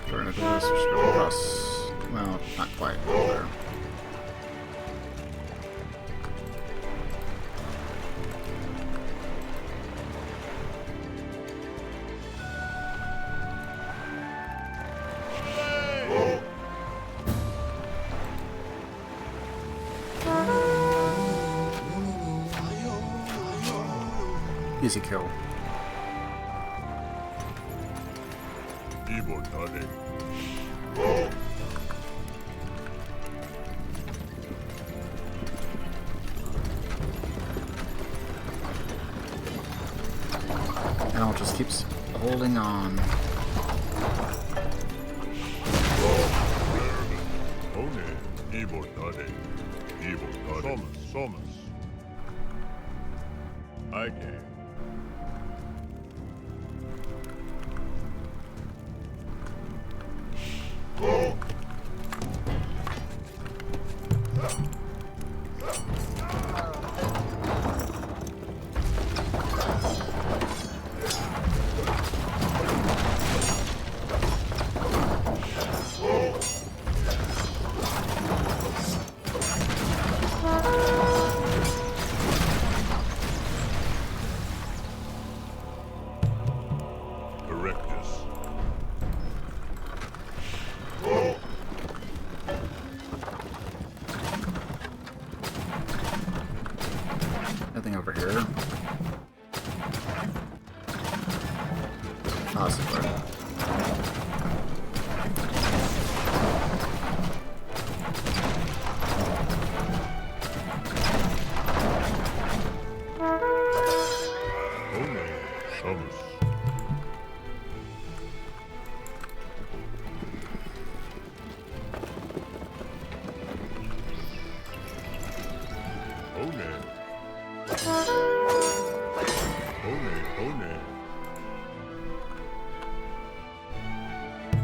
Trying to do this, we should go across. Well, not quite there. Easy kill. Evil body. And it just keeps holding on. One. Evil body. Evil body. Somus. Agne. Nothing over here. Possibly. Somus.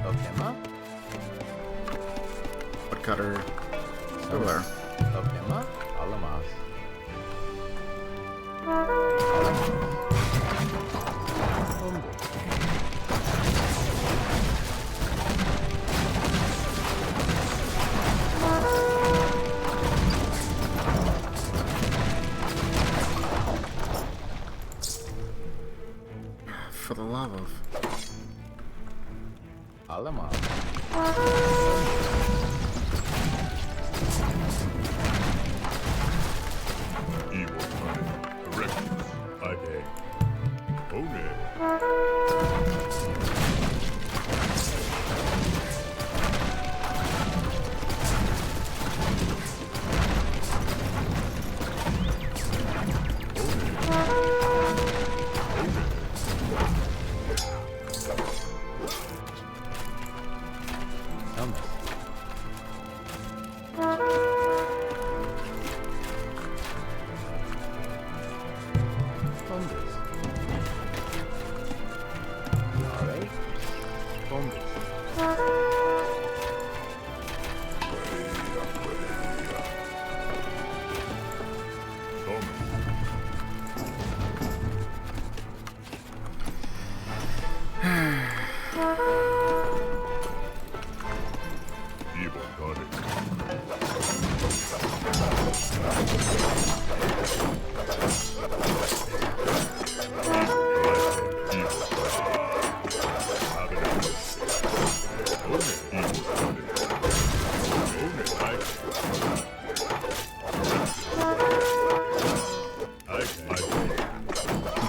Okema. Woodcutter. Still there. Okema. Alamas. For the love of. Alamas.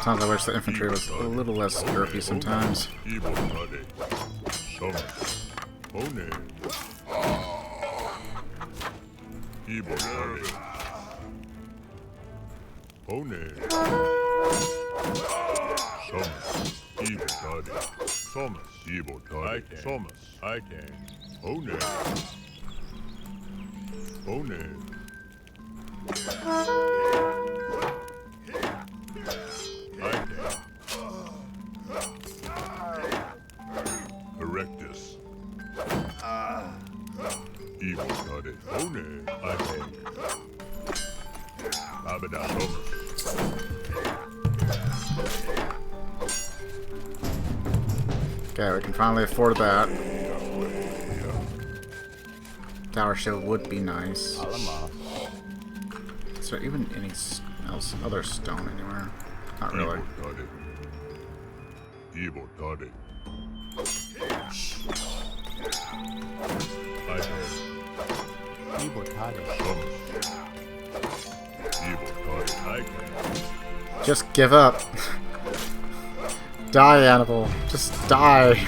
Sometimes I wish the infantry was a little less derpy sometimes. I can. One. Correct this. Evil got it. One. I can. Abada. Okay, we can finally afford that. Tower shield would be nice. Is there even any other stone anywhere? Not really. Evil got it. Just give up. Die, Annabelle. Just die.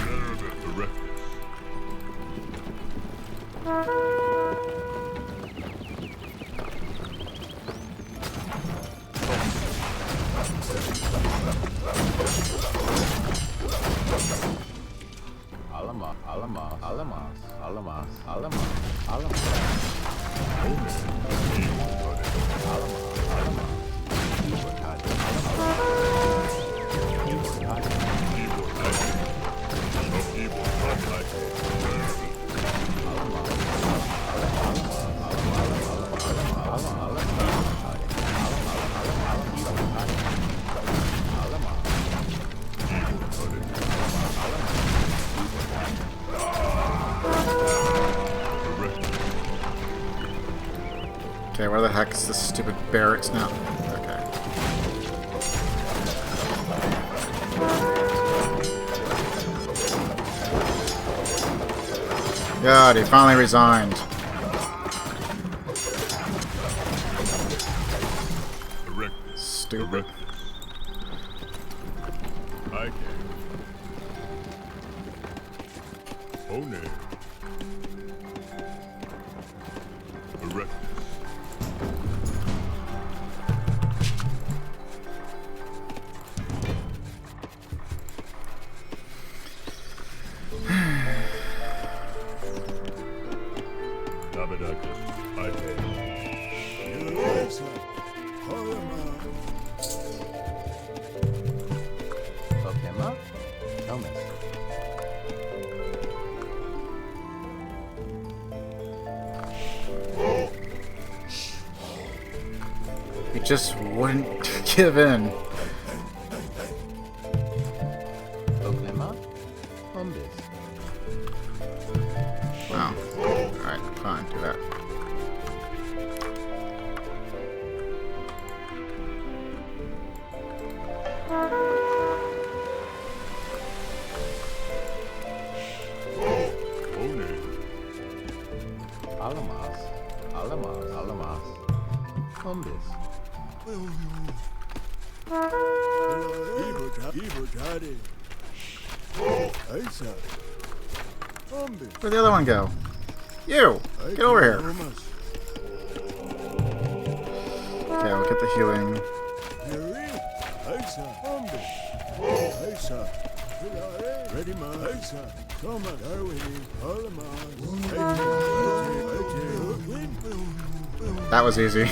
Okay, where the heck is this stupid barracks now? Okay. God, he finally resigned. Stupid. I can. One. Correct. He just wouldn't give in. Oh. Alright, fine, do that. Where'd the other one go? You! Get over here! Okay, we'll get the healing. That was easy.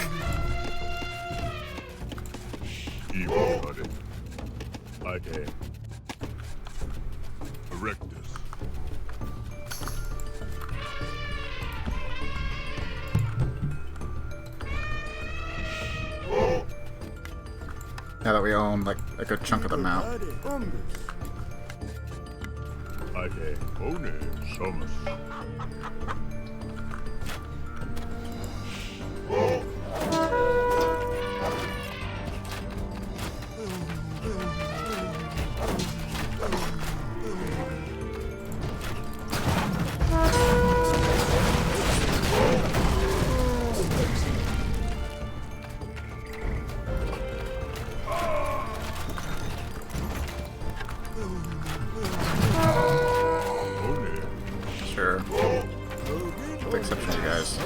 I can. Correct this. Now that we own like a good chunk of the map. I can. One. Summers. exception of you guys.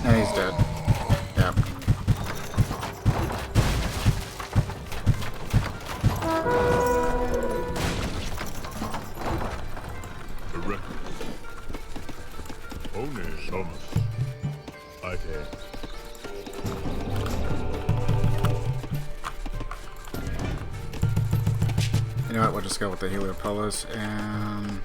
And he's dead. Yeah. Erect. One Thomas. Okay. You know what? We'll just go with the Heliopolis and.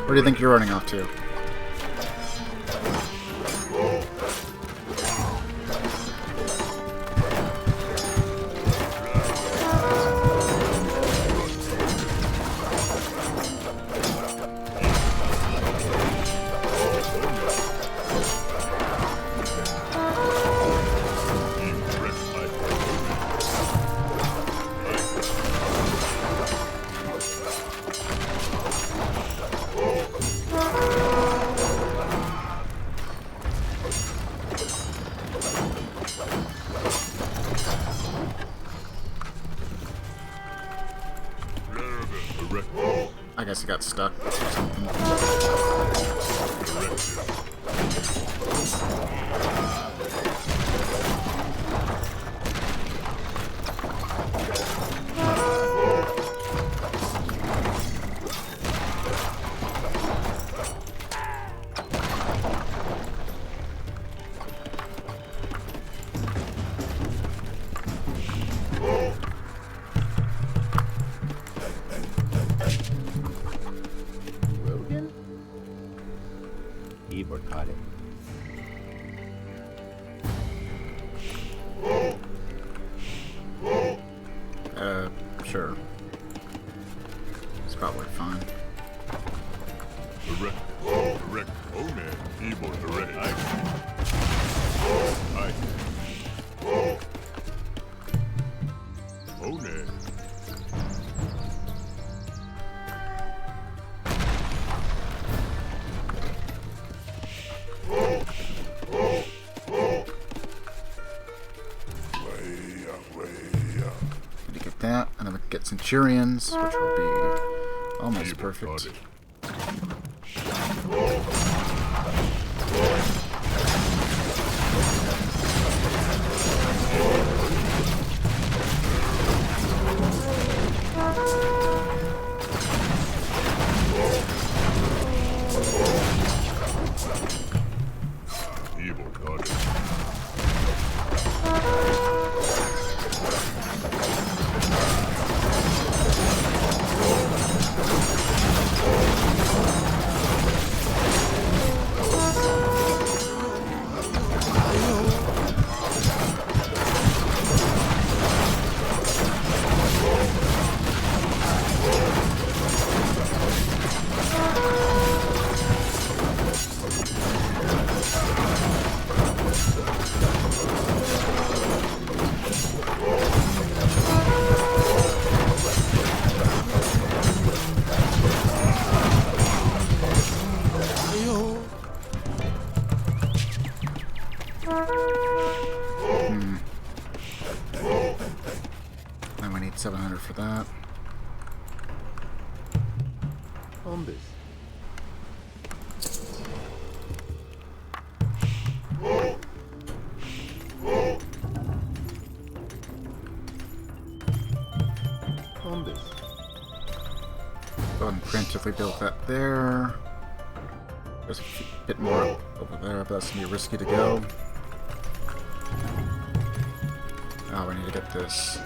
Where do you think you're running off to? I guess he got stuck or something. Carthage. Sure. It's probably fine. Correct. Correct. Oh man. Evil. Correct. I. Oh man. That, and then we can get Centurions, which will be almost perfect. Evil Carthage. that. Ombis. Ombis. Go ahead and preemptively build that there. There's a bit more over there, but that's gonna be risky to go. Oh, we need to get this.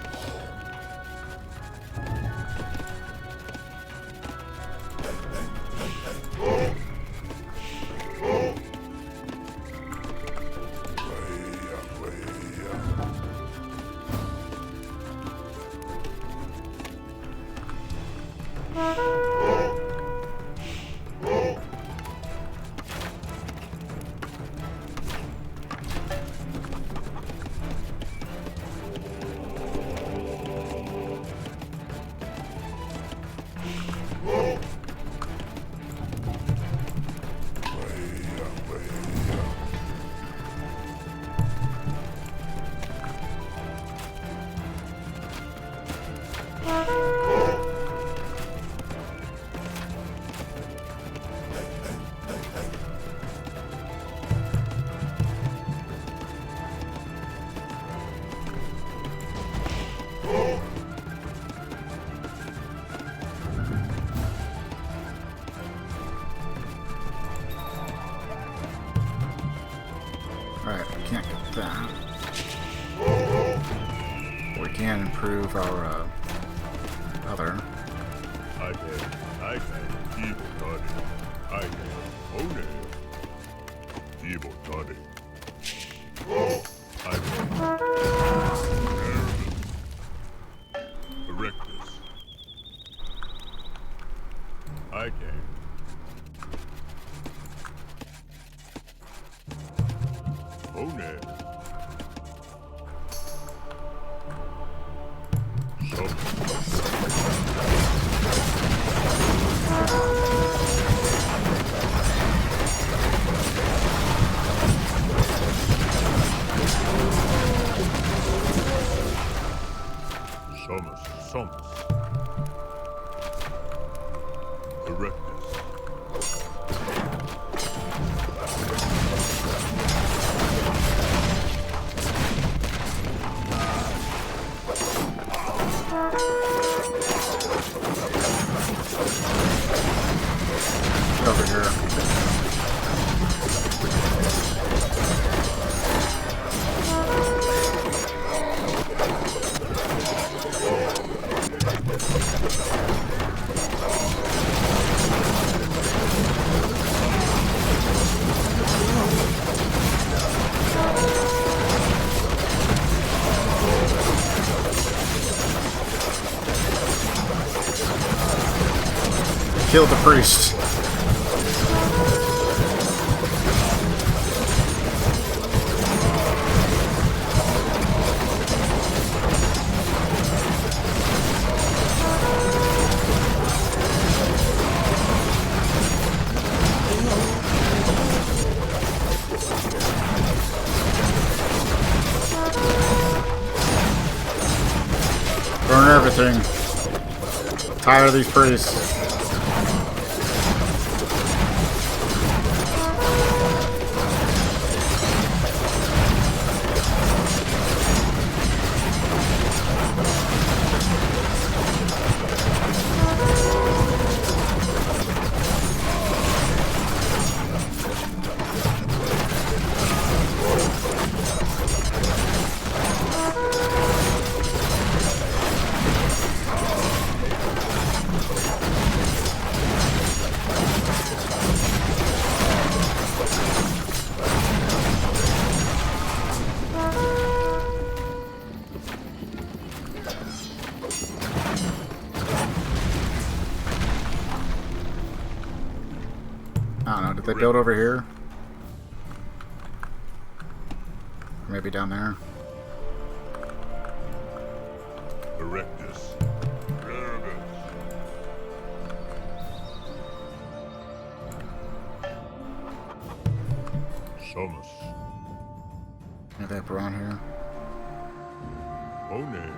Alright, we can't get that. We can improve our other. I can. Evil Toddy. I can. Own it. Evil Toddy. I can. Erectus. I can. Own it. Somus. Erectus. Over here. Killed the priest. Burn everything. Tired of these priests. I don't know, did they build over here? Or maybe down there? Erectus. Somus. Are they up around here? One.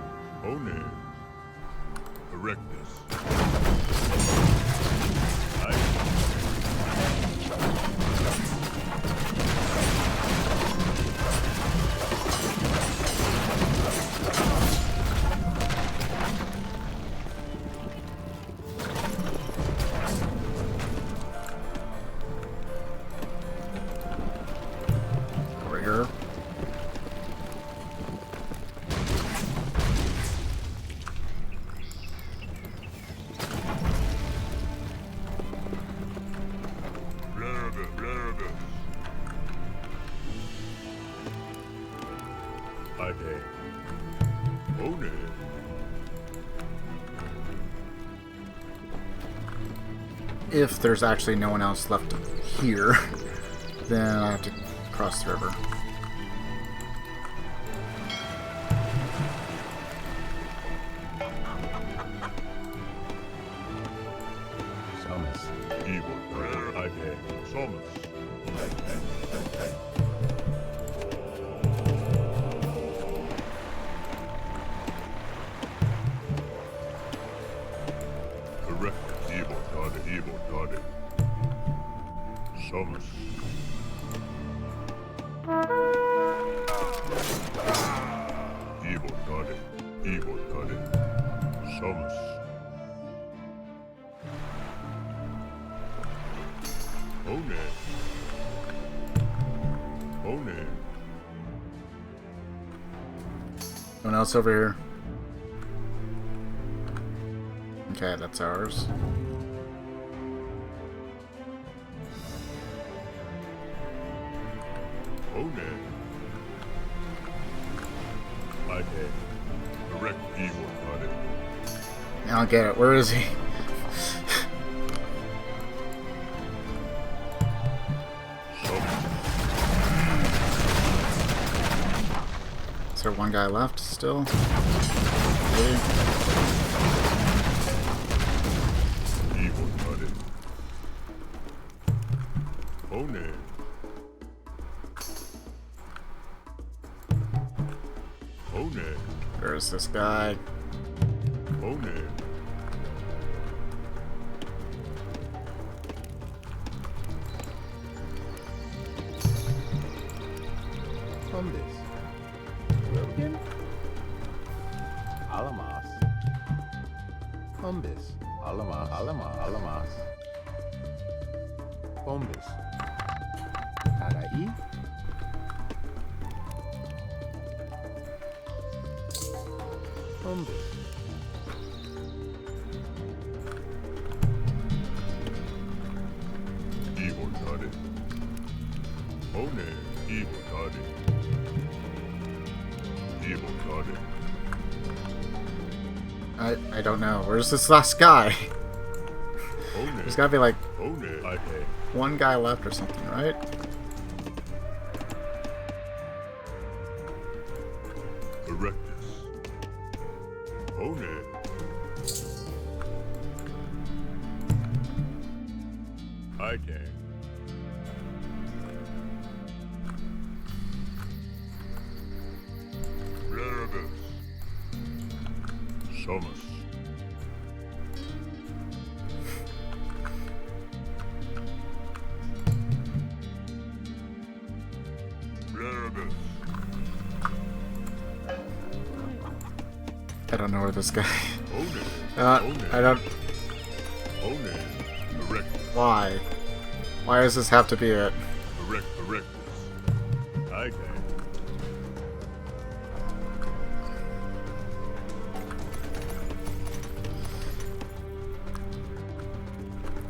Erectus. Over here. If there's actually no one else left here, then I have to cross the river. Somus. Evil. I Somus. Erectus. Evil. Somus. Evil. Somus. One. Anyone else over here? Okay, that's ours. Erect evil. I don't get it. Where is he? Is there one guy left still? Maybe? Evil. One. Where is this guy? Combis. Wilkin. Alamas. Combis. Alamas. Combis. Arai. Combis. Evil. I don't know. Where's this last guy? There's gotta be like one guy left or something, right? Erectus. One. I can. Pluribus. Somus. Pluribus. I don't know where this guy. One. I don't. One. Erectus. Why? Why does this have to be it? Erectus. I can.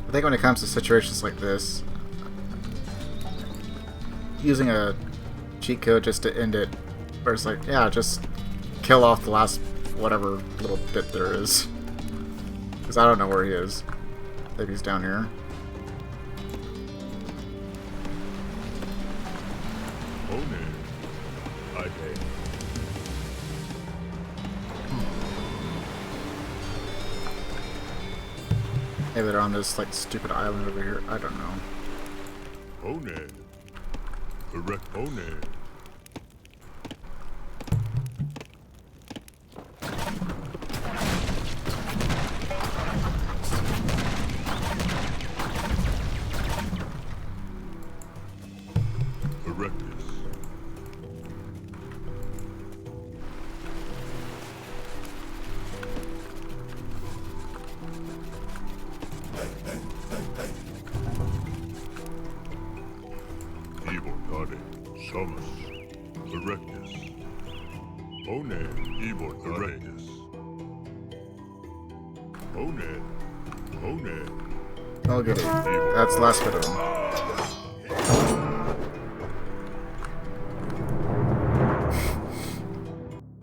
I think when it comes to situations like this, using a cheat code just to end it, where it's like, yeah, just kill off the last whatever little bit there is. Because I don't know where he is. Maybe he's down here. Maybe they're on this like stupid island over here. I don't know. One. Erect. One. Sumus. Erectus. One. Ebor Erectus. One. I'll get it. That's the last bit of them.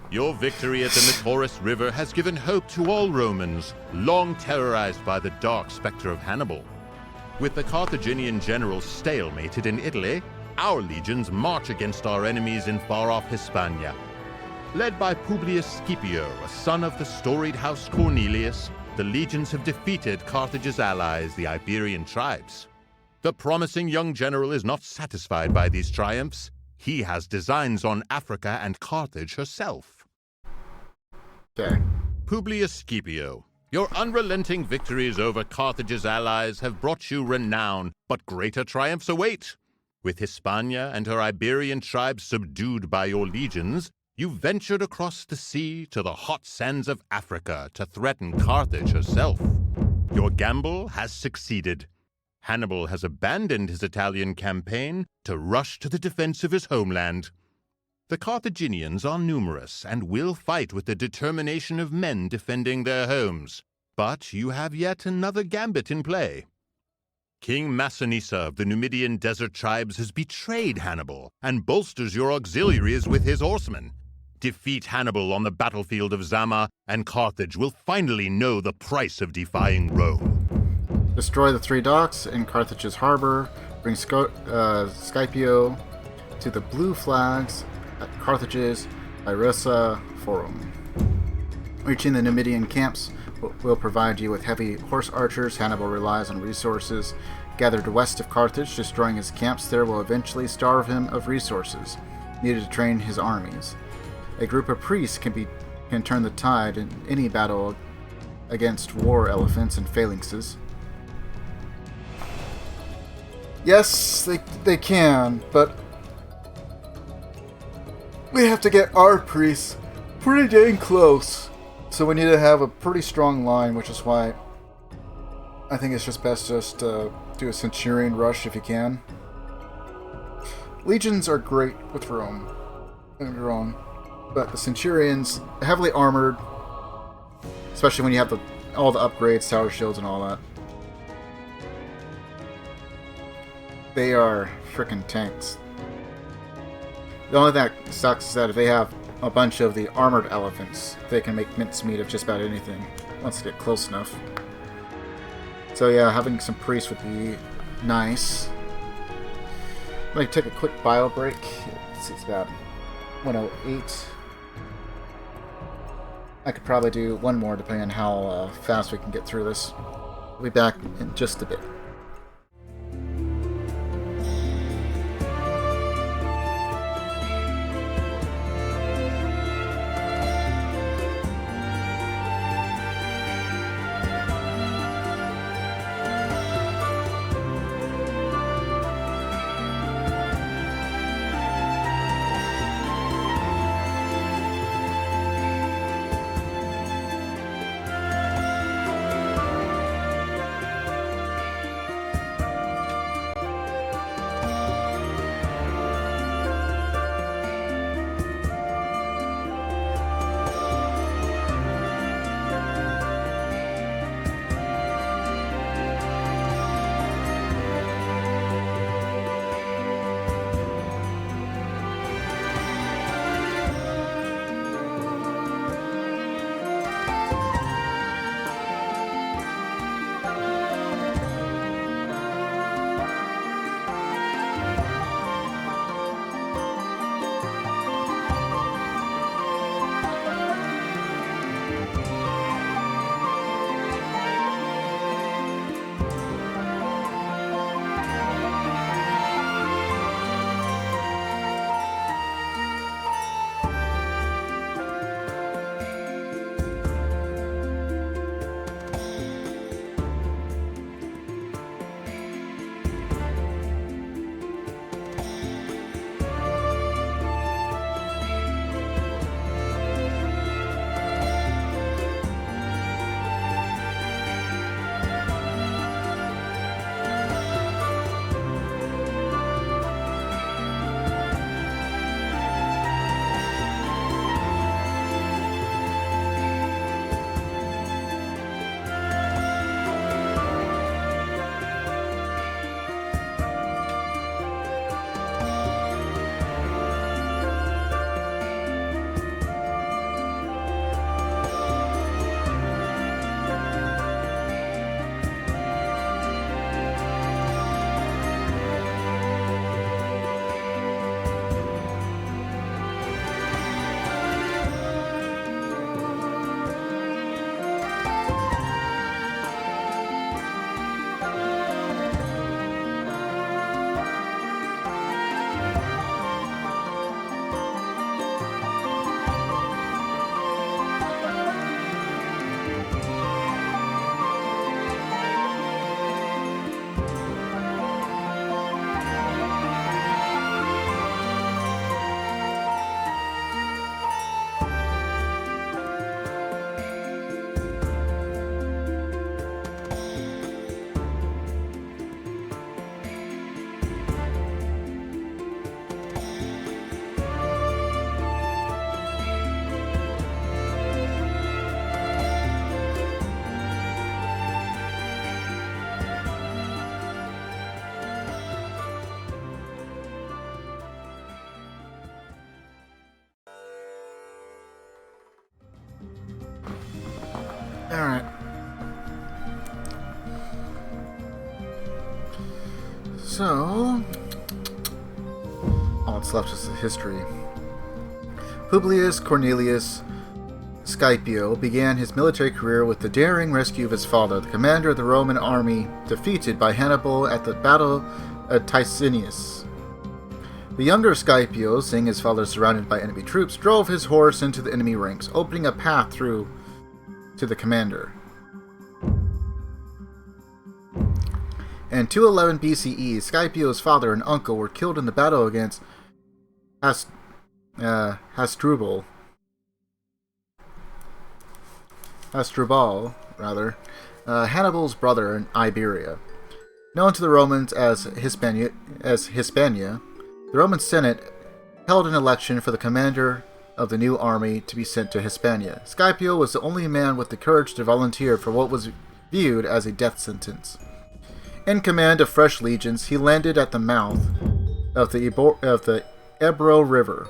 Your victory at the Metaurus River has given hope to all Romans, long terrorized by the dark specter of Hannibal. With the Carthaginian generals stalemated in Italy, our legions march against our enemies in far-off Hispania. Led by Publius Scipio, a son of the storied house Cornelius, the legions have defeated Carthage's allies, the Iberian tribes. The promising young general is not satisfied by these triumphs. He has designs on Africa and Carthage herself. Okay. Publius Scipio, your unrelenting victories over Carthage's allies have brought you renown, but greater triumphs await. With Hispania and her Iberian tribes subdued by your legions, you ventured across the sea to the hot sands of Africa to threaten Carthage herself. Your gamble has succeeded. Hannibal has abandoned his Italian campaign to rush to the defense of his homeland. The Carthaginians are numerous and will fight with the determination of men defending their homes. But you have yet another gambit in play. King Massinissa of the Numidian desert tribes has betrayed Hannibal and bolsters your auxiliaries with his horsemen. Defeat Hannibal on the battlefield of Zama, and Carthage will finally know the price of defying Rome. Destroy the 3 docks in Carthage's harbor. Bring Scipio to the blue flags at Carthage's Irissa Forum. Reaching the Numidian camps will provide you with heavy horse archers. Hannibal relies on resources gathered west of Carthage. Destroying his camps there will eventually starve him of resources needed to train his armies. A group of priests can turn the tide in any battle against war elephants and phalanxes. Yes, they can, but we have to get our priests pretty dang close. So we need to have a pretty strong line, which is why I think it's just best just do a Centurion rush if you can. Legions are great with Rome, don't get me wrong, but the Centurions, heavily armored, especially when you have all the upgrades, tower shields and all that. They are frickin' tanks. The only thing that sucks is that if they have a bunch of the armored elephants, they can make mincemeat of just about anything once they get close enough. So yeah, having some priests would be nice. I'm going to take a quick bio break. It's about 1:08. I could probably do one more depending on how fast we can get through this. We'll be back in just a bit. So, all that's left is the history. Publius Cornelius Scipio began his military career with the daring rescue of his father, the commander of the Roman army defeated by Hannibal at the Battle of Ticinius. The younger Scipio, seeing his father surrounded by enemy troops, drove his horse into the enemy ranks, opening a path through to the commander. In 211 BCE, Scipio's father and uncle were killed in the battle against Hasdrubal, Hannibal's brother in Iberia. Known to the Romans as Hispania, the Roman Senate held an election for the commander of the new army to be sent to Hispania. Scipio was the only man with the courage to volunteer for what was viewed as a death sentence. In command of fresh legions, he landed at the mouth of the Ebro River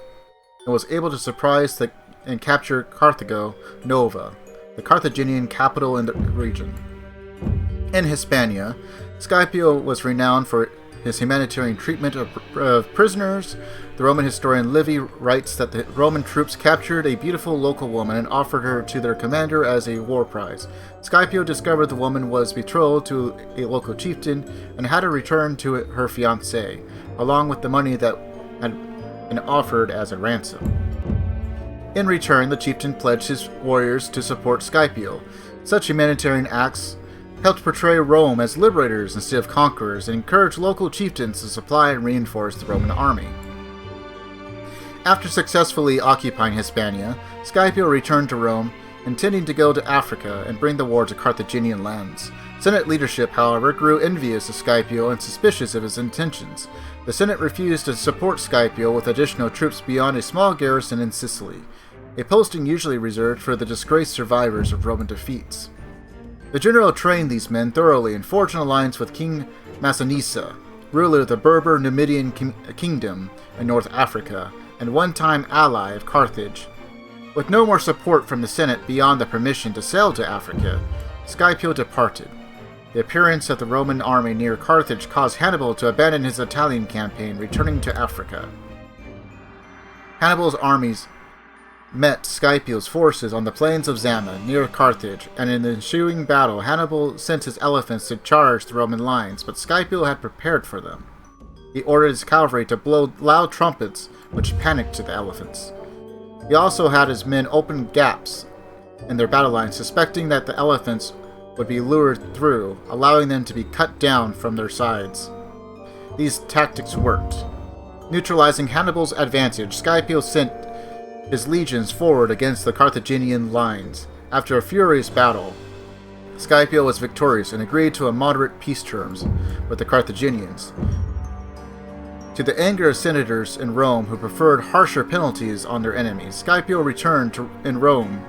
and was able to surprise and capture Carthago Nova, the Carthaginian capital in the region. In Hispania, Scipio was renowned for his humanitarian treatment of prisoners. The Roman historian Livy writes that the Roman troops captured a beautiful local woman and offered her to their commander as a war prize. Scipio discovered the woman was betrothed to a local chieftain and had her return to her fiancé, along with the money that had been offered as a ransom. In return, the chieftain pledged his warriors to support Scipio. Such humanitarian acts helped portray Rome as liberators instead of conquerors and encouraged local chieftains to supply and reinforce the Roman army. After successfully occupying Hispania, Scipio returned to Rome, intending to go to Africa and bring the war to Carthaginian lands. Senate leadership, however, grew envious of Scipio and suspicious of his intentions. The Senate refused to support Scipio with additional troops beyond a small garrison in Sicily, a posting usually reserved for the disgraced survivors of Roman defeats. The general trained these men thoroughly and forged an alliance with King Massinissa, ruler of the Berber Numidian kingdom in North Africa, and one-time ally of Carthage. With no more support from the Senate beyond the permission to sail to Africa, Scipio departed. The appearance of the Roman army near Carthage caused Hannibal to abandon his Italian campaign, returning to Africa. Hannibal's armies met Scipio's forces on the plains of Zama, near Carthage, and in the ensuing battle, Hannibal sent his elephants to charge the Roman lines, but Scipio had prepared for them. He ordered his cavalry to blow loud trumpets, which panicked the elephants. He also had his men open gaps in their battle lines, suspecting that the elephants would be lured through, allowing them to be cut down from their sides. These tactics worked. Neutralizing Hannibal's advantage, Scipio sent his legions forward against the Carthaginian lines. After a furious battle, Scipio was victorious and agreed to a moderate peace terms with the Carthaginians. To the anger of senators in Rome who preferred harsher penalties on their enemies, Scipio returned in Rome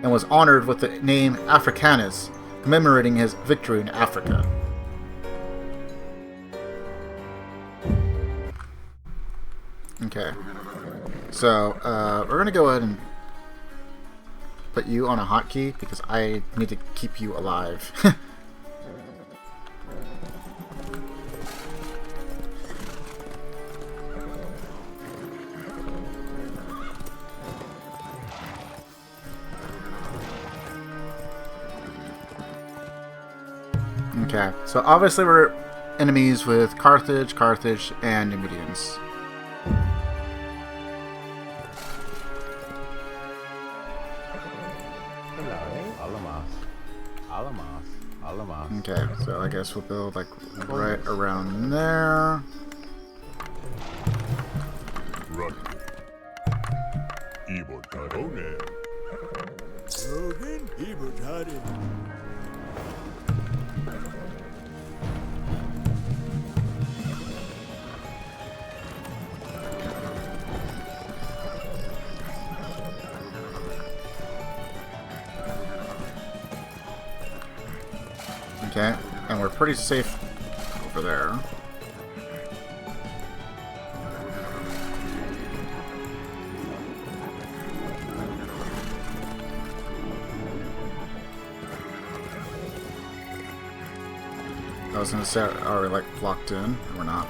and was honored with the name Africanus, commemorating his victory in Africa. Okay. So, we're going to go ahead and put you on a hotkey because I need to keep you alive. Okay, so obviously we're enemies with Carthage, and Numidians. Okay, so I guess we'll build like right around there. Run. Ibotarone. Logan, Ibotare. Okay, and we're pretty safe over there. I was gonna say, are we like locked in? We're not.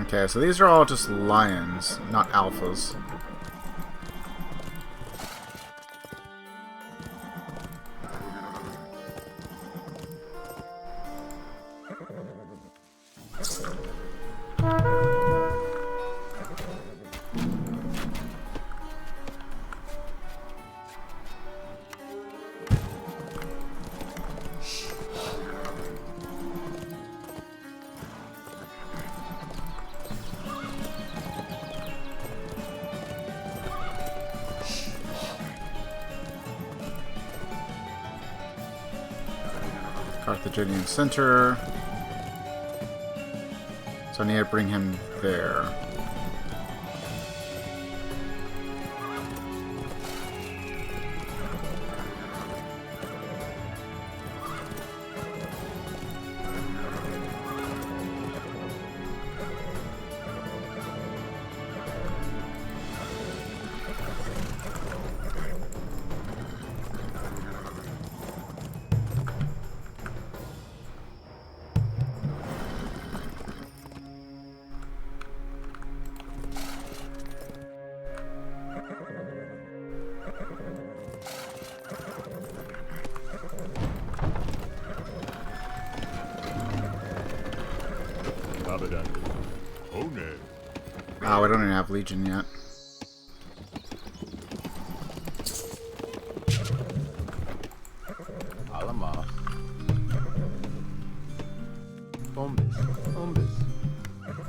Okay, so these are all just lions, not alphas. Carthaginian center. So I need to bring him there. Oh, we don't even have Legion yet. Alama. Hombres. Hombres.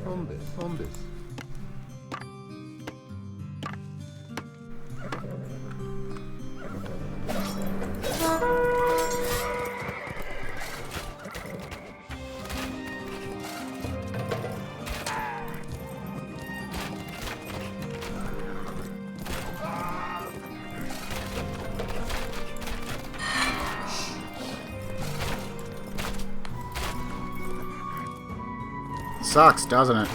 Hombres. Hombres. Sucks, doesn't it?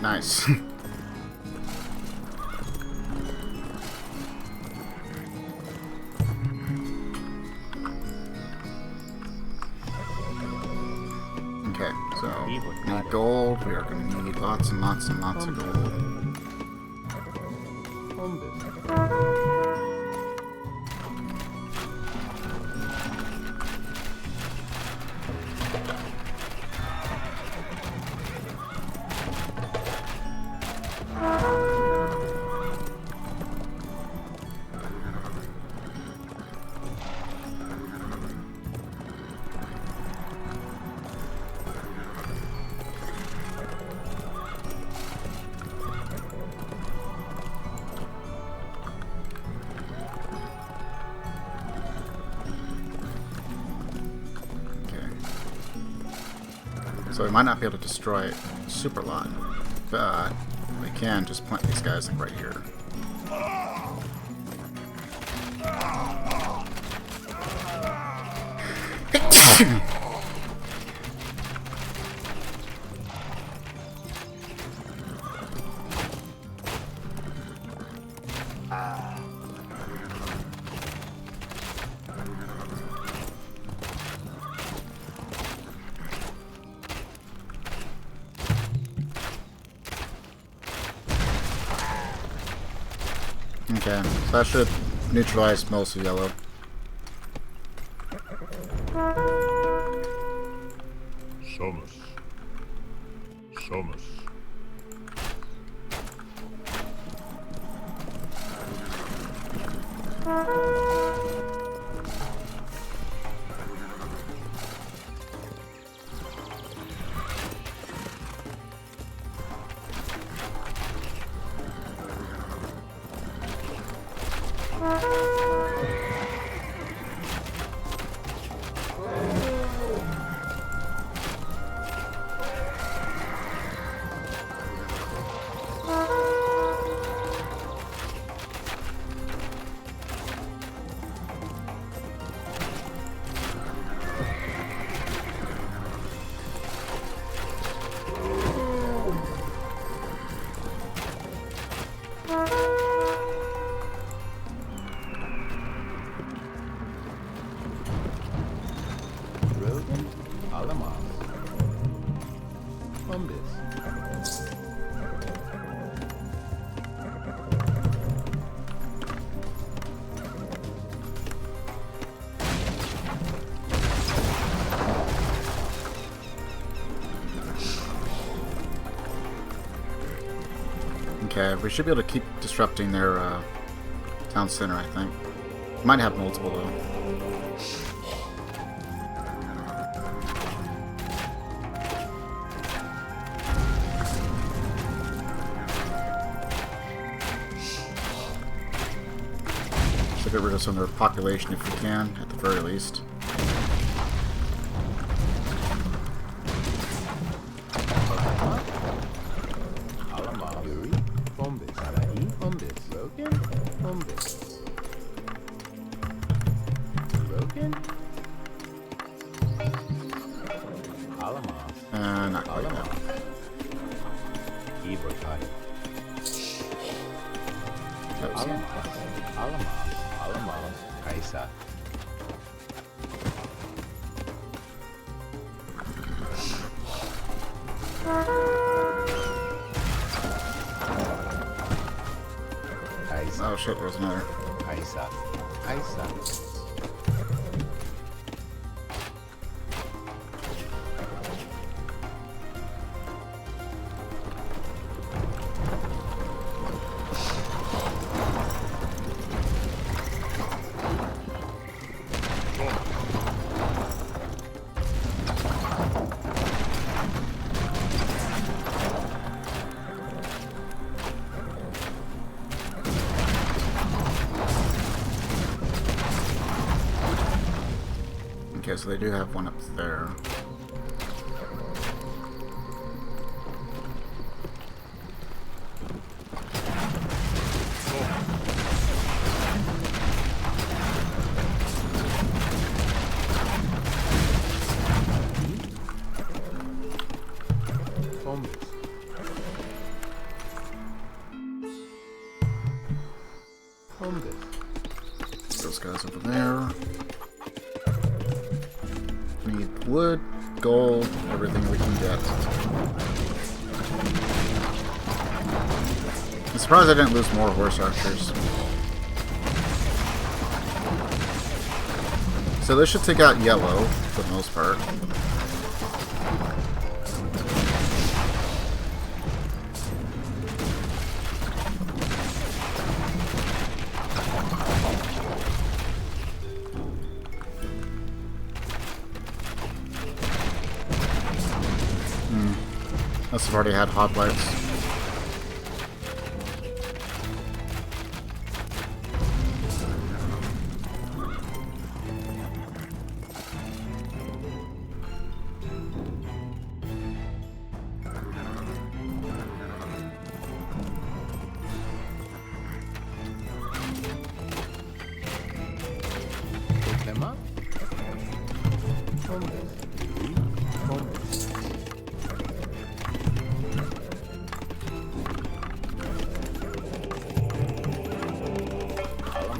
Nice. Okay, so we need gold. We are going to need lots and lots and lots of gold. So we might not be able to destroy super lot, but we can just plant these guys like right here. Okay, so that should neutralize most of yellow. Somos. Somos. Rogan, Alamas. Umbis. Okay, we should be able to keep disrupting their town center, I think. Might have multiple, though. Should get rid of some of their population if we can, at the very least. Not quite now. Kaisa. Oh shit, there's another. Kaisa. Kaisa. Okay, so they do have one up there. Those guys over there. We need wood, gold, everything we can get. I'm surprised I didn't lose more horse archers. So this should take out yellow, for the most part. Must have already had hoplites.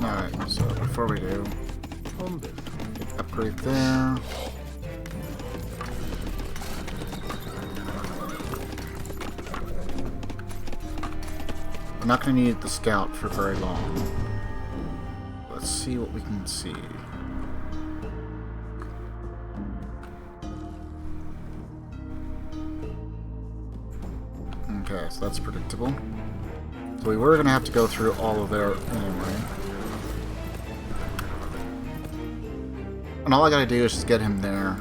Alright, so before we do, upgrade there. We're not going to need the scout for very long. Let's see what we can see. Okay, so that's predictable. So we were going to have to go through all of their anyway. And all I gotta do is just get him there.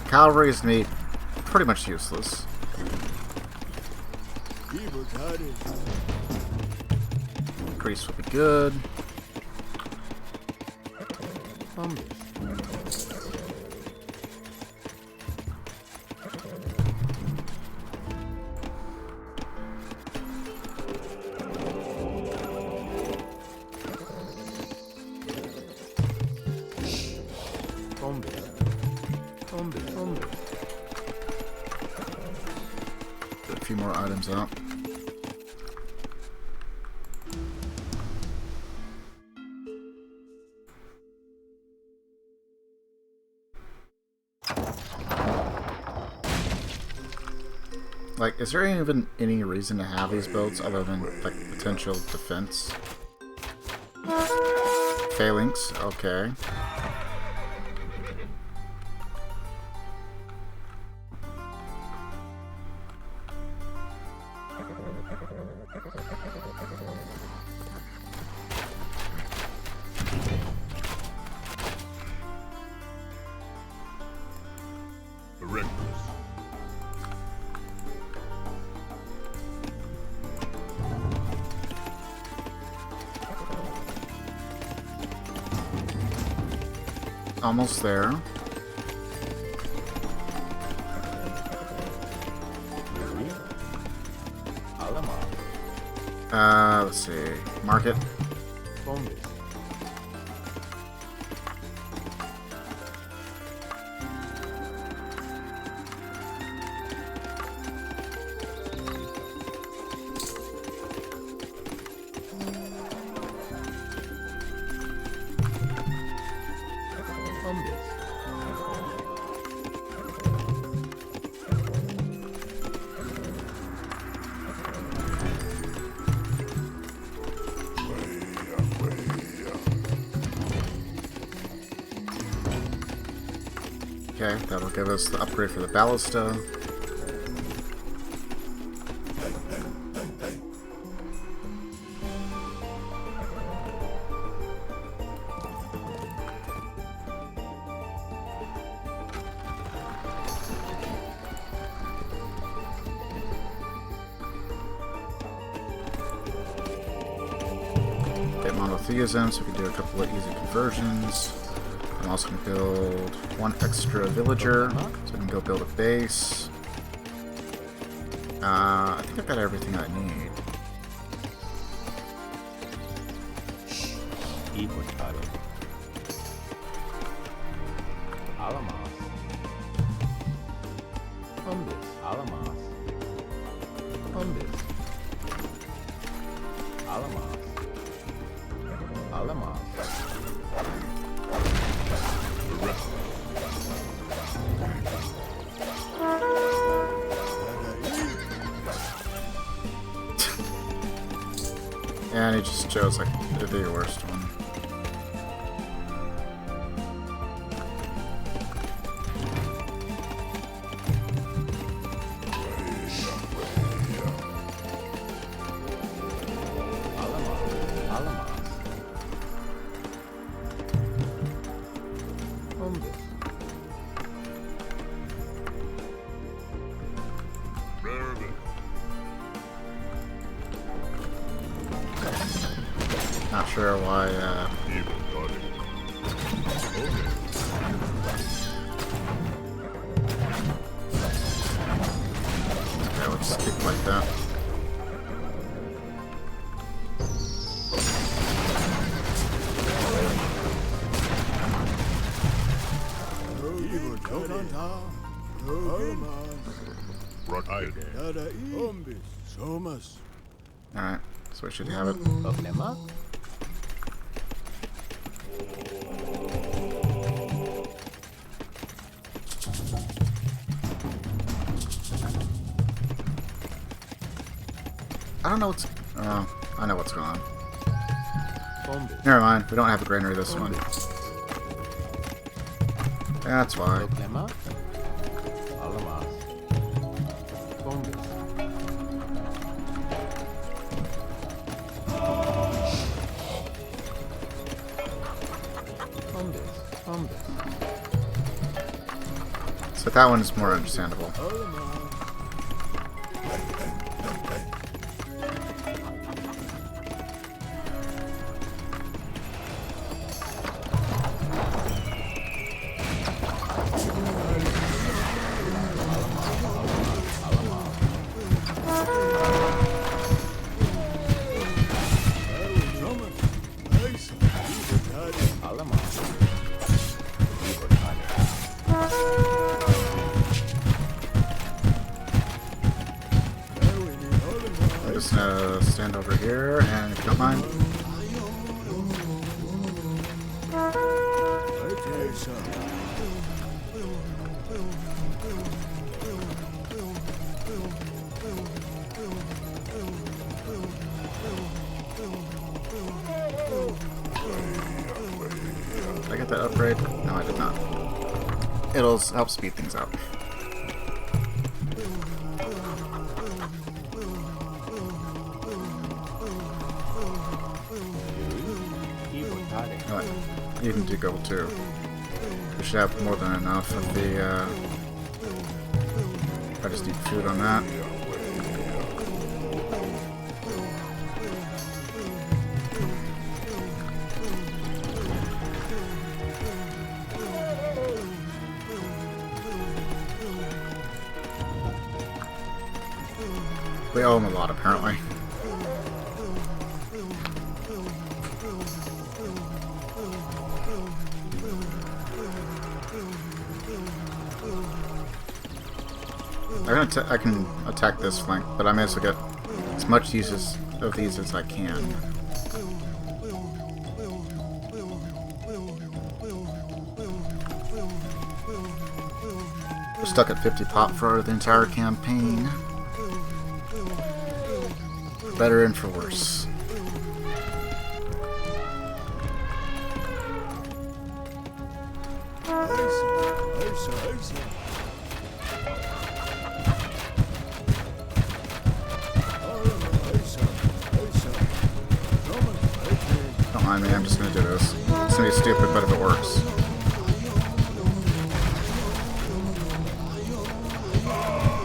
Cavalry is going to be pretty much useless. Grease will be good. Get a few more items out. Like, is there even any reason to have these builds other than, like, potential defense? Phalanx, okay. Almost there. Let's see. Market. Okay, that'll give us the upgrade for the ballista. Get monotheism, so we can do a couple of easy conversions. I'm also going to build one extra villager, so I can go build a base. I think I've got everything I need. And he just chose like the worst one. Not sure why, okay, we'll just keep like that. Alright, so we should have it. I don't know what's... I know what's going on. Never mind, we don't have a granary this one. That's why. Proclama. Alamas. Bombis. Bombis. So that one's more understandable. I'm just gonna stand over here, and if you don't mind. Did I get that upgrade? No, I did not. It'll help speed things up. Alright, you can do gold too. We should have more than enough of the, I just need food on that. We owe him a lot, apparently. I can attack this flank, but I may as well get as much uses of these as I can. We're stuck at 50 pop for the entire campaign. For better and for worse. Don't mind me, I'm just gonna do this. It's gonna be stupid, but if it works.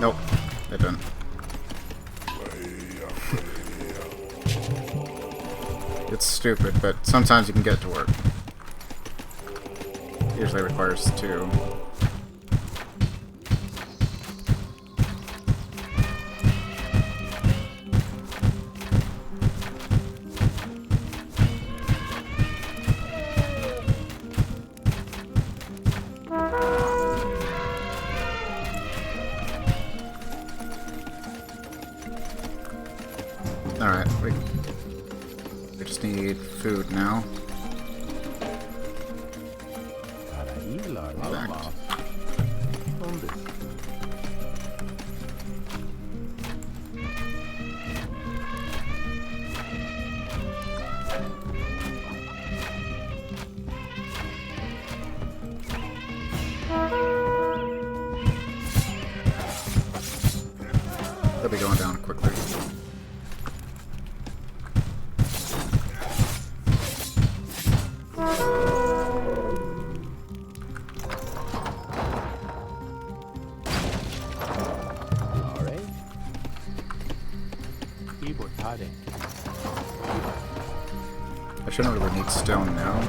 Nope, it didn't. It's stupid, but sometimes you can get it to work. Usually requires 2. Alright, we just need food now. They'll be going down quickly. I shouldn't really need stone now.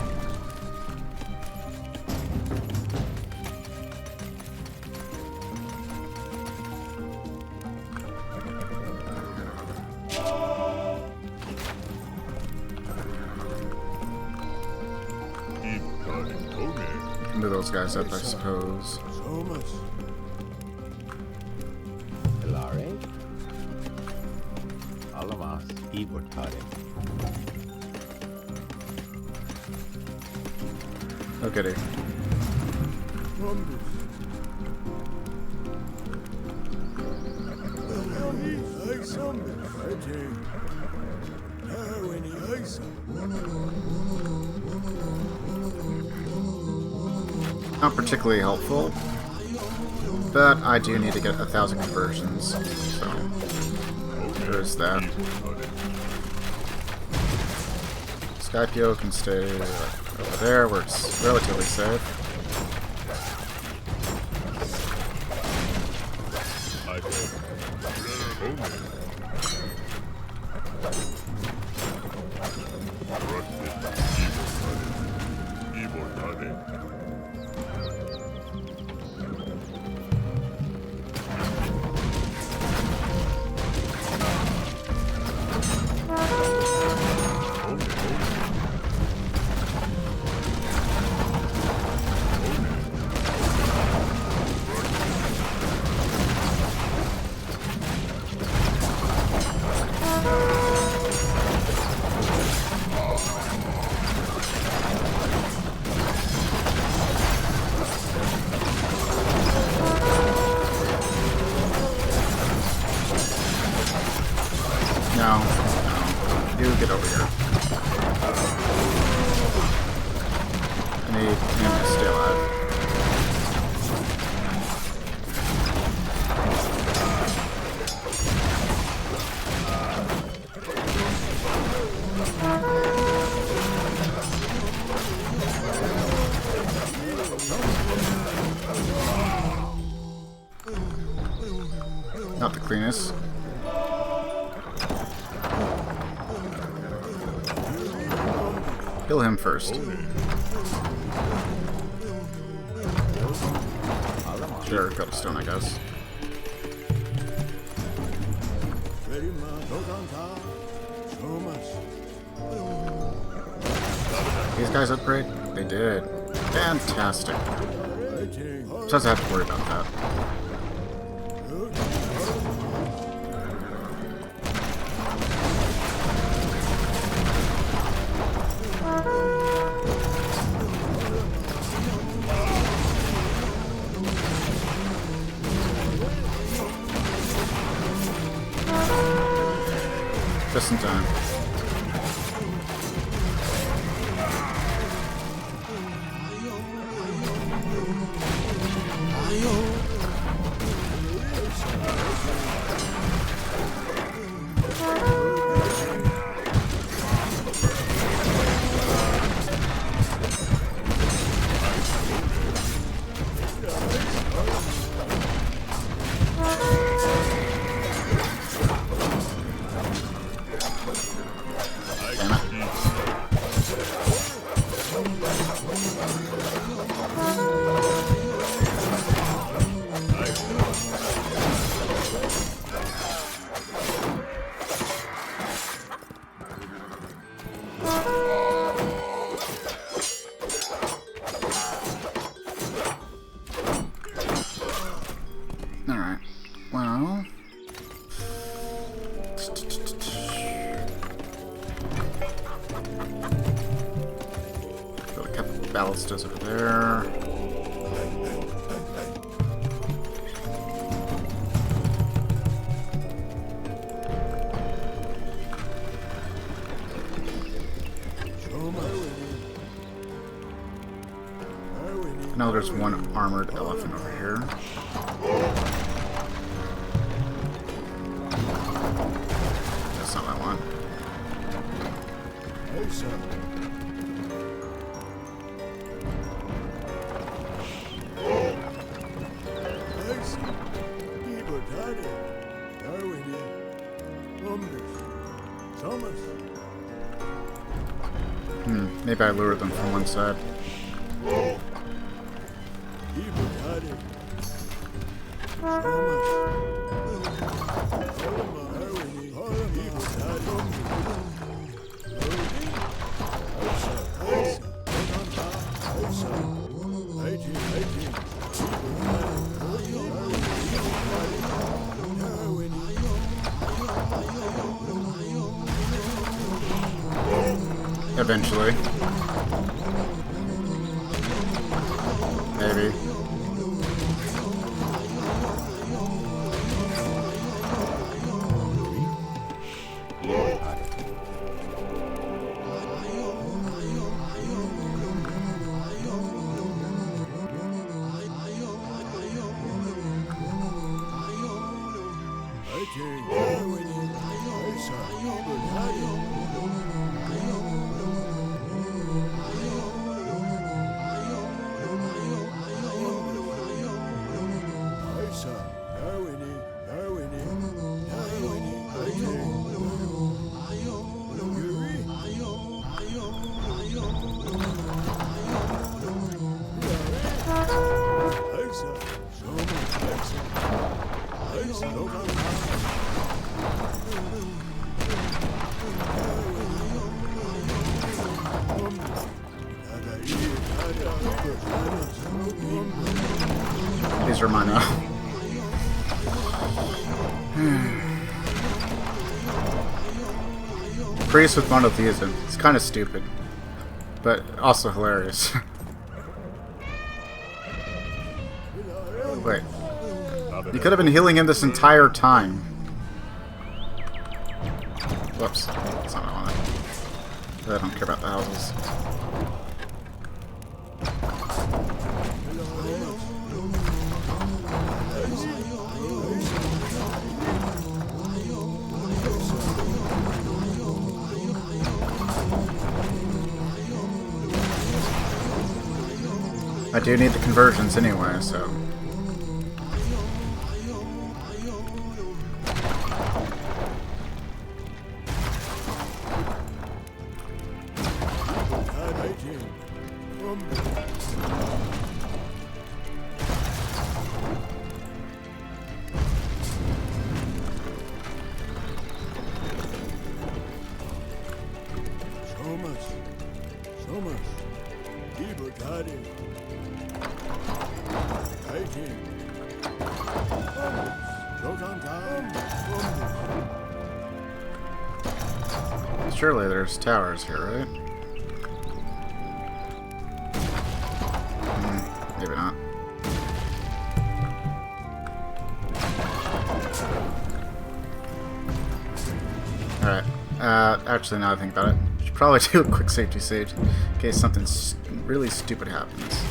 Move those guys up, I suppose. Oh, goody. Not particularly helpful, but I do need to get 1,000 conversions, so there's that. Skypio can stay over there where it's relatively safe. No, you get over here. I need him to stay alive. Not the cleanest. Kill him first. Sure, got a stone, I guess. These guys upgrade? They did. Fantastic. Just have to worry about that. Just in time. Alright, well... Got a couple of ballistas over there. Now there's one armored elephant over here. That's not what I want. Maybe I lured them from one side. Eventually. Maybe. These are mine now. Priest with monotheism. It's kind of stupid, but also hilarious. Wait. You could have been healing him this entire time. Whoops. That's not what I wanted. I don't care about the houses. I do need the conversions anyway, so... Surely there's towers here, right? Maybe not. Alright. Actually, now I think about it, I should probably do a quick safety save in case something really stupid happens.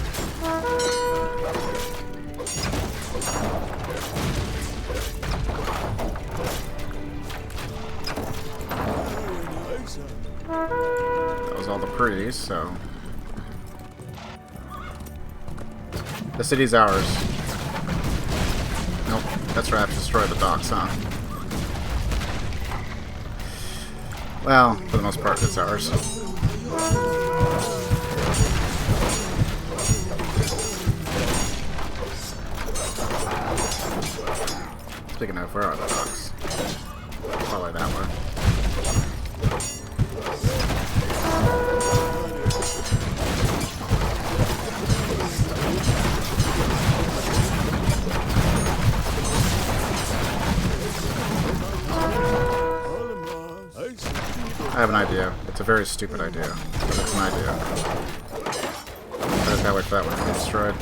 That was all the pretties, so... The city's ours. Nope, that's right, I have to destroy the docks, huh? Well, for the most part, it's ours. Speaking of, where are the docks? Probably that way. I have an idea. It's a very stupid idea, but it's an idea. I just gotta wait for that one to be destroyed.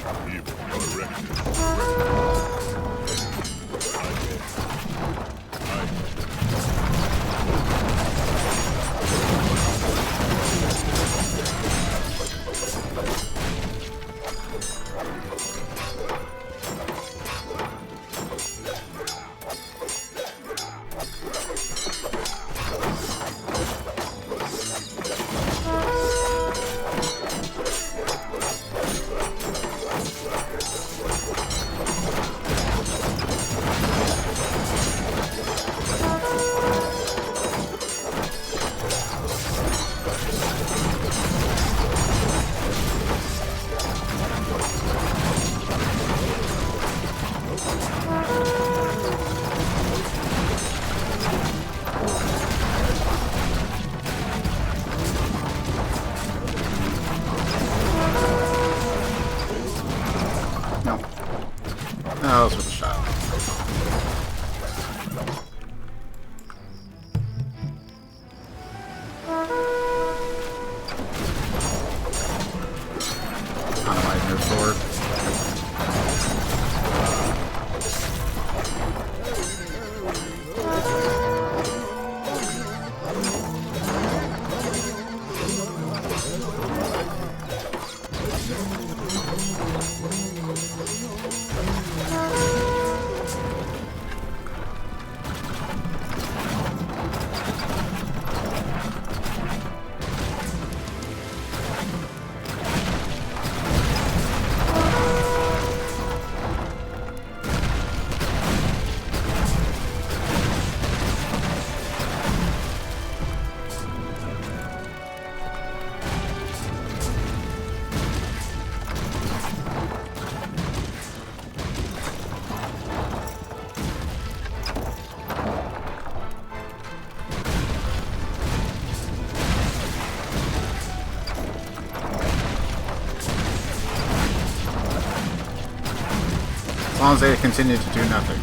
long as they continue to do nothing.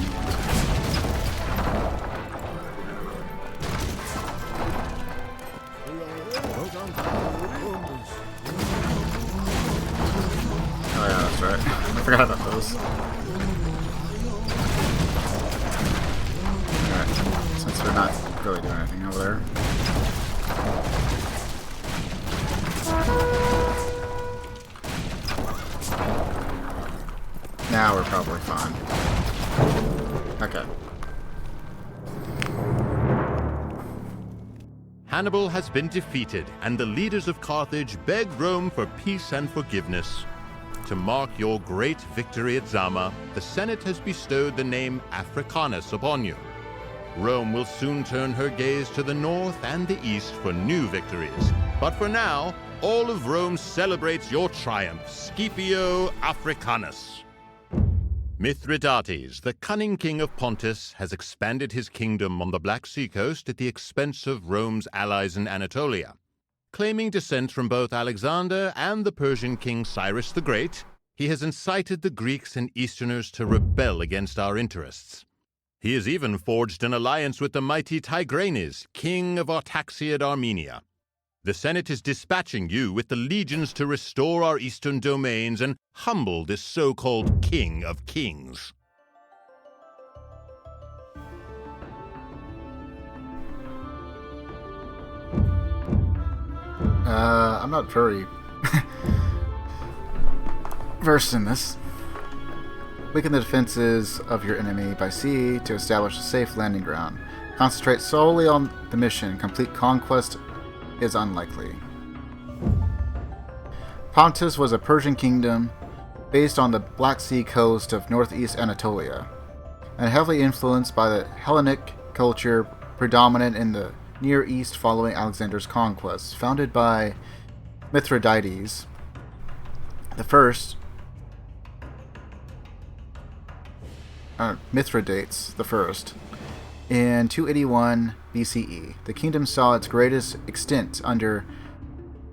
Oh yeah, that's right. I forgot about those. Alright, since they're not really doing anything over there. Now we're probably fine. Okay. Hannibal has been defeated, and the leaders of Carthage beg Rome for peace and forgiveness. To mark your great victory at Zama, the Senate has bestowed the name Africanus upon you. Rome will soon turn her gaze to the north and the east for new victories. But for now, all of Rome celebrates your triumph, Scipio Africanus. Mithridates, the cunning king of Pontus, has expanded his kingdom on the Black Sea coast at the expense of Rome's allies in Anatolia. Claiming descent from both Alexander and the Persian king Cyrus the Great, he has incited the Greeks and Easterners to rebel against our interests. He has even forged an alliance with the mighty Tigranes, king of Artaxiad Armenia. The Senate is dispatching you with the legions to restore our eastern domains and humble this so-called King of Kings. I'm not very versed in this. Weaken the defenses of your enemy by sea to establish a safe landing ground. Concentrate solely on the mission. Complete conquest is unlikely. Pontus was a Persian kingdom based on the Black Sea coast of northeast Anatolia, and heavily influenced by the Hellenic culture predominant in the Near East following Alexander's conquest. Founded by Mithridates the First, Mithridates the First, in 281 BCE. The kingdom saw its greatest extent under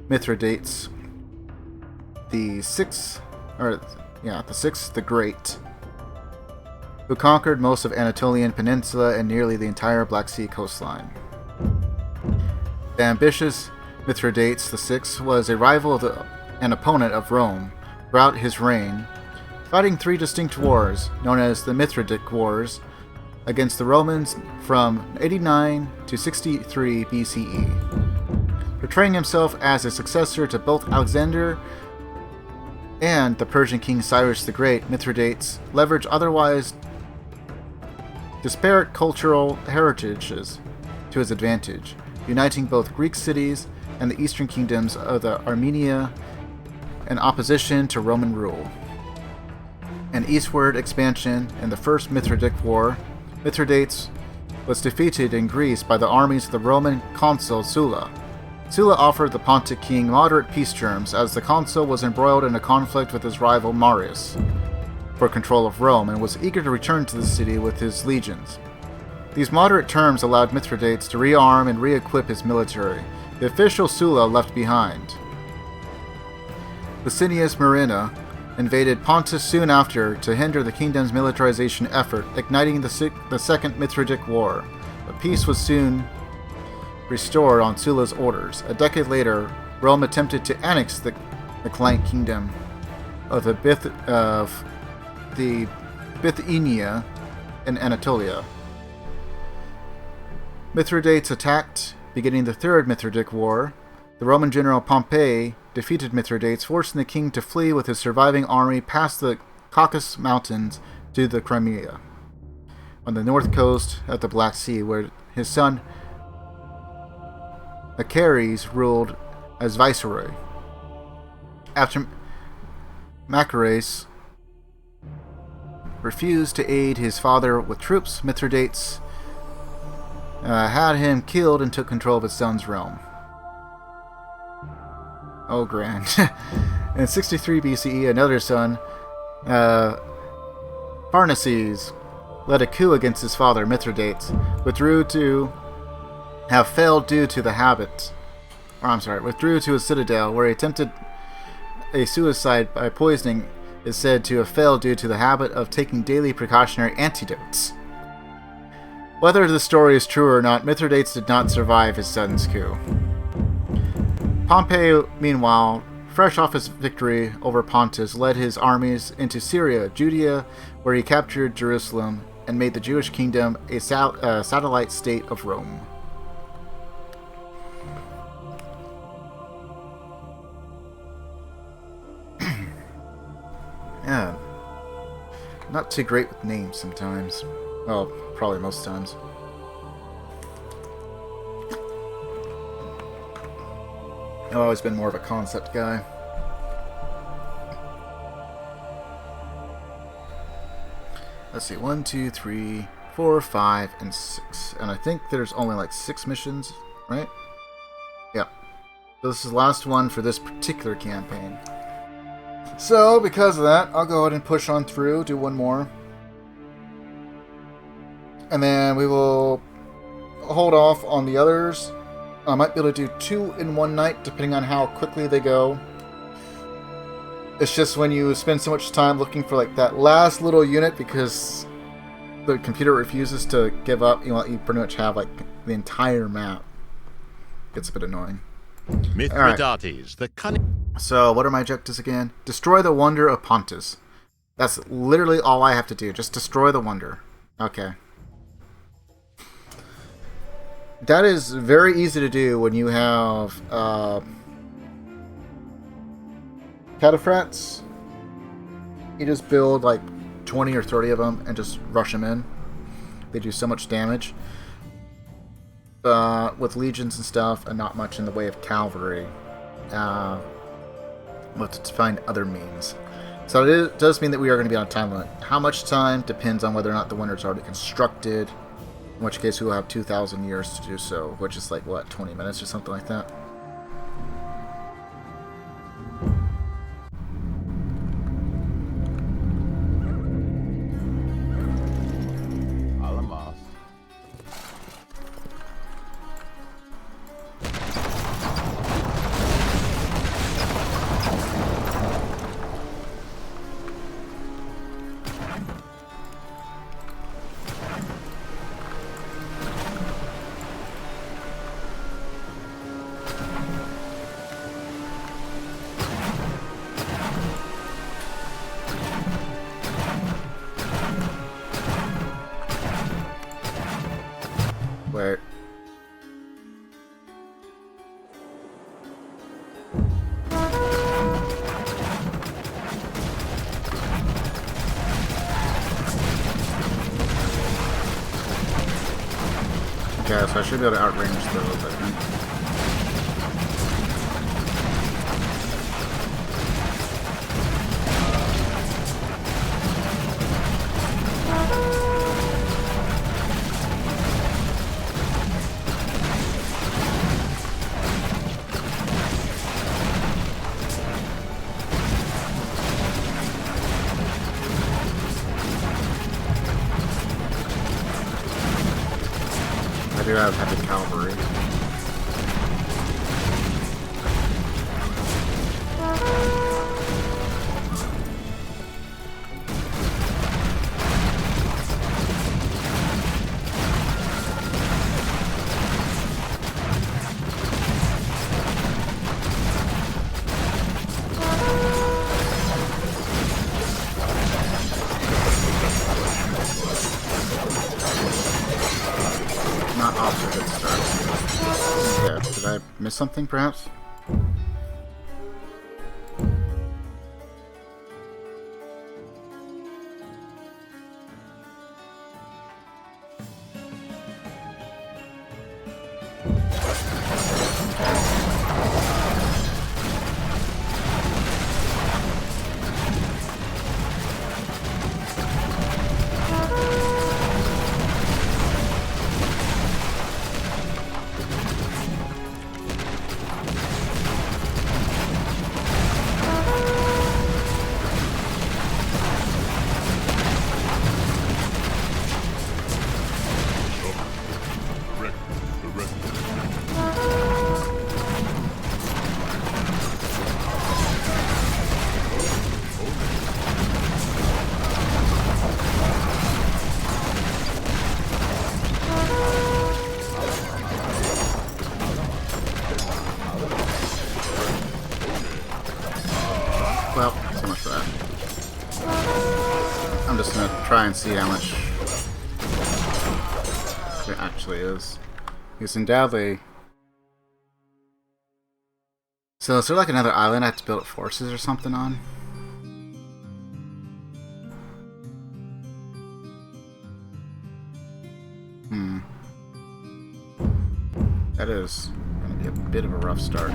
Mithridates the Sixth, the Great, who conquered most of Anatolian Peninsula and nearly the entire Black Sea coastline. The ambitious Mithridates VI was a rival and opponent of Rome throughout his reign, fighting three distinct wars known as the Mithridatic Wars against the Romans from 89 to 63 BCE. Portraying himself as a successor to both Alexander and the Persian king Cyrus the Great, Mithridates leveraged otherwise disparate cultural heritages to his advantage, uniting both Greek cities and the eastern kingdoms of the Armenia in opposition to Roman rule. An eastward expansion in the First Mithridatic War, Mithridates was defeated in Greece by the armies of the Roman consul Sulla. Sulla offered the Pontic king moderate peace terms as the consul was embroiled in a conflict with his rival Marius for control of Rome and was eager to return to the city with his legions. These moderate terms allowed Mithridates to rearm and re-equip his military. The official Sulla left behind. Licinius Murena invaded Pontus soon after to hinder the kingdom's militarization effort, igniting the Second Mithridatic War. But peace was soon restored on Sulla's orders. A decade later, Rome attempted to annex the client kingdom of the Bithynia in Anatolia. Mithridates attacked, beginning the Third Mithridatic War. The Roman general Pompey defeated Mithridates, forcing the king to flee with his surviving army past the Caucasus Mountains to the Crimea, on the north coast of the Black Sea, where his son Machares ruled as viceroy. After Machares refused to aid his father with troops, Mithridates had him killed and took control of his son's realm. Oh, grand. In 63 BCE, another son, Pharnaces, led a coup against his father, Mithridates, withdrew to a citadel where he attempted a suicide by poisoning is said to have failed due to the habit of taking daily precautionary antidotes. Whether the story is true or not, Mithridates did not survive his son's coup. Pompey, meanwhile, fresh off his victory over Pontus, led his armies into Syria, Judea, where he captured Jerusalem and made the Jewish kingdom a satellite state of Rome. Yeah, not too great with names sometimes. Well, probably most times. I've always been more of a concept guy. Let's see, 1, 2, 3, 4, 5, and 6. And I think there's only like 6 missions, right? Yeah. So this is the last one for this particular campaign. So, because of that, I'll go ahead and push on through, do one more. And then we will hold off on the others. I might be able to do 2 in one night, depending on how quickly they go. It's just when you spend so much time looking for like that last little unit, because the computer refuses to give up, you pretty much have like the entire map. Gets a bit annoying. Mithridates, the cunning... So, what are my objectives again? Destroy the wonder of Pontus. That's literally all I have to do. Just destroy the wonder. Okay. That is very easy to do when you have cataphracts. You just build like 20 or 30 of them and just rush them in. They do so much damage. With legions and stuff, and not much in the way of cavalry. We'll have to find other means. So it does mean that we are going to be on a time limit. How much time depends on whether or not the wonder's already constructed. In which case we will have 2,000 years to do so, which is like, what, 20 minutes or something like that? Alamas. Wait. Okay, so I should be able to outrange those, I think. I do have heavy cavalry. Not off to a good start. Yeah, did I miss something, perhaps? try and see how much there actually is. Because undoubtedly... So is there like another island I have to build forces or something on? That is going to be a bit of a rough start.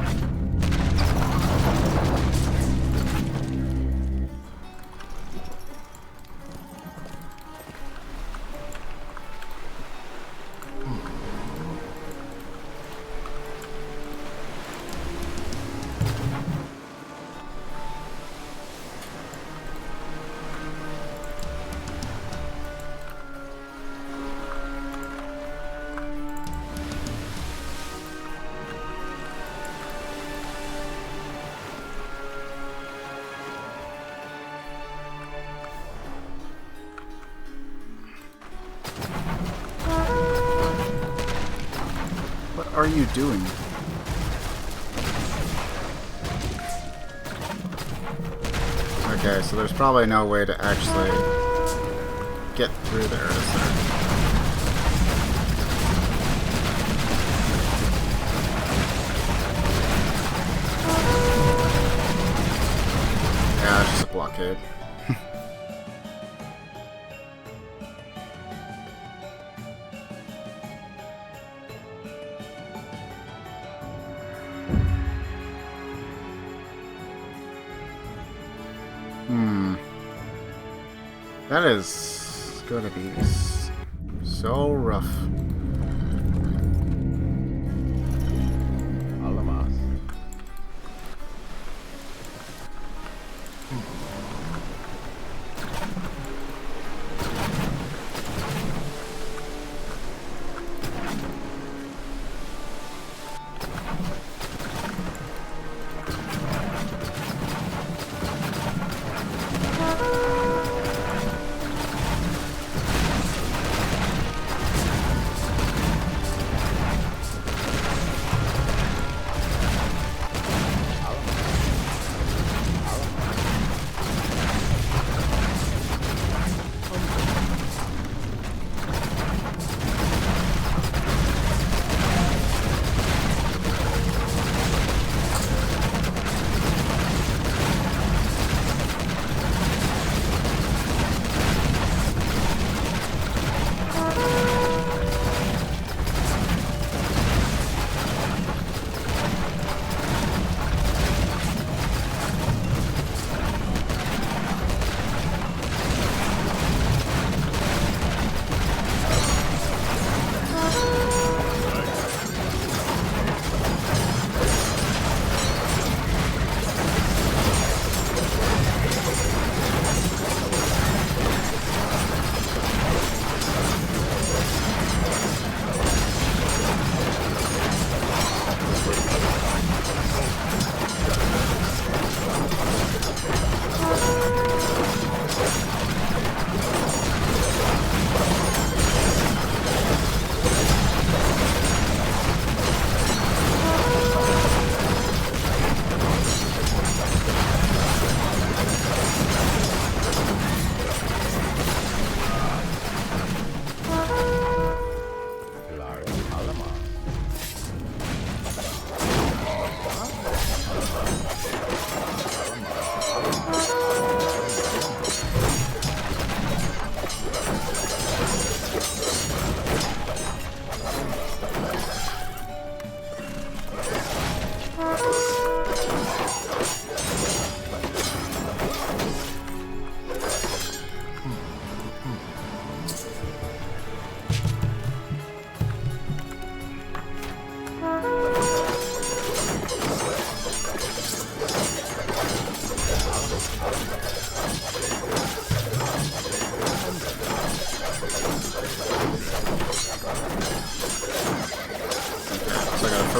What are you doing? Okay, so there's probably no way to actually get through there, is there? Yeah, it's just a blockade. That is going to be so rough. Alamas.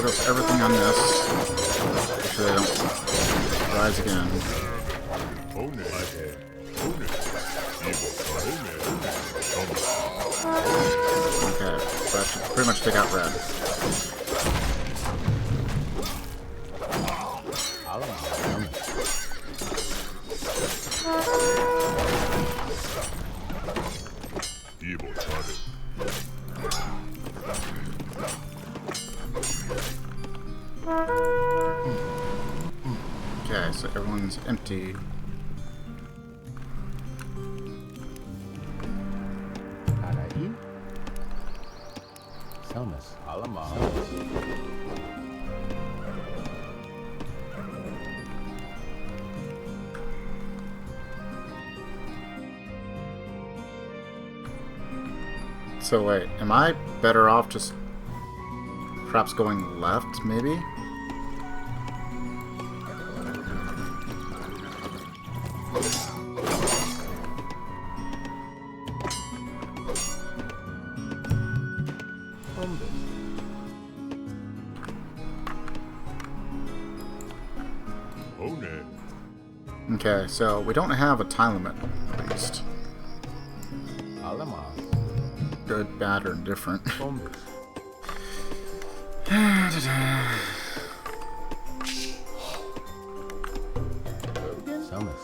focus everything on this. Make sure they don't rise again. Okay, so that should pretty much take out red. Okay, so everyone's empty. Araí. Selmas. Allemaal. So wait, am I better off just perhaps going left, maybe? Okay, so we don't have a time limit, at least. Allemaal. Good, bad, or indifferent. Bombes. Selmas.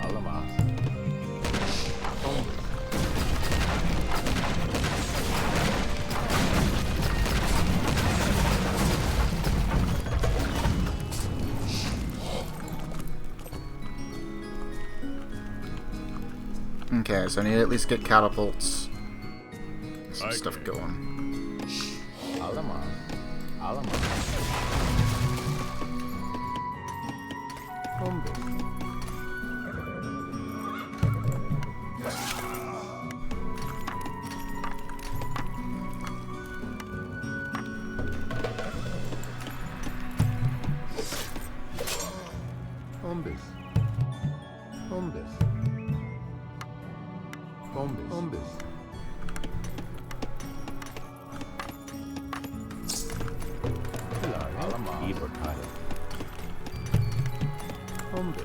Allemaal. Bombes. Okay, so I need to at least get catapults. Some Okay. stuff going. Allemaal. Allemaal. Bombes. Bombes. Bombes. Bombes. Bombes. Allemaal. Jupitar. Bombes.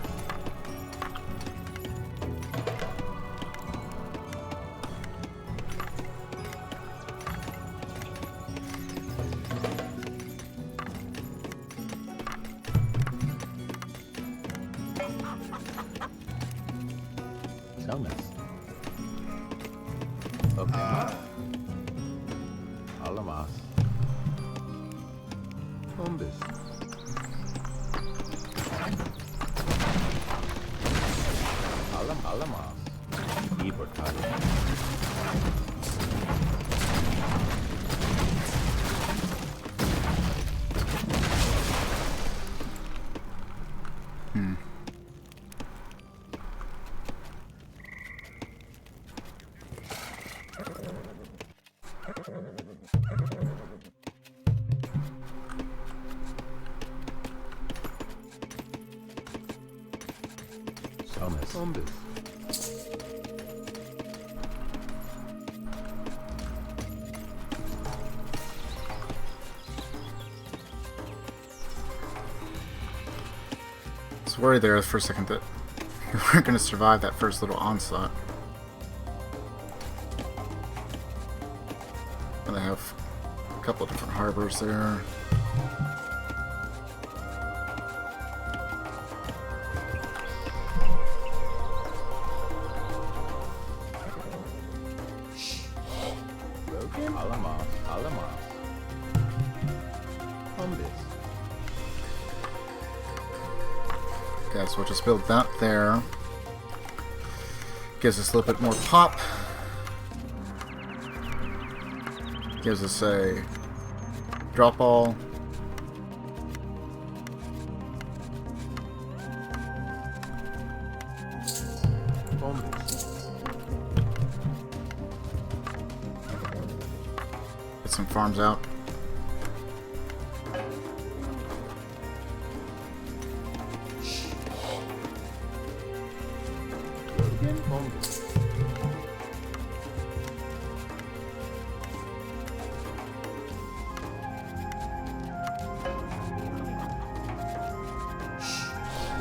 Selmas. Okay. Allemaal. Bombes. Allemaal. Jupitar. Selmas. Bombes. I was worried there for a second that we weren't going to survive that first little onslaught. And they have a couple of different harbors there. Allemaal. Allemaal. Bombes. Okay, so we'll just build that there. Gives us a little bit more pop. Gives us a drop all. Bombes. Get some farms out. Bombes.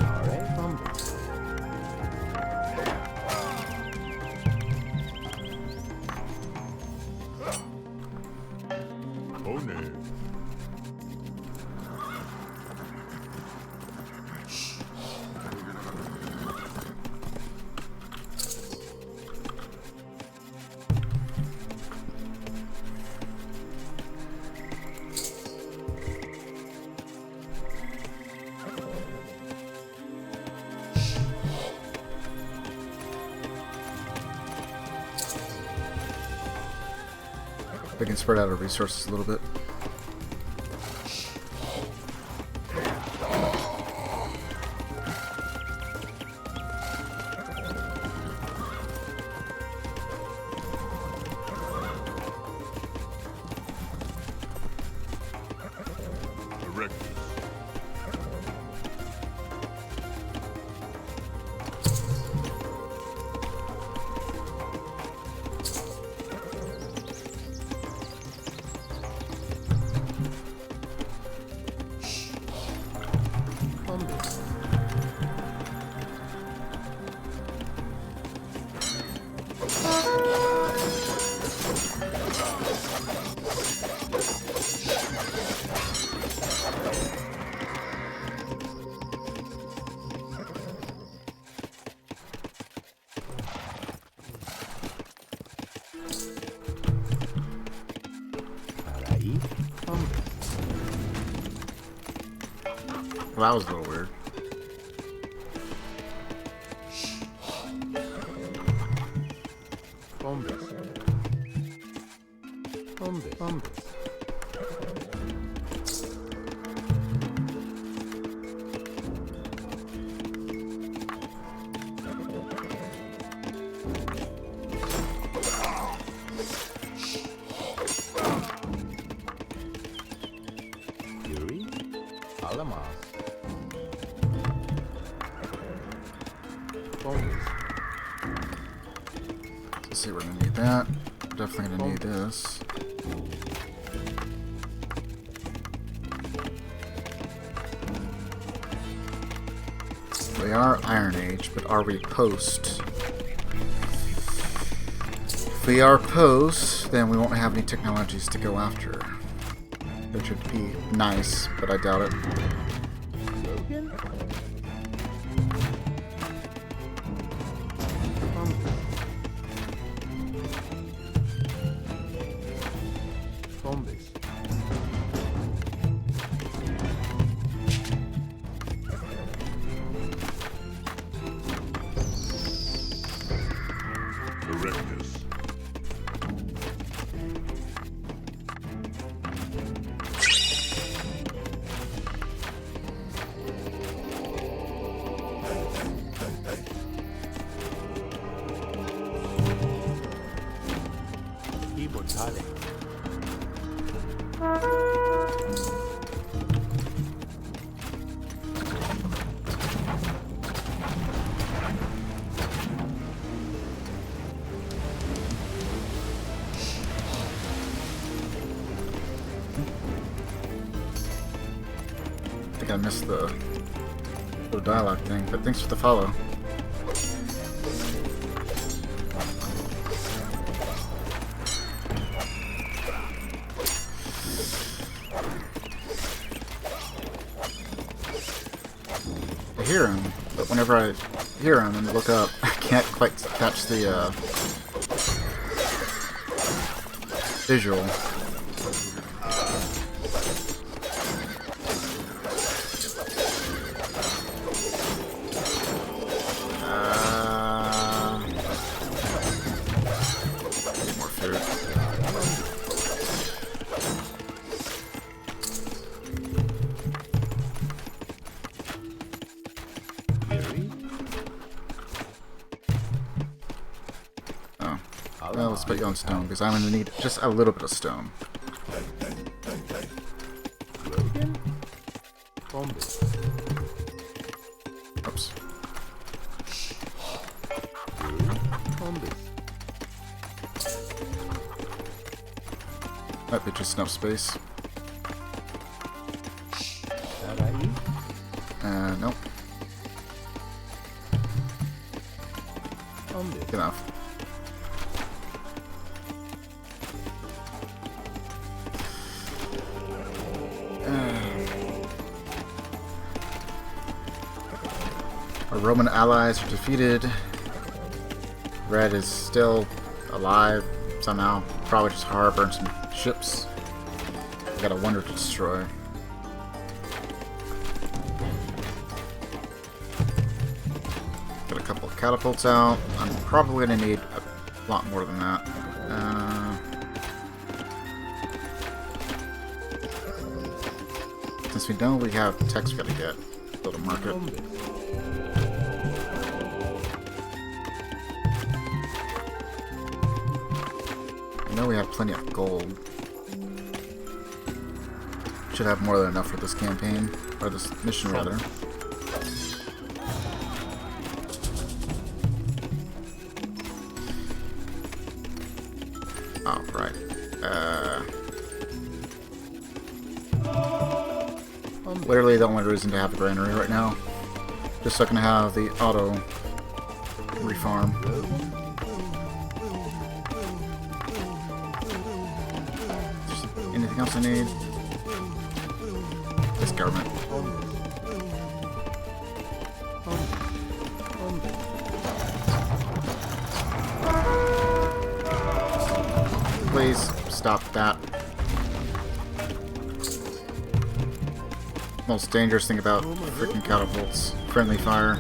Alright, bombes. Oh no. We can spread out our resources a little bit. Well, that was a little weird. Let's see, we're gonna need that. Definitely gonna need this. We are Iron Age, but are we post? If we are post, then we won't have any technologies to go after. Which would be nice, but I doubt it. I think I missed the little dialogue thing, but thanks for the follow. I hear him, but whenever I hear him and look up, I can't quite catch the visual. Well, let's put you on stone, because I'm going to need just a little bit of stone. Oops. Might be just enough space. Nope. Good enough. Our Roman allies are defeated. Red is still alive somehow. Probably just harboring some ships. We got a wonder to destroy. Got a couple of catapults out. I'm probably going to need a lot more than that. Since we know we have text we gotta get, build a market. I know we have plenty of gold. Should have more than enough for this campaign, or this mission rather. Oh, right. Literally the only reason to have a granary right now. Just so I can have the auto refarm. Anything else I need? This government. Please stop that. Most dangerous thing about freaking catapults. Friendly fire.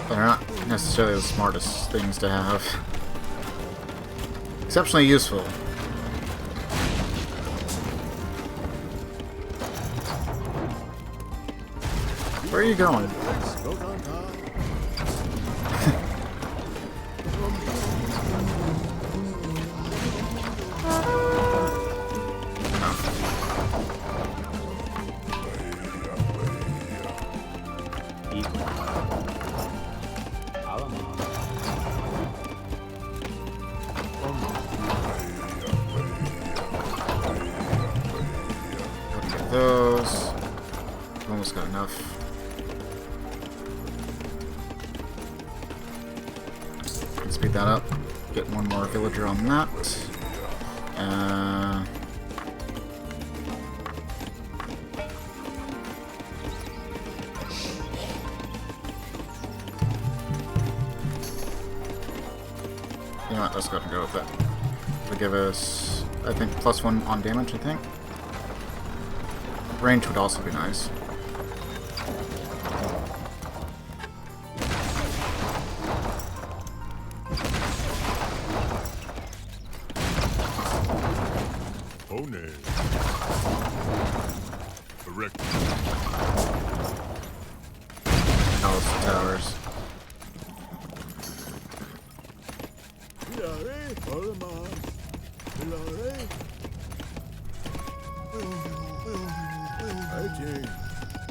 But they're not necessarily the smartest things to have. Exceptionally useful. Where are you going? Those. Almost got enough. Can speed that up. Get one more villager on that. You know what? Let's go ahead and go with that. It'll give us, I think, +1 on damage, I think. Range would also be nice. One. Correct. Oh, it's the towers.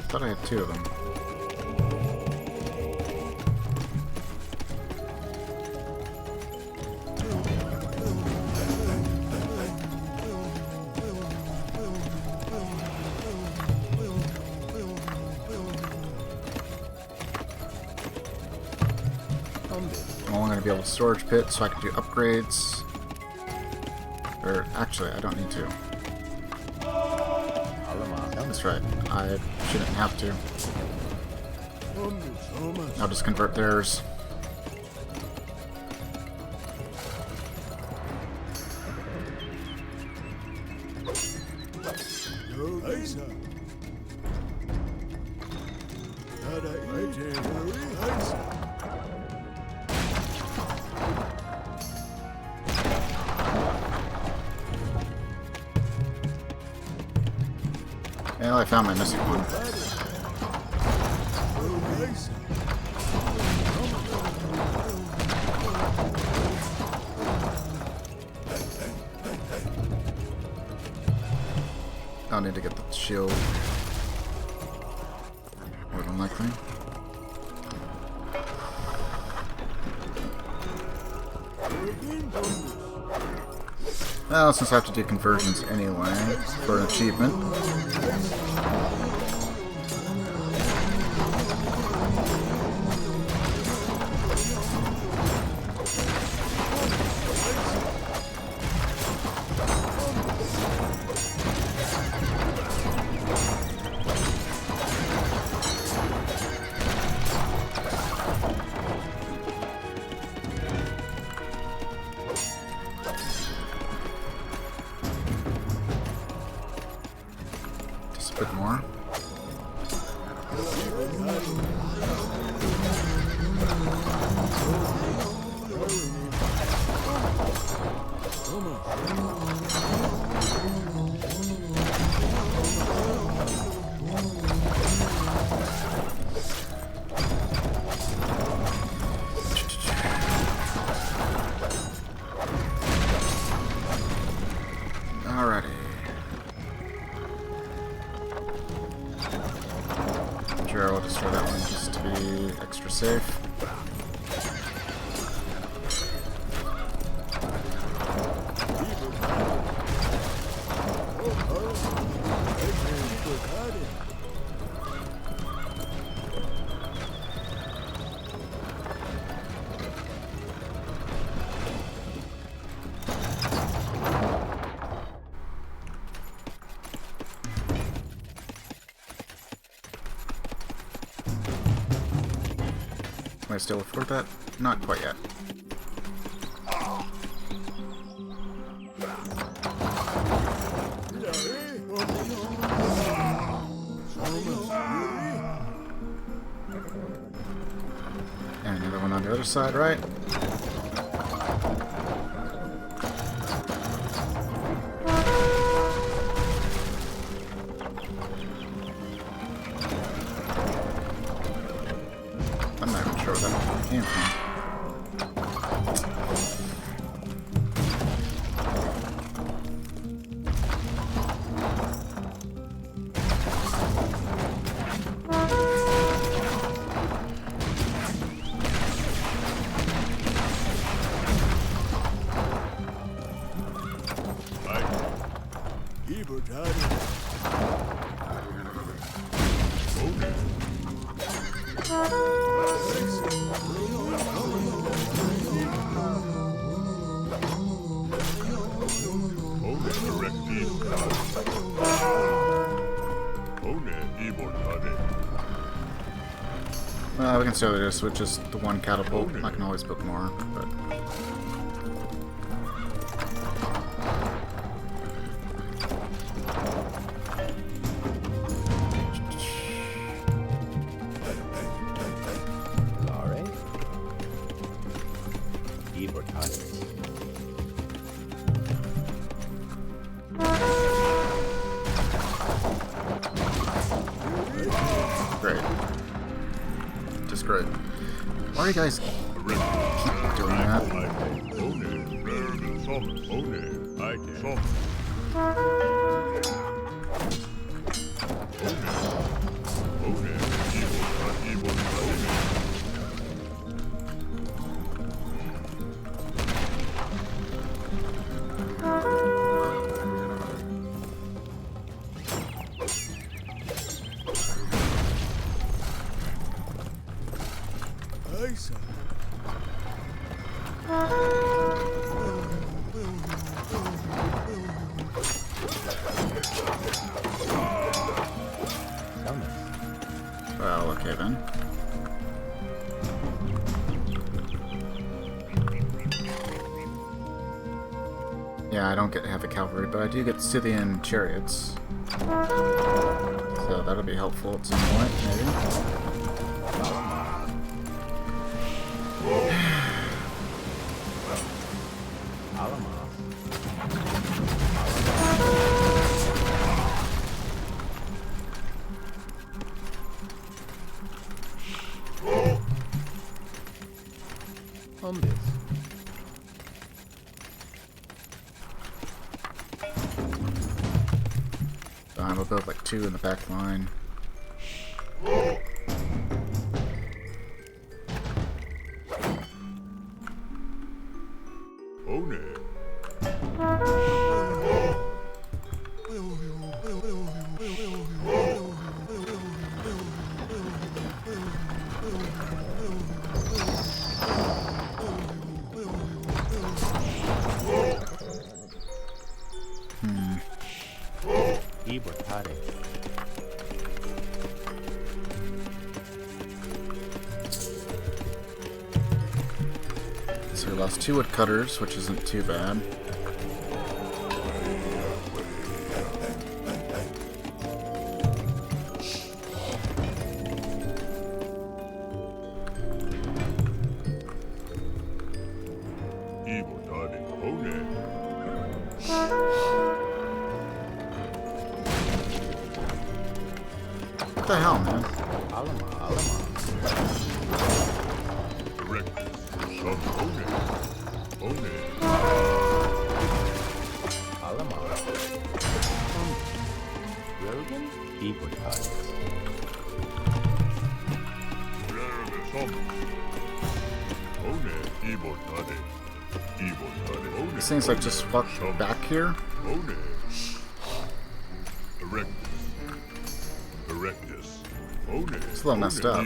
I thought I had 2 of them. I'm only going to be able to storage pit so I can do upgrades. Or actually, I don't need to. That's right. I shouldn't have to. I'll just convert theirs. Well, I found my missing one. I'll need to get the shield. More than likely. Well, since I have to do conversions anyway for an achievement. Just a bit more. extra safe. Can I still afford that? Not quite yet. And another one on the other side, right? I'm not even sure where that came from. We can still just with just the one catapult. I can always build more, but great. Just great. Why are you guys keep doing that? Well, okay then. Yeah, I don't get heavy cavalry, but I do get Scythian chariots. So that'll be helpful at some point, maybe. We'll build like 2 in the back line. So we lost 2 woodcutters, which isn't too bad. What the hell, man? These things like just walk back here. It's a little messed up.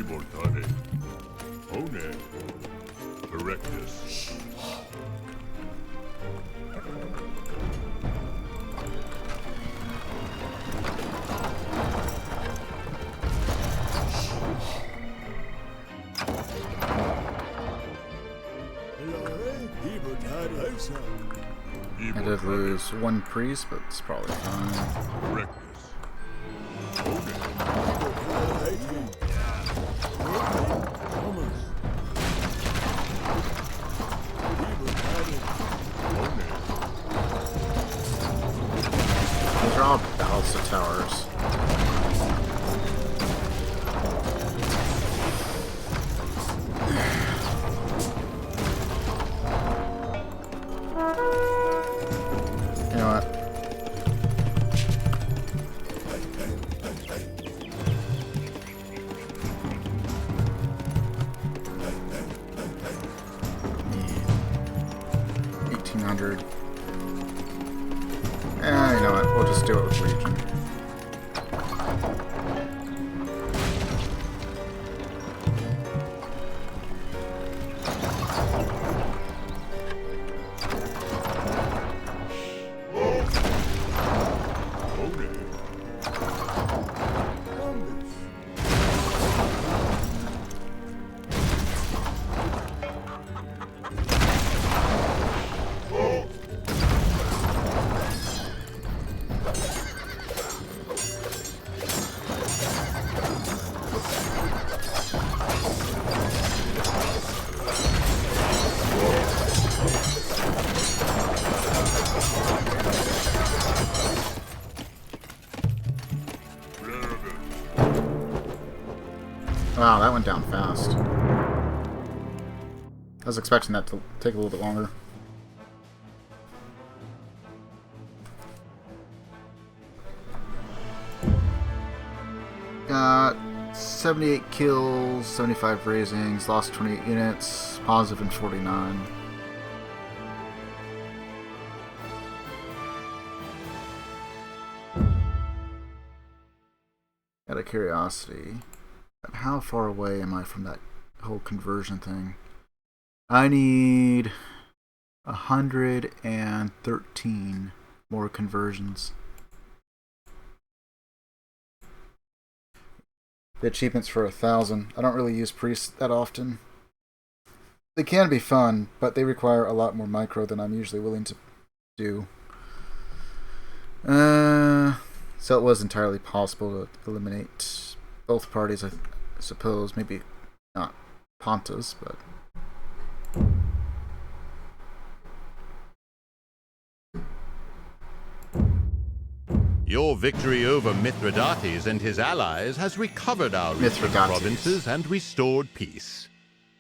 I did lose one priest, but it's probably fine. These are all ballista towers. You know what? Need 1800. You know what? We'll just do it with Legion. Wow, that went down fast. I was expecting that to take a little bit longer. Got 78 kills, 75 raisings, lost 28 units, positive in 49. Out of curiosity, how far away am I from that whole conversion thing? I need 113 more conversions. The achievements for 1,000. I don't really use priests that often. They can be fun, but they require a lot more micro than I'm usually willing to do. So it was entirely possible to eliminate both parties, I suppose. Maybe not Pontus, but... Your victory over Mithridates and his allies has recovered our eastern provinces and restored peace.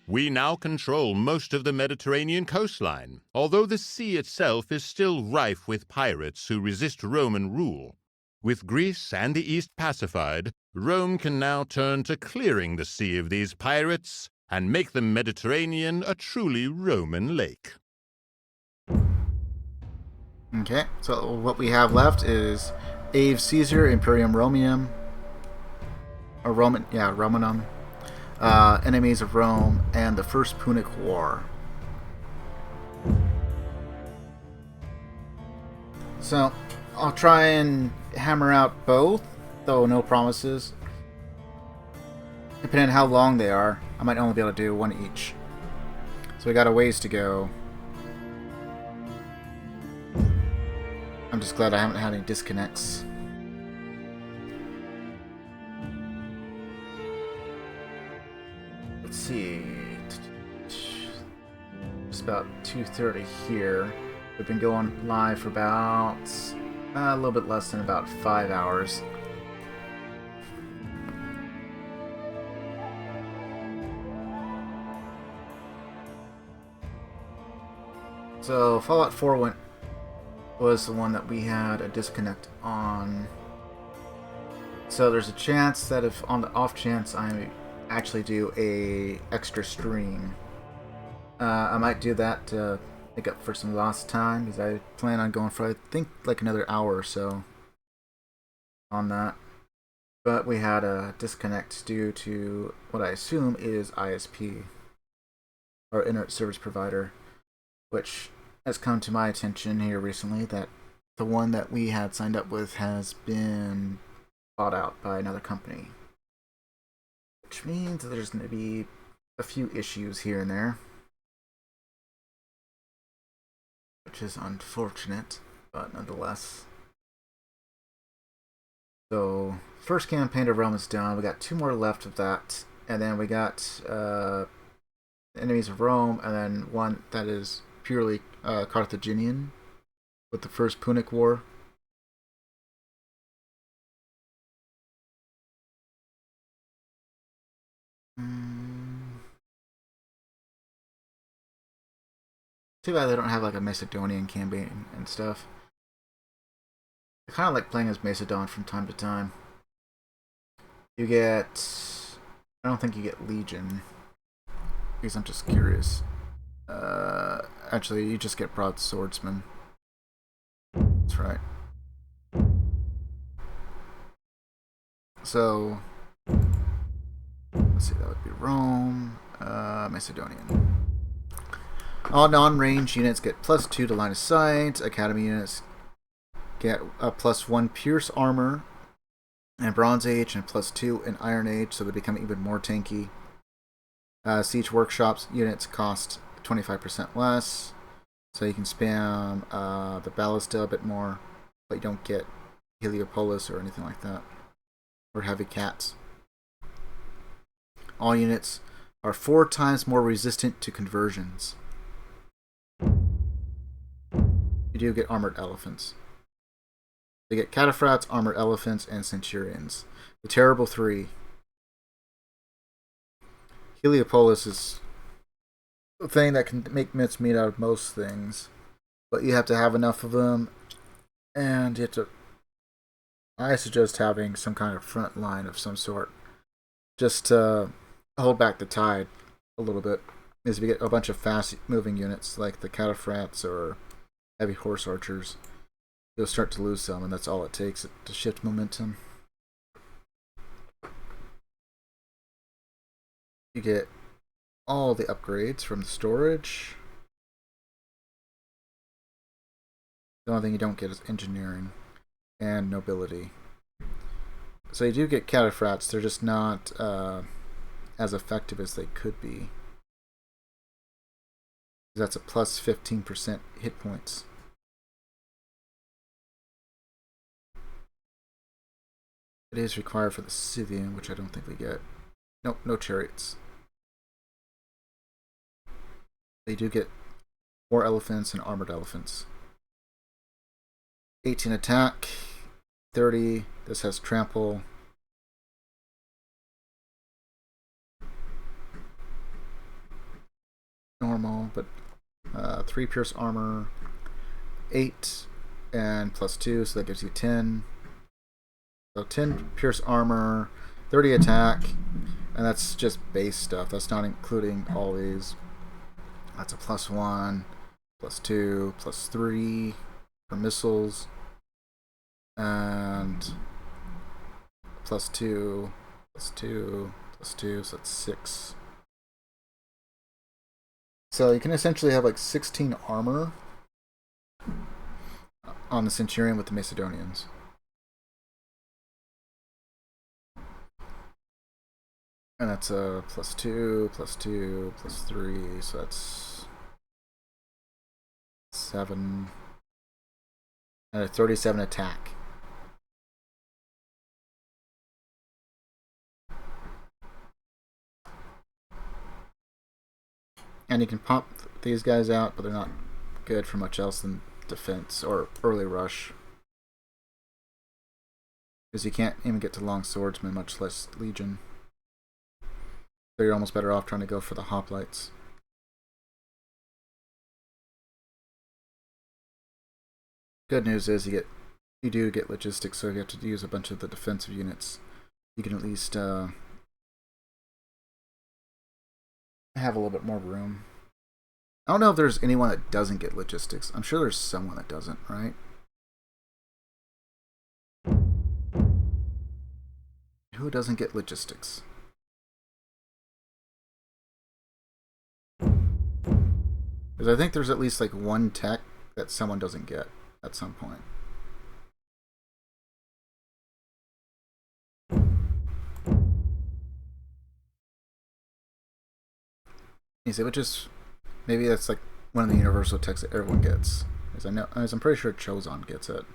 We now control most of the Mediterranean coastline, although the sea itself is still rife with pirates who resist Roman rule. With Greece and the East pacified, Rome can now turn to clearing the sea of these pirates and make the Mediterranean a truly Roman lake. Okay, so what we have left is Ave Caesar, Imperium Romium, or Romanum, Enemies of Rome, and the First Punic War. So, I'll try and hammer out both, though no promises. Depending on how long they are, I might only be able to do one each. So we got a ways to go. I'm just glad I haven't had any disconnects. Let's see. It's about 2:30 here. We've been going live for about a little bit less than about 5 hours. So Fallout 4 was the one that we had a disconnect on. So there's a chance that if on the off chance I actually do a extra stream. I might do that to make up for some lost time, because I plan on going for, I think, like another hour or so on that. But we had a disconnect due to what I assume is ISP, or Internet Service Provider, which has come to my attention here recently that the one that we had signed up with has been bought out by another company. Which means that there's going to be a few issues here and there. Which is unfortunate, but nonetheless. So, first campaign of Rome is done. We got 2 more left of that. And then we got Enemies of Rome, and then one that is purely Carthaginian, with the First Punic War. Too bad they don't have like a Macedonian campaign and stuff. I kind of like playing as Macedon from time to time. You get... I don't think you get Legion, because I'm just curious. Actually, you just get Broadswordsman. That's right. So, let's see, that would be Rome, Macedonian. All non-range units get +2 to line of sight. Academy units get a +1 pierce armor and Bronze Age, and +2 in Iron Age, so they become even more tanky. Siege Workshops units cost 25% less, so you can spam the Ballista a bit more, but you don't get Heliopolis or anything like that, or Heavy Cats. All units are 4 times more resistant to conversions. You do get Armored Elephants. They get Cataphracts, Armored Elephants, and Centurions. The Terrible 3. Heliopolis is a thing that can make mincemeat out of most things, but you have to have enough of them, and you have to... I suggest having some kind of front line of some sort, just to hold back the tide a little bit. Is if you get a bunch of fast-moving units, like the Cataphracts or Heavy Horse Archers, you'll start to lose some, and that's all it takes to shift momentum. You get all the upgrades from the storage. The only thing you don't get is engineering and nobility. So you do get Cataphracts, they're just not as effective as they could be. That's a +15% hit points. It is required for the Scythian, which I don't think we get. Nope, no chariots. They do get more elephants and armored elephants. 18 attack, 30. This has trample. Normal, but 3 pierce armor, 8, and +2, so that gives you 10. So 10 pierce armor, 30 attack, and that's just base stuff. That's not including all these. That's a +1, +2, +3 for missiles, and +2, +2, +2, so that's 6. So you can essentially have like 16 armor on the Centurion with the Macedonians. And that's a +2, +2, +3, so that's 7. And a 37 attack. And you can pop these guys out, but they're not good for much else than defense or early rush. Because you can't even get to long swordsman, much less legion. So you're almost better off trying to go for the hoplites. Good news is you do get logistics, so you have to use a bunch of the defensive units. You can at least have a little bit more room. I don't know if there's anyone that doesn't get logistics. I'm sure there's someone that doesn't, right? Who doesn't get logistics? Because I think there's at least like one tech that someone doesn't get at some point. You see, which is maybe that's like one of the universal techs that everyone gets. As I'm pretty sure Chozon gets it.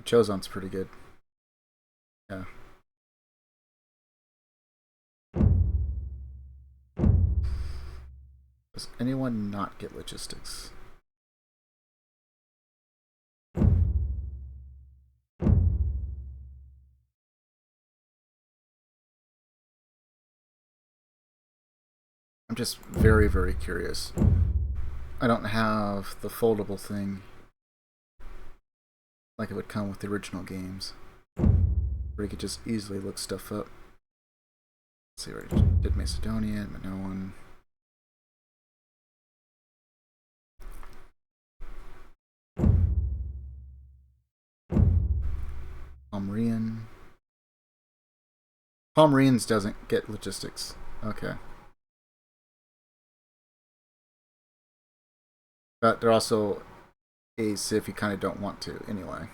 Chozon's pretty good. Yeah. Does anyone not get logistics? I'm just very, very curious. I don't have the foldable thing like it would come with the original games, where you could just easily look stuff up. Let's see where I did Macedonian, Minoan. Pomerian. Pomerians doesn't get logistics. Okay. But they're also ace if you kind of don't want to, anyway.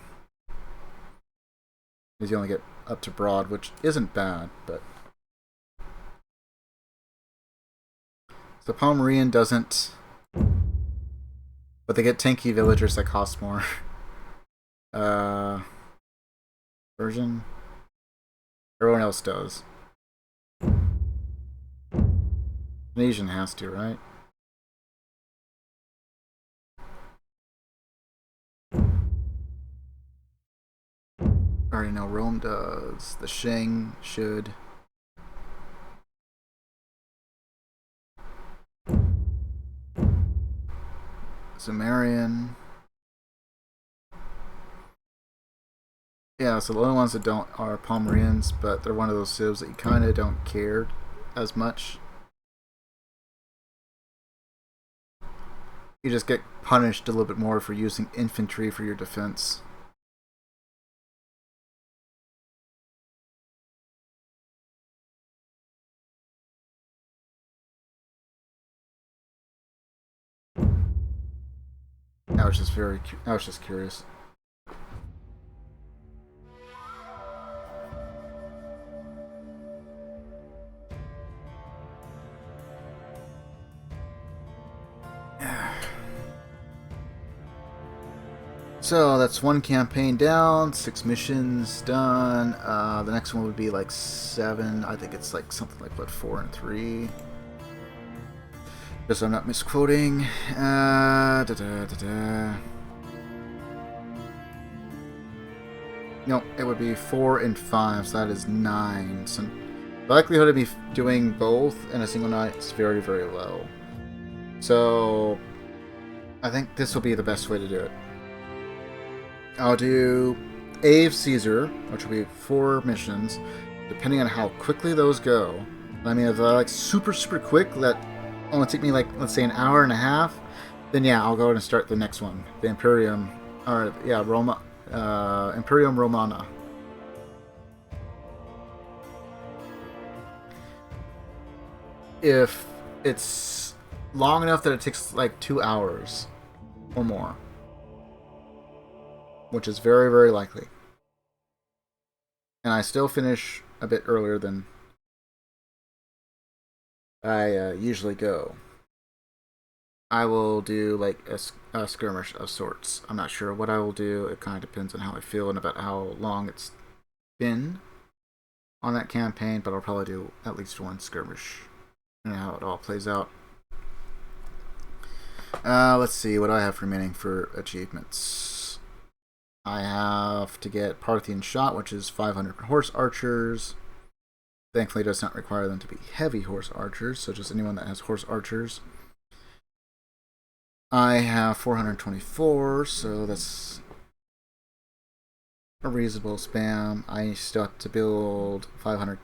Because you only get up to broad, which isn't bad, but... So Pomerian doesn't... But they get tanky villagers that cost more. Version? Everyone else does. Tunisian has to, right? I already know Rome does. The Shang should. Sumerian. Yeah, so the only ones that don't are Pomerians, but they're one of those civs that you kind of don't care as much. You just get punished a little bit more for using infantry for your defense. I was just curious. So that's one campaign down, 6 missions done. The next one would be like 7. I think it's like something like what, 4 and 3. Just so I'm not misquoting. No, it would be 4 and 5, so that is 9. So the likelihood of me doing both in a single night is very, very low. So I think this will be the best way to do it. I'll do Ave Caesar, which will be 4 missions, depending on how quickly those go. I mean, if they're like super, super quick, that only take me like, let's say, an hour and a half, then yeah, I'll go ahead and start the next one, the Imperium, or yeah, Imperium Romana. If it's long enough that it takes like 2 hours or more, which is very, very likely, and I still finish a bit earlier than I usually go, I will do like a skirmish of sorts. I'm not sure what I will do. It kind of depends on how I feel and about how long it's been on that campaign, but I'll probably do at least one skirmish and how it all plays out. Let's see what I have remaining for achievements. I have to get Parthian Shot, which is 500 horse archers. Thankfully, it does not require them to be heavy horse archers, so just anyone that has horse archers. I have 424, so that's a reasonable spam. I still have to build 500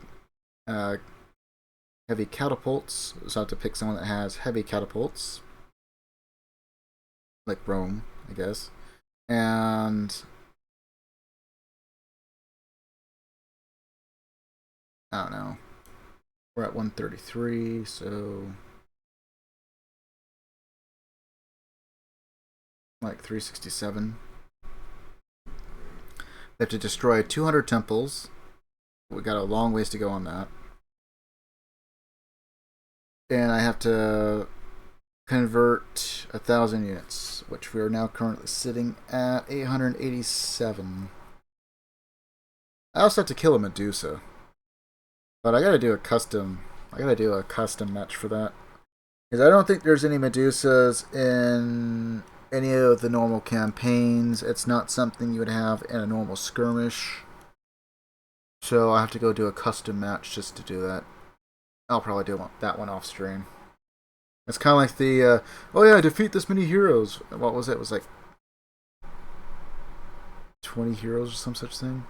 heavy catapults. So I have to pick someone that has heavy catapults. Like Rome, I guess. And I don't know. We're at 133, so like 367. They have to destroy 200 temples. We got a long ways to go on that. And I have to convert 1,000 units, which we are now currently sitting at 887. I also have to kill a Medusa, but I gotta do a custom match for that, because I don't think there's any Medusas in any of the normal campaigns. It's not something you would have in a normal skirmish, so I have to go do a custom match just to do that. I'll probably do that one off stream. It's kind of like the, oh yeah, defeat this many heroes. What was it? It was like 20 heroes or some such thing.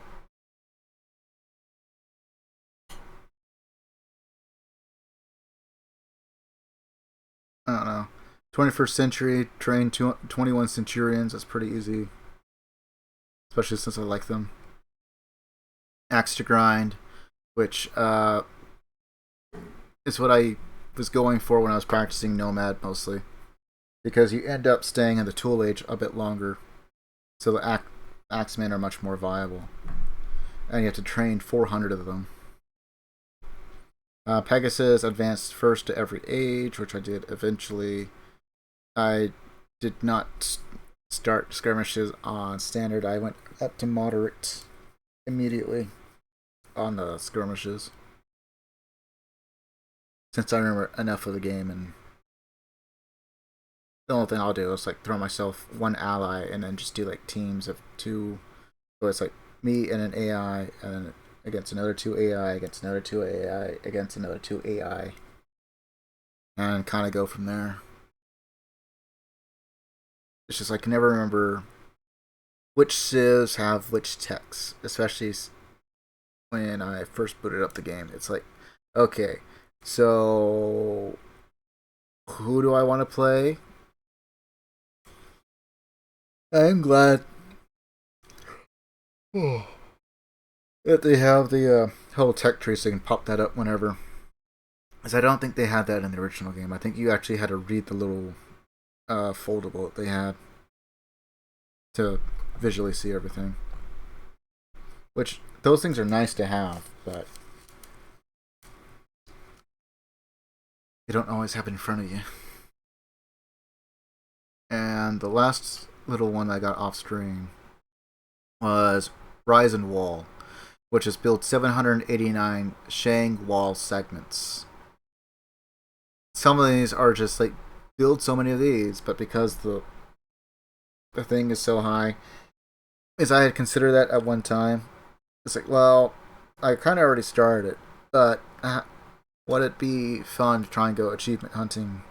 I don't know. 21st century, train 21 centurions. That's pretty easy. Especially since I like them. Axe to grind, which is what I was going for when I was practicing Nomad mostly. Because you end up staying in the tool age a bit longer. So the axemen are much more viable. And you have to train 400 of them. Pegasus advanced first to every age, which I did eventually. I did not start skirmishes on standard. I went up to moderate immediately on the skirmishes, since I remember enough of the game. And the only thing I'll do is like throw myself one ally and then just do like teams of 2. So it's like me and an AI, and then against another 2 AI, against another 2 AI, against another 2 AI, and kind of go from there. It's just I can never remember which civs have which techs, especially when I first booted up the game. It's like, okay, so who do I want to play? I'm glad that they have the whole tech tree, so you can pop that up whenever. Because I don't think they had that in the original game. I think you actually had to read the little foldable that they had to visually see everything. Which, those things are nice to have, but they don't always happen in front of you. And the last little one I got off stream was Rise and Wall, which is build 789 Shang wall segments. Some of these are just like, build so many of these, but because the thing is so high, as I had considered that at one time, it's like, well, I kind of already started it, but would it be fun to try and go achievement hunting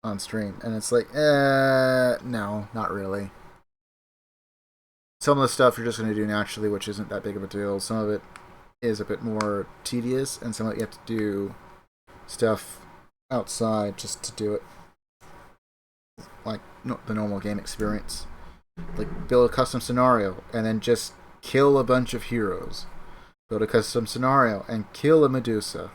on stream? And it's like, no, not really. Some of the stuff you're just going to do naturally, which isn't that big of a deal. Some of it is a bit more tedious, and some of it you have to do stuff outside just to do it. Like the normal game experience. Like build a custom scenario and then just kill a bunch of heroes. Build a custom scenario and kill a Medusa.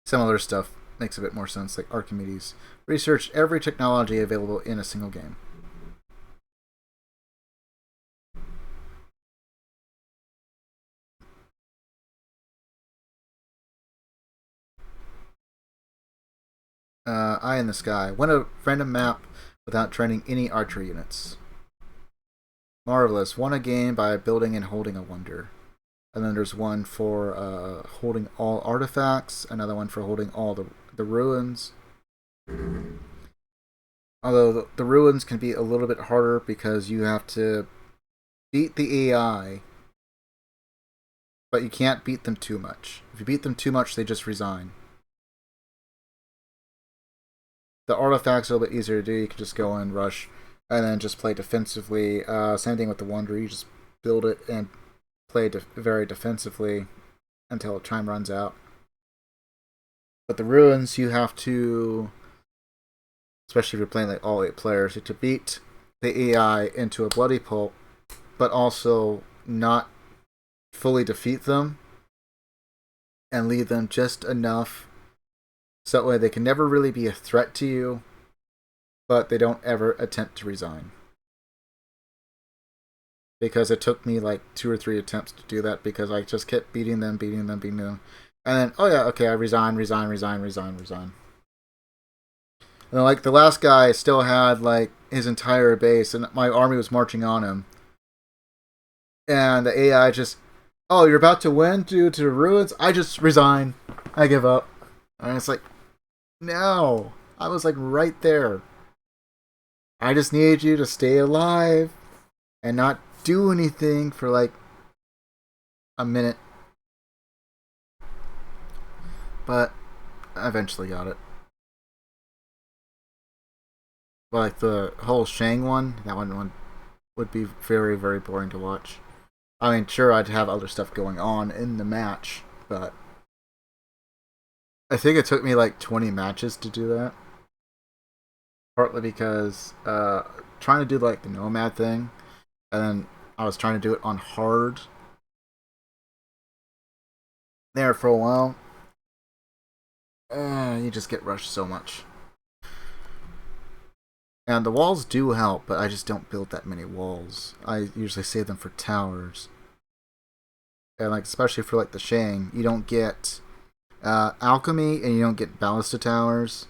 Some other stuff makes a bit more sense, like Archimedes. Research every technology available in a single game. Eye in the Sky. Win a random map without training any archery units. Marvelous. Won a game by building and holding a wonder. And then there's one for holding all artifacts. Another one for holding all the ruins. Although the ruins can be a little bit harder because you have to beat the AI, but you can't beat them too much. If you beat them too much, they just resign. The artifacts are a little bit easier to do. You can just go and rush and then just play defensively. Same thing with the Wonder. You just build it and play very defensively until time runs out. But the Ruins, you have to, especially if you're playing like all 8 players, you have to beat the AI into a bloody pulp, but also not fully defeat them and leave them just enough so that way they can never really be a threat to you, but they don't ever attempt to resign. Because it took me like 2 or 3 attempts to do that because I just kept beating them. And then, oh yeah, okay, I resign. And then, like, the last guy still had, like, his entire base, and my army was marching on him. And the AI just, oh, you're about to win due to the Ruins? I just resign. I give up. And it's like, no. I was, like, right there. I just need you to stay alive and not do anything for, like, a minute. But I eventually got it. But, like, the whole Shang one, that one would be very, very boring to watch. I mean, sure, I'd have other stuff going on in the match, but I think it took me like 20 matches to do that. Partly because trying to do like the Nomad thing, and then I was trying to do it on hard there for a while. You just get rushed so much. And the walls do help, but I just don't build that many walls. I usually save them for towers. And like, especially for like the Shang, you don't get alchemy and you don't get ballista towers.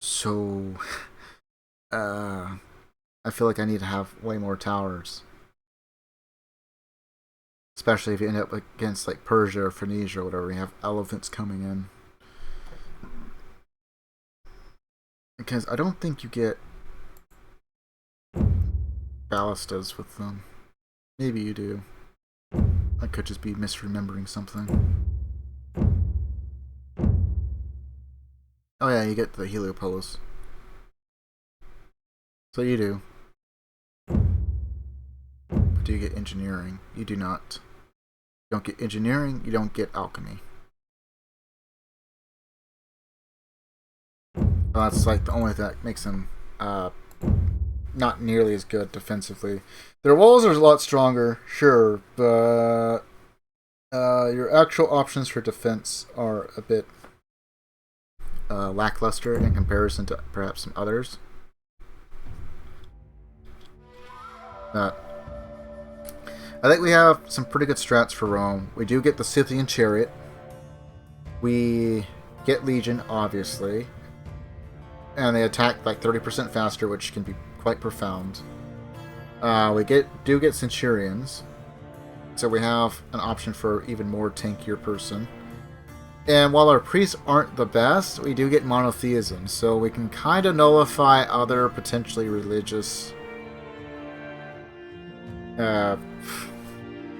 So I feel like I need to have way more towers. Especially if you end up against like Persia or Phoenicia or whatever, you have elephants coming in. Because I don't think you get ballistas with them. Maybe you do. I could just be misremembering something. Oh yeah, you get the Heliopolis. So you do. But do you get engineering? You do not. You don't get engineering, you don't get alchemy. Well, that's like the only thing that makes them not nearly as good defensively. Their walls are a lot stronger, sure, but your actual options for defense are a bit lackluster in comparison to perhaps some others. I think we have some pretty good strats for Rome. We do get the Scythian Chariot. We get Legion, obviously. And they attack like 30% faster, which can be quite profound. We do get Centurions. So we have an option for even more tankier person. And while our priests aren't the best, we do get monotheism. So we can kind of nullify other potentially religious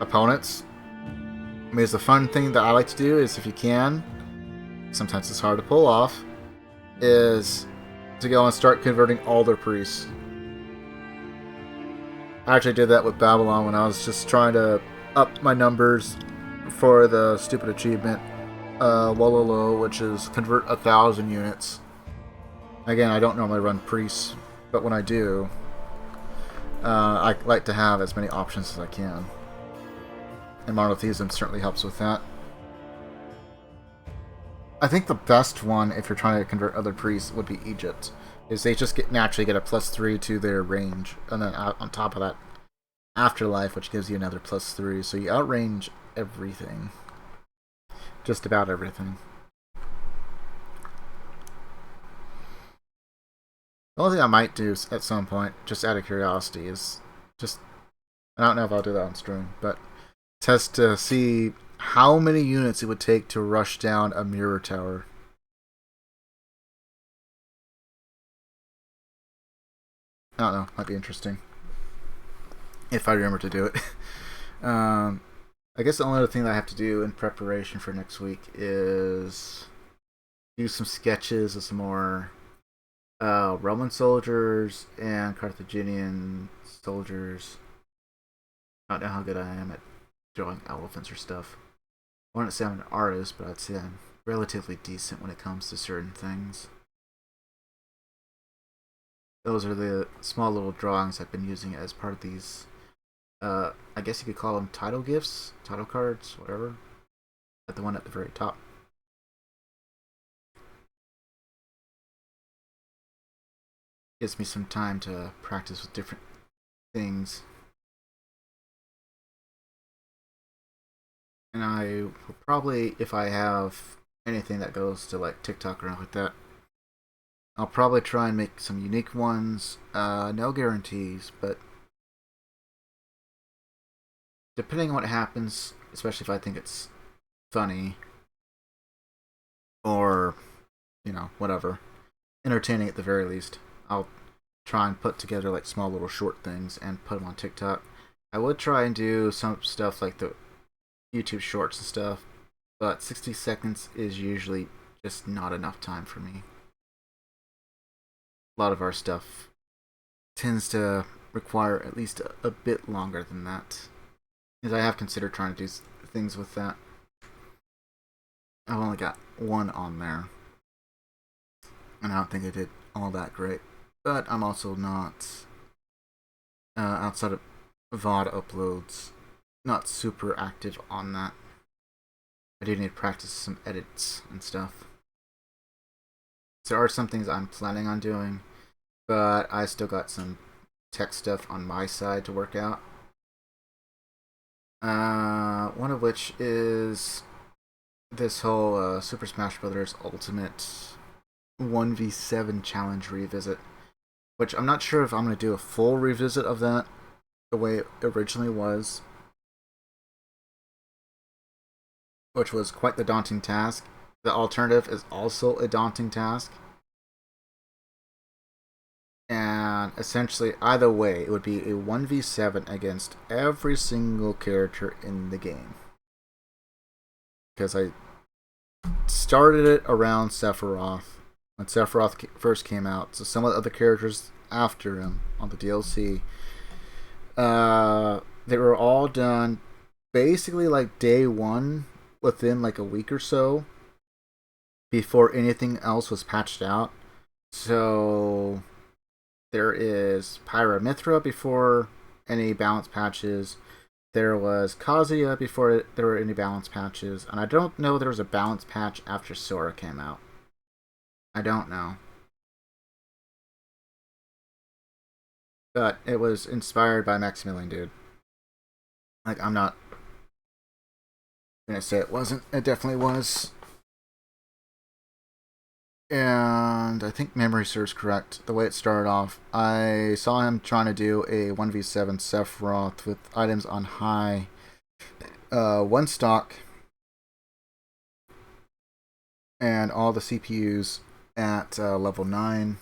opponents. I mean, it's a fun thing that I like to do is if you can, sometimes it's hard to pull off, is to go and start converting all their priests. I actually did that with Babylon when I was just trying to up my numbers for the stupid achievement, Wololo, which is convert 1,000 units. Again, I don't normally run priests, but when I do, I like to have as many options as I can. And monotheism certainly helps with that. I think the best one, if you're trying to convert other priests, would be Egypt. Is they just naturally get a +3 to their range, and then on top of that, Afterlife, which gives you another +3, so you outrange everything. Just about everything. The only thing I might do at some point, just out of curiosity, is just... I don't know if I'll do that on stream, but test to see how many units it would take to rush down a mirror tower. I don't know, might be interesting. If I remember to do it. I guess the only other thing that I have to do in preparation for next week is do some sketches of some more Roman soldiers and Carthaginian soldiers. I don't know how good I am at drawing elephants or stuff. I wouldn't say I'm an artist, but I'd say I'm relatively decent when it comes to certain things. Those are the small little drawings I've been using as part of these, I guess you could call them title gifts, title cards, whatever. At the one at the very top. Gives me some time to practice with different things. And I will probably, if I have anything that goes to like TikTok or anything like that, I'll probably try and make some unique ones. No guarantees, but depending on what happens, especially if I think it's funny or, whatever, entertaining at the very least, I'll try and put together like small little short things and put them on TikTok. I would try and do some stuff like the YouTube shorts and stuff, but 60 seconds is usually just not enough time for me. A lot of our stuff tends to require at least a bit longer than that, because I have considered trying to do things with that. I've only got one on there, and I don't think I did all that great. But I'm also not, outside of VOD uploads, not super active on that. I do need to practice some edits and stuff. There are some things I'm planning on doing, but I still got some tech stuff on my side to work out. One of which is this whole Super Smash Bros. Ultimate 1v7 challenge revisit, which I'm not sure if I'm going to do a full revisit of that the way it originally was, which was quite the daunting task. The alternative is also a daunting task, and essentially either way it would be a 1v7 against every single character in the game, because I started it around Sephiroth when Sephiroth first came out, so some of the other characters after him on the DLC, they were all done basically like day one, within like a week or so, before anything else was patched out. So there is Pyra before any balance patches. There was Kazuya before there were any balance patches, and I don't know there was a balance patch after Sora came out. I don't know. But it was inspired by Maximilian Dude. Like, I'm not gonna say it wasn't. It definitely was. And I think memory serves correct. The way it started off, I saw him trying to do a 1v7 Sephiroth with items on high, one stock, and all the CPUs at level 9.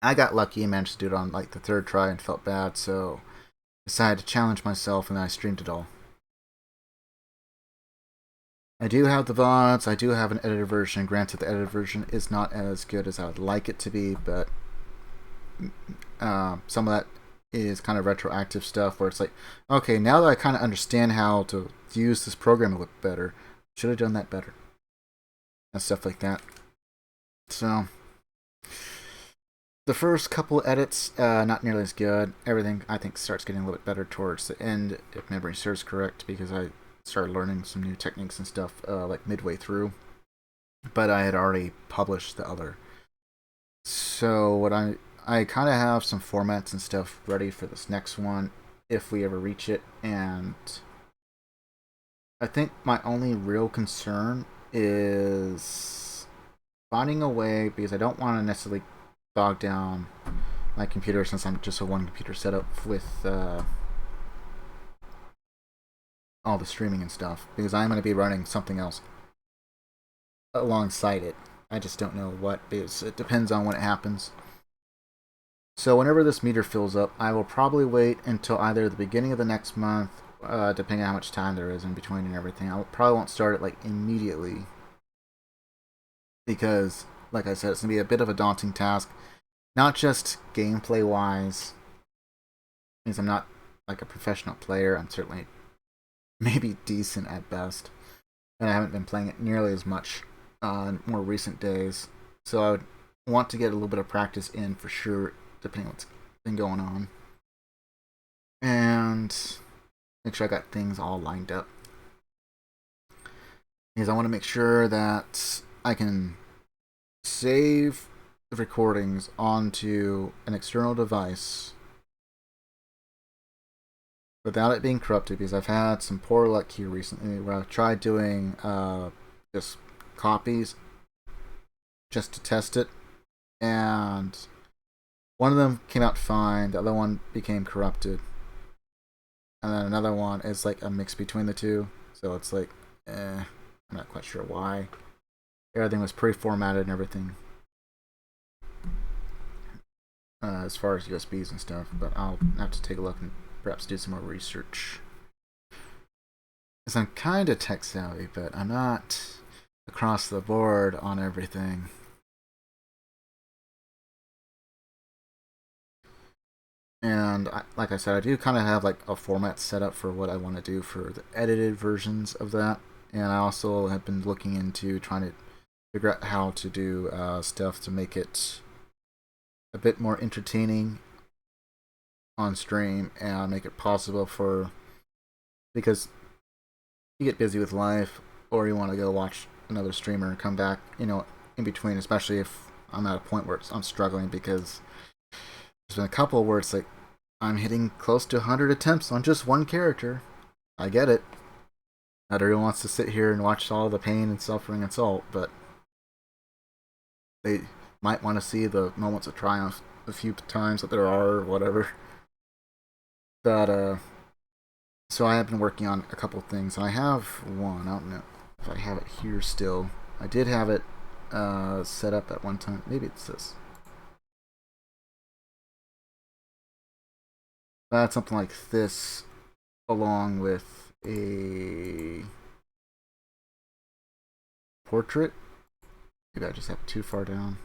I got lucky and managed to do it on like the third try and felt bad, so decided to challenge myself, and I streamed it all. I do have the VODs, I do have an edited version. Granted, the edited version is not as good as I would like it to be, but some of that is kind of retroactive stuff where it's like, okay, now that I kind of understand how to use this program a little better, should have done that better. And stuff like that. So, the first couple edits, not nearly as good. Everything, I think, starts getting a little bit better towards the end, if memory serves correct, because I started learning some new techniques and stuff like midway through, but I had already published the other. So what I kind of have some formats and stuff ready for this next one if we ever reach it, and I think my only real concern is finding a way, because I don't want to necessarily bog down my computer since I'm just a one computer setup with all the streaming and stuff, because I'm going to be running something else alongside it. I just don't know what, because it depends on when it happens. So whenever this meter fills up, I will probably wait until either the beginning of the next month, depending on how much time there is in between and everything. I probably won't start it like immediately, because like I said, it's going to be a bit of a daunting task. Not just gameplay-wise, because I'm not like a professional player. I'm certainly maybe decent at best. And I haven't been playing it nearly as much in more recent days. So I would want to get a little bit of practice in for sure, depending on what's been going on. And make sure I got things all lined up. Because I want to make sure that I can save the recordings onto an external device without it being corrupted, because I've had some poor luck here recently where I've tried doing just copies just to test it, and one of them came out fine, the other one became corrupted, and then another one is like a mix between the two, so it's like, I'm not quite sure why. Everything was pre-formatted and everything, as far as USBs and stuff, but I'll have to take a look and perhaps do some more research. Because I'm kind of tech savvy, but I'm not across the board on everything. And like I said, I do kind of have like a format set up for what I want to do for the edited versions of that. And I also have been looking into trying to figure out how to do stuff to make it a bit more entertaining on stream and make it possible for, because you get busy with life or you want to go watch another streamer and come back, in between, especially if I'm at a point where I'm struggling, because there's been a couple where it's like I'm hitting close to 100 attempts on just one character. I get it. Not everyone wants to sit here and watch all the pain and suffering and salt, but they might want to see the moments of triumph a few times that there are, or whatever. But, so I have been working on a couple things, and I have one. I don't know if I have it here still. I did have it set up at one time. Maybe it's this. That's something like this, along with a portrait. Maybe I just have it too far down.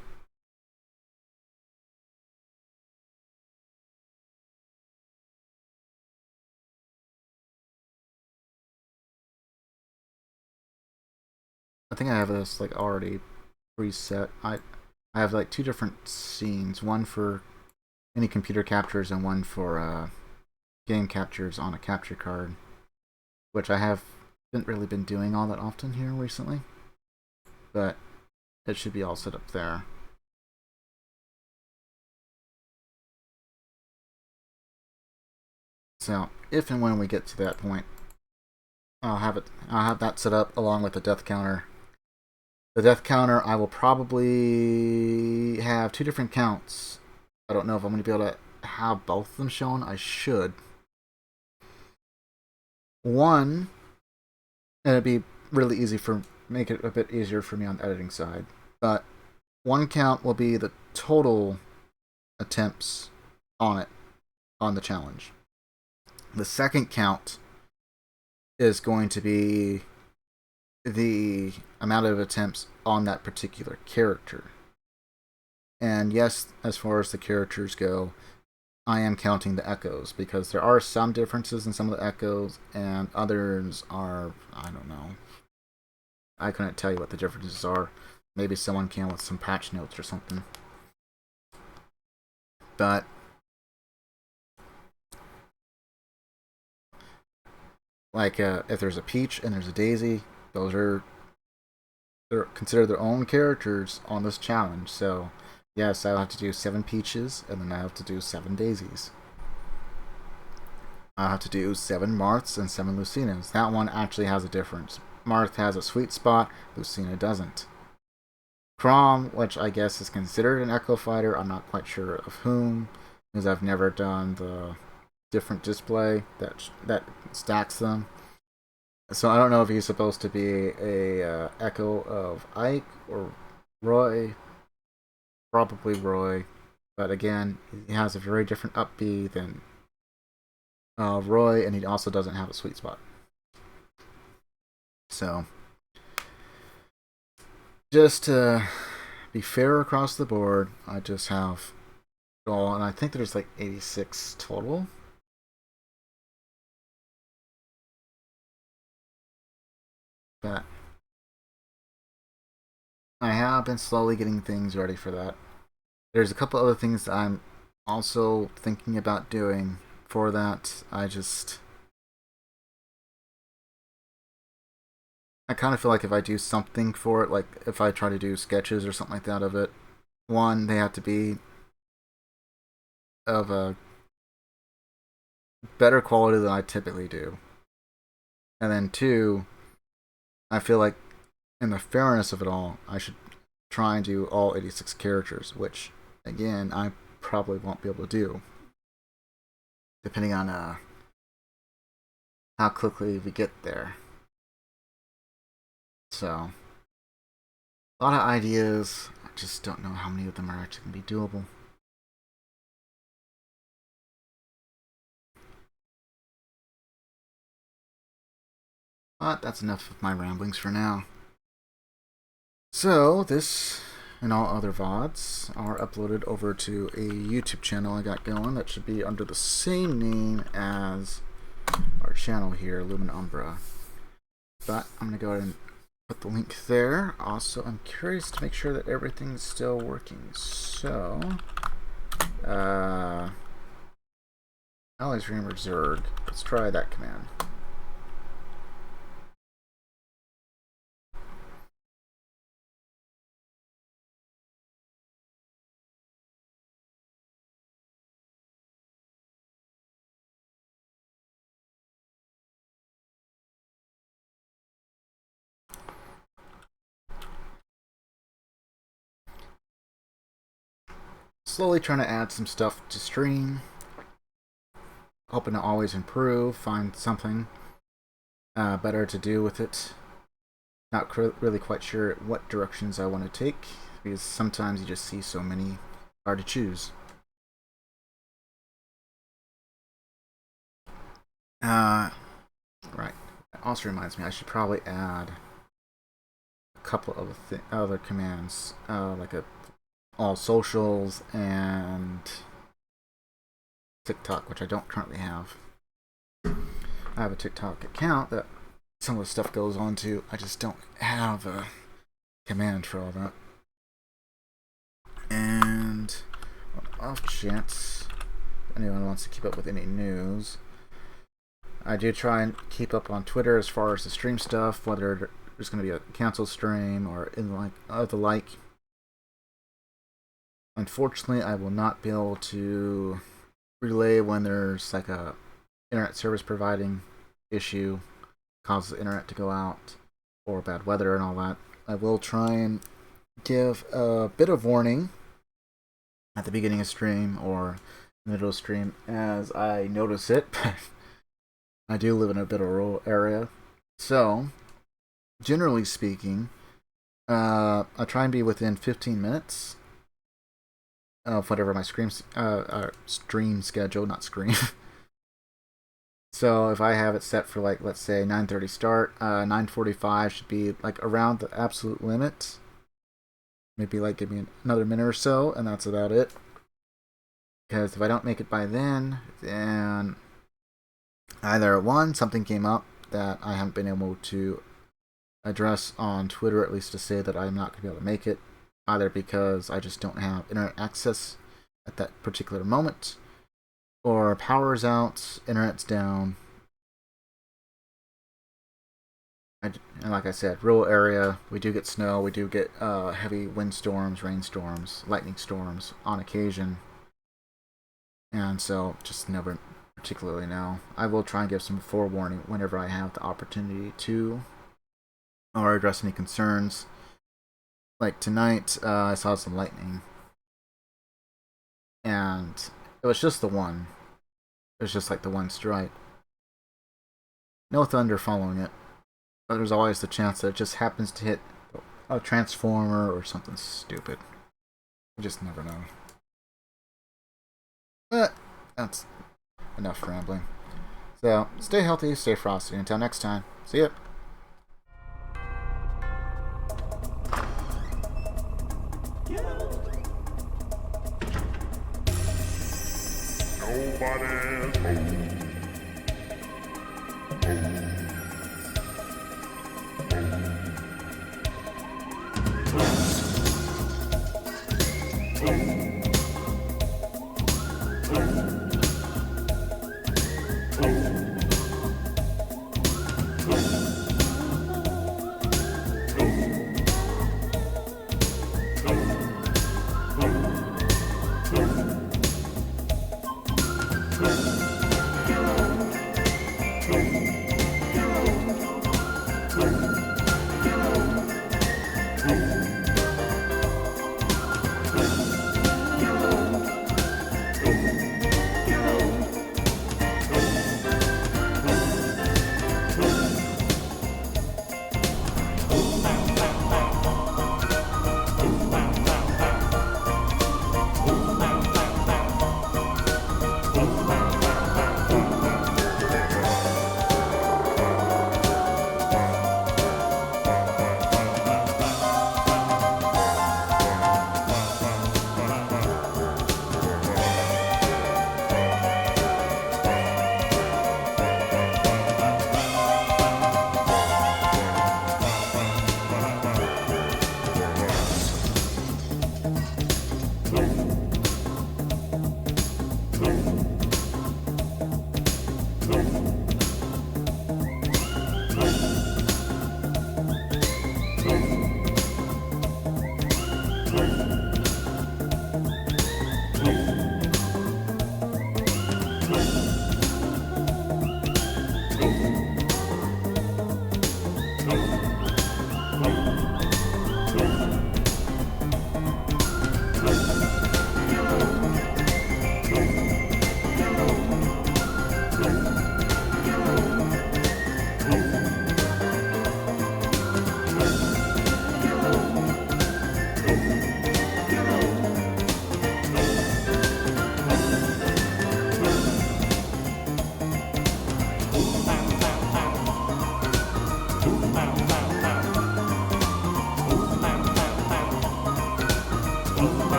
I think I have this like already preset. I have like two different scenes, one for any computer captures and one for game captures on a capture card, which I haven't really been doing all that often here recently, but it should be all set up there. So if and when we get to that point, I'll have that set up along with the death counter. The death counter, I will probably have two different counts. I don't know if I'm going to be able to have both of them shown. I should. One, and it'd be really easy make it a bit easier for me on the editing side. But one count will be the total attempts on the challenge. The second count is going to be the amount of attempts on that particular character. And yes, as far as the characters go, I am counting the echoes, because there are some differences in some of the echoes, and others are, I don't know. I couldn't tell you what the differences are. Maybe someone can with some patch notes or something. But like if there's a Peach and there's a Daisy, they're considered their own characters on this challenge. So yes, I'll have to do 7 Peaches, and then I have to do 7 Daisies. I'll have to do 7 Marths and 7 Lucinas. That one actually has a difference. Marth has a sweet spot, Lucina doesn't. Chrom, which I guess is considered an Echo Fighter, I'm not quite sure of whom, because I've never done the different display that stacks them. So I don't know if he's supposed to be a echo of Ike or Roy. Probably Roy, but again, he has a very different up B than Roy, and he also doesn't have a sweet spot. So, just to be fair across the board, I just have all, and I think there's like 86 total. But I have been slowly getting things ready for that. There's a couple other things that I'm also thinking about doing for that. I kind of feel like if I do something for it, like if I try to do sketches or something like that of it, one, they have to be of a better quality than I typically do. And then two, I feel like in the fairness of it all, I should try and do all 86 characters, which, again, I probably won't be able to do. Depending on how quickly we get there. So, a lot of ideas. I just don't know how many of them are actually going to be doable. But that's enough of my ramblings for now. So, this and all other VODs are uploaded over to a YouTube channel I got going that should be under the same name as our channel here, Lumen Umbra. But I'm going to go ahead and put the link there. Also, I'm curious to make sure that everything's still working. So, Alex Reamer Zerg. Let's try that command. Slowly trying to add some stuff to stream. Hoping to always improve, find something better to do with it. Not really quite sure what directions I want to take, because sometimes you just see so many hard to choose. Right. It also reminds me I should probably add a couple of other commands, like all socials and TikTok, which I don't currently have. I have a TikTok account that some of the stuff goes on to. I just don't have a command for all that. And on the off chance anyone wants to keep up with any news, I do try and keep up on Twitter as far as the stream stuff, whether there's going to be a canceled stream or the like. Unfortunately, I will not be able to relay when there's like a internet service providing issue, causes the internet to go out, or bad weather and all that. I will try and give a bit of warning at the beginning of stream or middle of stream as I notice it. I do live in a bit of a rural area, so generally speaking, I try and be within 15 minutes of whatever my stream schedule, not screen. So if I have it set for, like, let's say 9:30 start, 9:45 should be like around the absolute limit. Maybe like give me another minute or so, and that's about it. Because if I don't make it by then either one, something came up that I haven't been able to address on Twitter, at least to say that I'm not going to be able to make it, either because I just don't have internet access at that particular moment, or power's out, internet's down. And like I said, rural area, we do get snow, we do get heavy windstorms, rainstorms, lightning storms on occasion. And so, just never particularly know. I will try and give some forewarning whenever I have the opportunity to, or address any concerns. Like tonight, I saw some lightning, and it was just the one. It was just like the one strike. No thunder following it, but there's always the chance that it just happens to hit a transformer or something stupid. You just never know. But that's enough rambling. So, stay healthy, stay frosty. Until next time, see ya. nobody's home. Home.